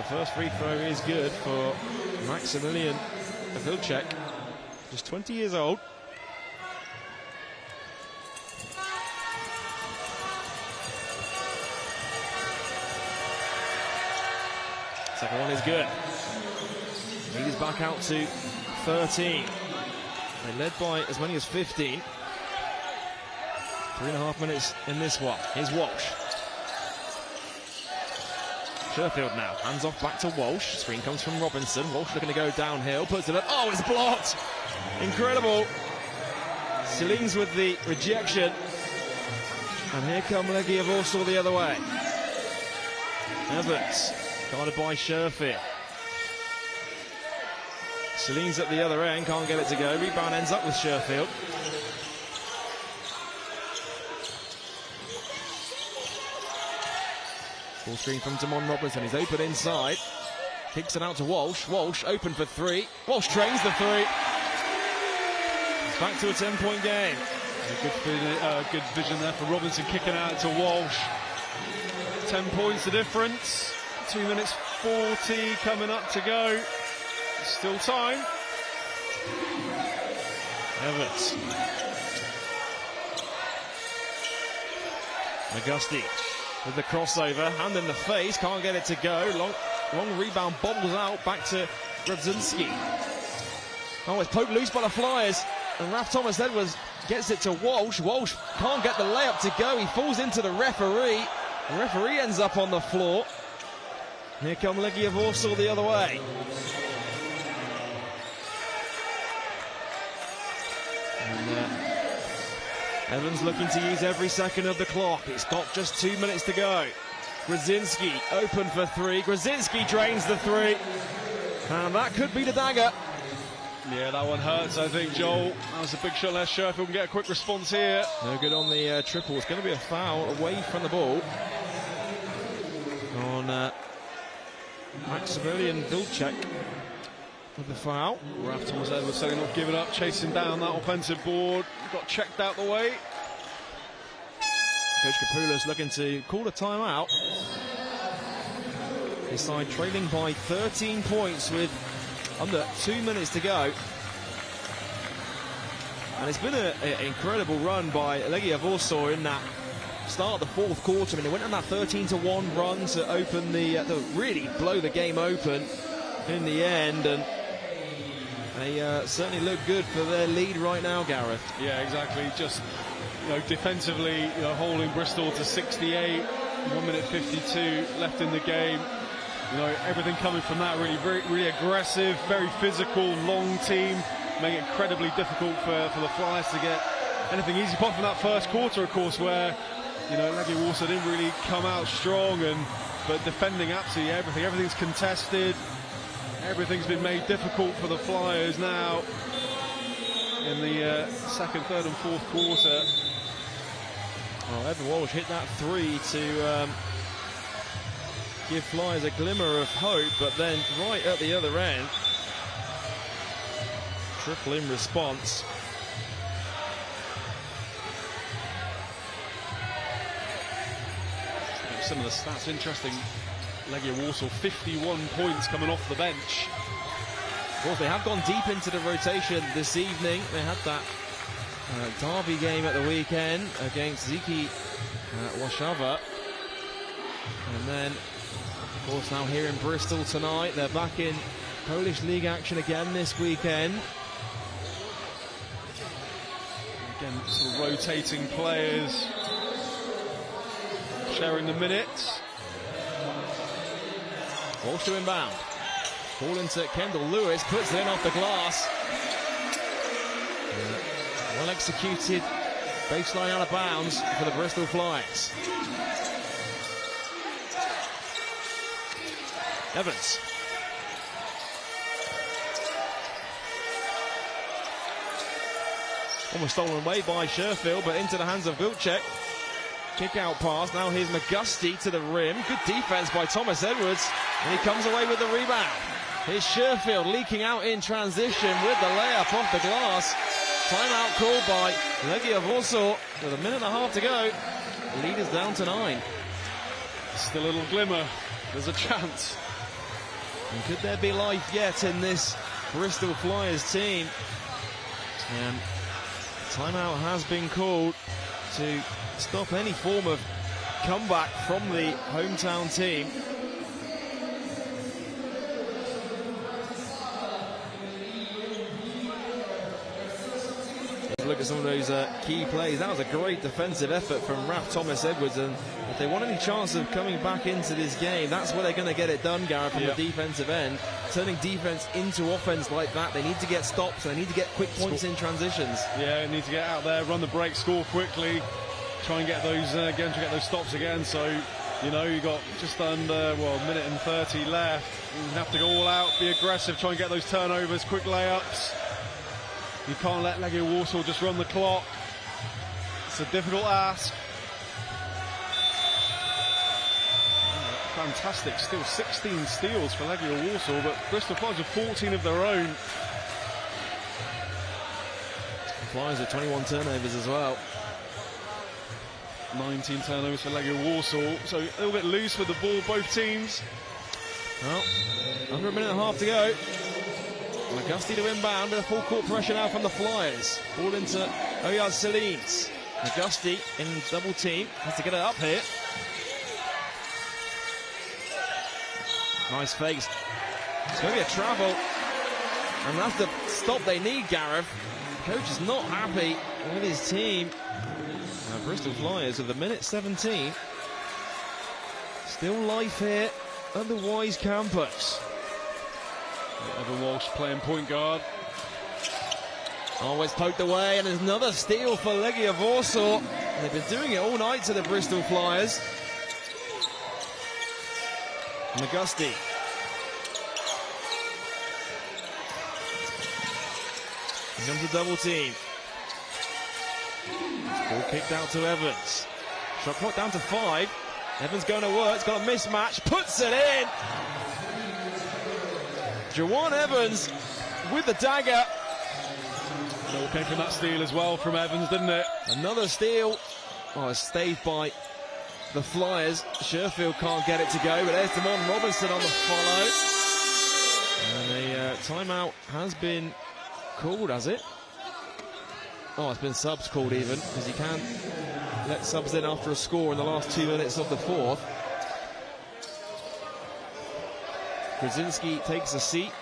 First free throw is good for Maximilian Vilcek, just 20 years old. Second one is good. Lead is back out to 13. They led by as many as 15. 3.5 minutes in this one. Here's Walsh. Sherfield now, hands off back to Walsh. Screen comes from Robinson. Walsh looking to go downhill, puts it up. Oh, it's blocked! Incredible. Celines with the rejection. And here come Legia Warsaw the other way. Evans, guarded by Sherfield. Celines at the other end, can't get it to go. Rebound ends up with Sherfield. Full screen from Damon Robinson. He's open inside. Kicks it out to Walsh. Walsh open for 3. Walsh trains the 3. It's back to a 10-point game. Good vision there for Robinson, kicking out to Walsh. 10 points the difference. 2 minutes 40 coming up to go. Still time. Evans. Magusti with the crossover, hand in the face, can't get it to go. Long rebound, bobbles out, back to Grodzinski. Oh, it's poked loose by the Flyers, and Ralph Thomas Edwards gets it to Walsh. Walsh can't get the layup to go, he falls into the referee. The referee ends up on the floor. Here come Legia Warsaw the other way. And, Evans looking to use every second of the clock. It's got just 2 minutes to go. Grodzinski open for 3. Grodzinski drains the 3. And that could be the dagger. Yeah, that one hurts, I think, Joel. That was a big shot there. Sherfield can get a quick response here. No good on the triple. It's going to be a foul away from the ball on Maximilian Vilcek with the foul. Ralph Thomas Edwards setting off, giving up, chasing down that offensive board. Got checked out the way. Coach Kapoulas looking to call a timeout. His side trailing by 13 points with under 2 minutes to go. And it's been an incredible run by Legia Warsaw in that start of the 4th quarter. I mean, they went on that 13-1 run to open the really blow the game open in the end, and they certainly look good for their lead right now, Gareth. Yeah, exactly. Just, defensively, holding Bristol to 68, 1 minute 52 left in the game. Everything coming from that, really aggressive, very physical, long team. make it incredibly difficult for the Flyers to get anything easy, apart from that first quarter, of course, where, you know, Legia Warsaw didn't really come out strong, but defending absolutely everything. Everything's contested. Everything's been made difficult for the Flyers now in the second, third and fourth quarter. Well, Evan Walsh hit that three to give Flyers a glimmer of hope, but then right at the other end, triple in response. Some of the stats interesting. Legia Warsaw 51 points coming off the bench. Of course, they have gone deep into the rotation this evening. They had that derby game at the weekend against Ziki Warszawa. And then, of course, now here in Bristol tonight. They're back in Polish League action again this weekend. Again, sort of rotating players, sharing the minutes. Walsh to inbound. Ball into Kendall Lewis, puts it in off the glass. Well executed, baseline out of bounds for the Bristol Flyers. Evans. Almost stolen away by Sherfield, but into the hands of Vilcek. Kick out pass, now here's McGusty to the rim. Good defense by Thomas Edwards, and he comes away with the rebound. Here's Sherfield leaking out in transition with the layup off the glass. Timeout called by Legia Warsaw with a minute and a half to go. The lead is down to 9. Still a little glimmer, there's a chance. And could there be life yet in this Bristol Flyers team? And timeout has been called to stop any form of comeback from the hometown team. Look at some of those key plays. That was a great defensive effort from Raf Thomas Edwards, and if they want any chance of coming back into this game, that's where they're going to get it done, Gareth, from the defensive end. Turning defense into offense like that, they need to get stops, and they need to get quick points in transitions. Yeah, they need to get out there, run the break, score quickly, try and get those again, to get those stops again. So, you know, you got just under, well, a minute and 30 left. You have to go all out, be aggressive, try and get those turnovers, quick layups. You can't let Legia Warsaw just run the clock. It's a difficult ask. Fantastic steal, 16 steals for Legia Warsaw, but Bristol Flyers have 14 of their own. The Flyers are 21 turnovers as well. 19 turnovers for Legia Warsaw, so a little bit loose with the ball, both teams. Well, under a minute and a half to go. McGusty to inbound with a full court pressure now from the Flyers. Ball into Oyaz Selins. McGusty in double team. Has to get it up here. Nice fakes. It's going to be a travel. And that's the stop they need, Gareth. Coach is not happy with his team. Now Bristol Flyers with a minute 17. Still life here at the Wise campus. Evan Walsh playing point guard. Always poked away, and there's another steal for Legia Warsaw. They've been doing it all night to the Bristol Flyers. McGusty. Here comes a double team. Ball kicked out to Evans. Shot clock down to 5. Evans going to work. It's got a mismatch. Puts it in. Jawan Evans with the dagger. It all came from that steal as well from Evans, didn't it? Another steal. Oh, it's staved by the Flyers. Sherfield can't get it to go, but there's Damon Robinson on the follow. And a timeout has been called, has it? Oh, it's been subs called even, because you can't let subs in after a score in the last 2 minutes of the fourth. Krasinski takes a seat.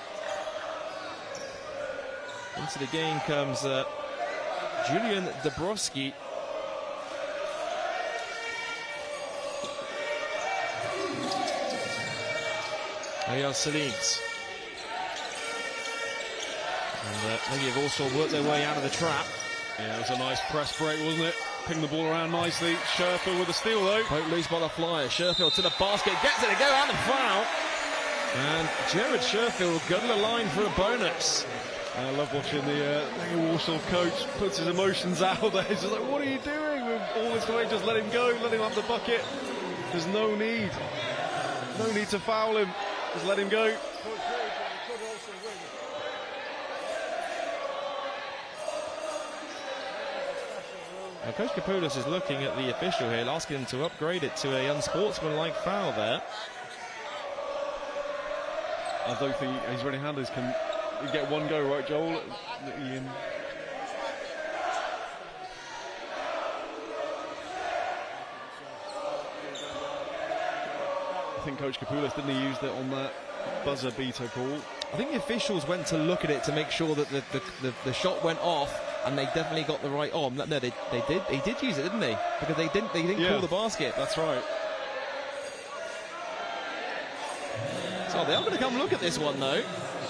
Into the game comes Julian Dabrowski. Oyaz Selins. And Legia Warsaw worked their way out of the trap. Yeah, it was a nice press break, wasn't it? Ping the ball around nicely. Sherfield with a steal, though. Poked loose by the Flyers. Sherfield to the basket, gets it to go out and foul. And Jared Sherfield got the line for a bonus. I love watching the Warsaw coach puts his emotions out there. He's just like, what are you doing with all this way? Just let him go, let him have the bucket. There's no need. No need to foul him. Just let him go. Now, Coach Kapoulis is looking at the official here, asking him to upgrade it to a unsportsmanlike foul there. I don't think he's ready handers can get one go, right, Joel? Ian. I think Coach Kapoulis, didn't he use that on that buzzer beater call? I think the officials went to look at it to make sure that the shot went off, and they definitely got the right. Oh no, they did use it, didn't they? Because they didn't call the basket. That's right. So they are going to come look at this one though,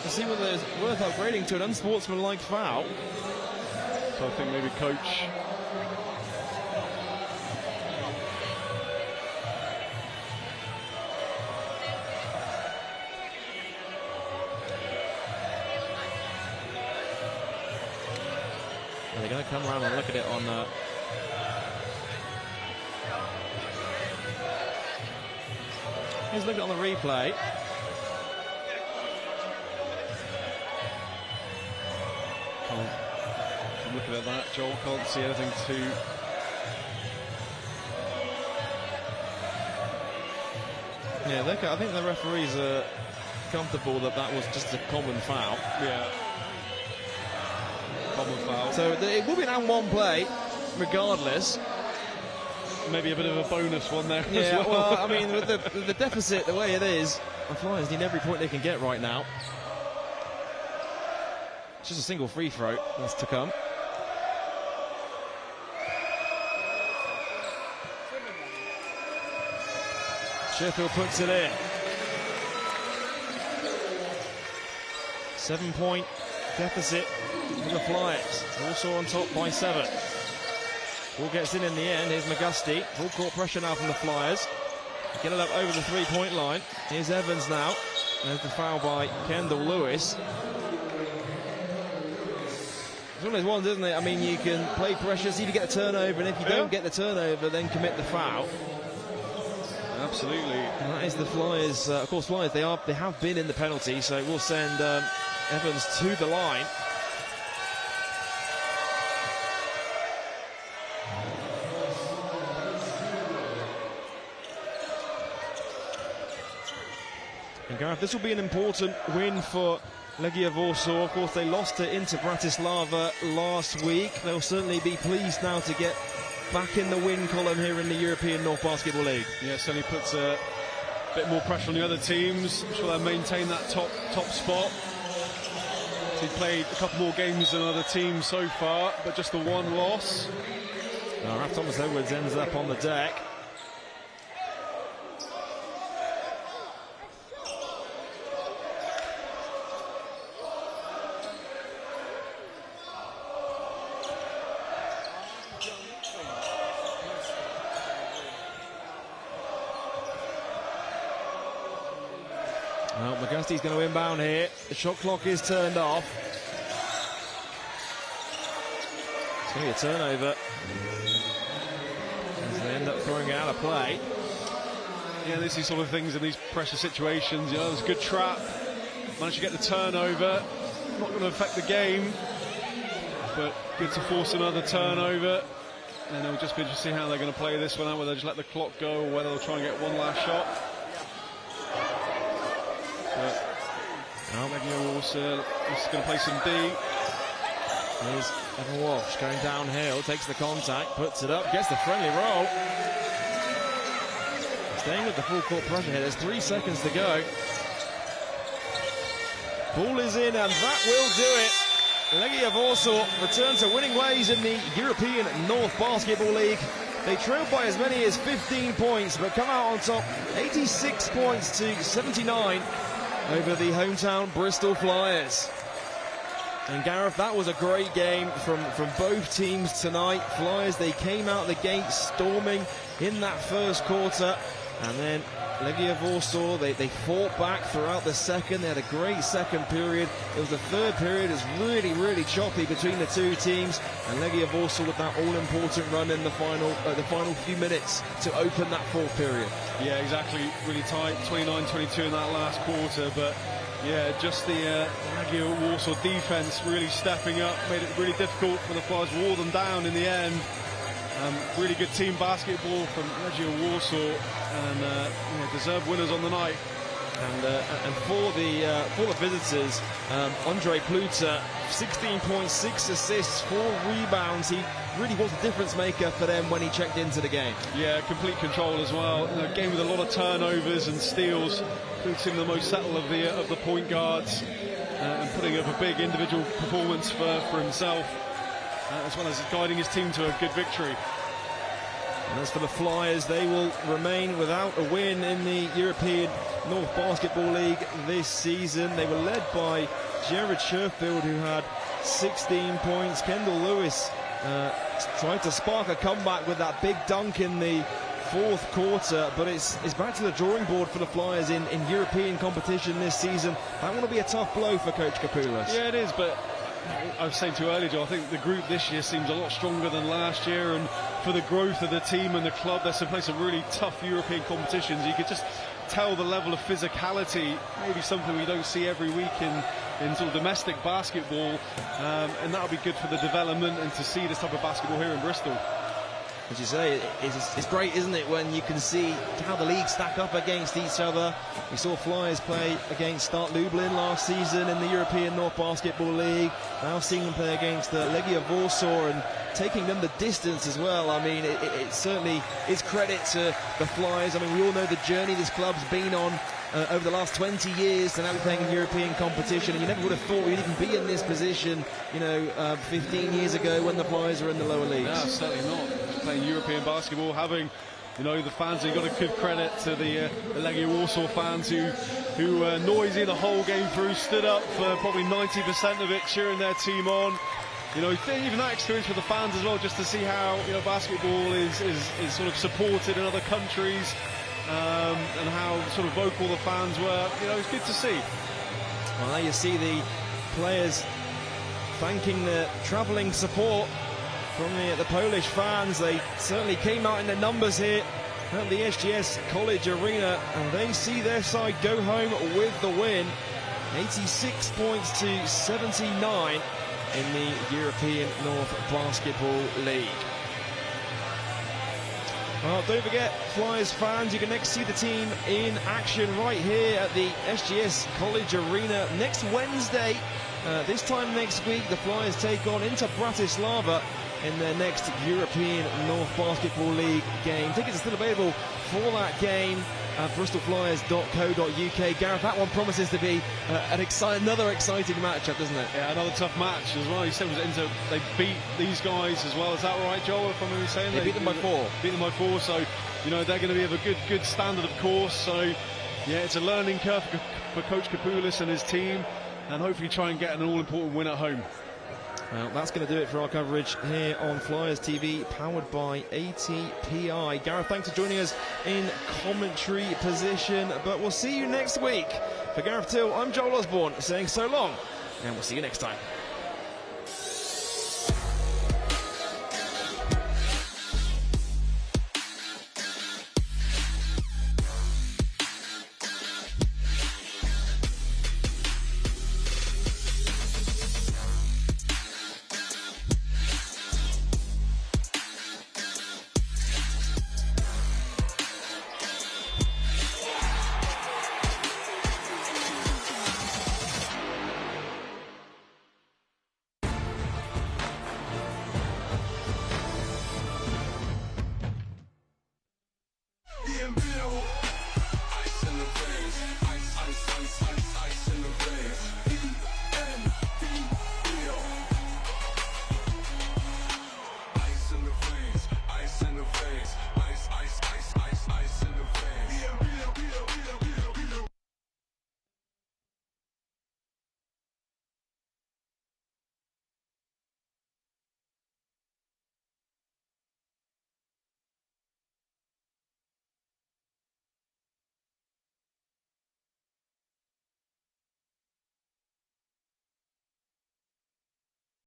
to see whether it's worth upgrading to an unsportsmanlike foul. So I think maybe Coach. They're going to come around and look at it on. Here's a look at it on the replay. I'm looking at that, Joel can't see anything too. Yeah, I think the referees are comfortable that that was just a common foul. Yeah. Common foul. So it will be an and one play, regardless. Maybe a bit of a bonus one there Yeah, as well. I mean, with the deficit the way it is, the Flyers need every point they can get right now. It's just a single free throw that's to come. Sheffield puts it in. 7-point deficit for the Flyers. Also on top by 7. Ball gets in the end. Here's McGusty. Full court pressure now from the Flyers. Get it up over the 3-point line. Here's Evans now. There's the foul by Kendall Lewis. It's one of those ones, isn't it? I mean, you can play pressure, see if you get a turnover, and if you don't get the turnover, then commit the foul. Absolutely. And that is the Flyers. Of course, Flyers, they have been in the penalty, so we'll send Evans to the line. And Gareth, this will be an important win for Legia Warsaw. Of course, they lost to Inter Bratislava last week. They'll certainly be pleased now to get back in the win column here in the European North Basketball League. Yeah, certainly puts a bit more pressure on the other teams. I'm sure they'll maintain that top spot. They've played a couple more games than other teams so far, but just the one loss. Now, Ralph Thomas Edwards ends up on the deck. Well, McGusty's going to inbound here. The shot clock is turned off. It's going to be a turnover. As they end up throwing it out of play. Yeah, this is sort of things in these pressure situations. You know, there's a good trap. Managed to get the turnover. Not going to affect the game, but good to force another turnover. And it'll just be interesting to see how they're going to play this one out, whether they just let the clock go or whether they'll try and get one last shot. Legia Warsaw is going to play some D. Here's Evan Walsh going downhill, takes the contact, puts it up, gets the friendly roll. Staying with the full court pressure here. There's 3 seconds to go. Ball is in, and that will do it. Legia Warsaw return to winning ways in the European North Basketball League. They trailed by as many as 15 points, but come out on top 86 points to 79 over the hometown Bristol Flyers. And Gareth, that was a great game from both teams tonight. Flyers, they came out the gate storming in that first quarter, and then Legia Warsaw, they fought back throughout the second. They had a great second period. It was the third period. It was really, really choppy between the two teams, and Legia Warsaw with that all-important run in the final few minutes to open that fourth period. Yeah, exactly. Really tight, 29-22 in that last quarter, but yeah, just the Legia Warsaw defense really stepping up, made it really difficult for the Flyers, wore them down in the end. Really good team basketball from Legia Warsaw, and deserved winners on the night. And for the visitors, Andre Pluta, 16.6 assists, 4 rebounds. He really was a difference maker for them when he checked into the game. Yeah, complete control as well. A game with a lot of turnovers and steals. Puts him the most settled of the point guards, and putting up a big individual performance for himself, as well as guiding his team to a good victory. And as for the Flyers, they will remain without a win in the European North Basketball League this season. They were led by Jared Sherfield, who had 16 points. Kendall Lewis tried to spark a comeback with that big dunk in the fourth quarter, but it's back to the drawing board for the Flyers in European competition this season. That will be a tough blow for Coach Kapoulas. Yeah, it is, but I was saying to you earlier, Joe, I think the group this year seems a lot stronger than last year, and for the growth of the team and the club, they're to play some really tough European competitions. You could just tell the level of physicality, maybe something we don't see every week in sort of domestic basketball, and that'll be good for the development and to see this type of basketball here in Bristol. As you say, it's great, isn't it, when you can see how the leagues stack up against each other. We saw Flyers play against Start Lublin last season in the European North Basketball League. Now seeing them play against Legia Warsaw and taking them the distance as well. I mean, it certainly is credit to the Flyers. I mean, we all know the journey this club's been on over the last 20 years to now be playing in European competition, and you never would have thought we'd even be in this position, 15 years ago when the Flyers were in the lower leagues. No, certainly not. Playing European basketball, having the fans, who got a good credit to the Legia Warsaw fans who were noisy the whole game through, stood up for probably 90% of it, cheering their team on. Even that experience for the fans as well, just to see how basketball is sort of supported in other countries, and how sort of vocal the fans were. It's good to see. Well, there you see the players thanking the travelling support from the Polish fans. They certainly came out in their numbers here at the SGS College Arena, and they see their side go home with the win, 86 points to 79 in the European North Basketball League. Well, don't forget, Flyers fans, you can next see the team in action right here at the SGS College Arena next Wednesday. This time next week, the Flyers take on Inter Bratislava in their next European North Basketball League game. Tickets are still available for that game at bristolflyers.co.uk. Gareth, that one promises to be another exciting matchup, doesn't it? Yeah, another tough match as well. You said they beat these guys as well. Is that right, Joel? If I'm really saying they beat them by 4. Beat them by 4. So they're going to be of a good standard, of course. So yeah, it's a learning curve for Coach Kapoulas and his team, and hopefully try and get an all-important win at home. Well, that's going to do it for our coverage here on Flyers TV, powered by ATPI. Gareth, thanks for joining us in commentary position, but we'll see you next week. For Gareth Till, I'm Joel Osborne, saying so long, and we'll see you next time.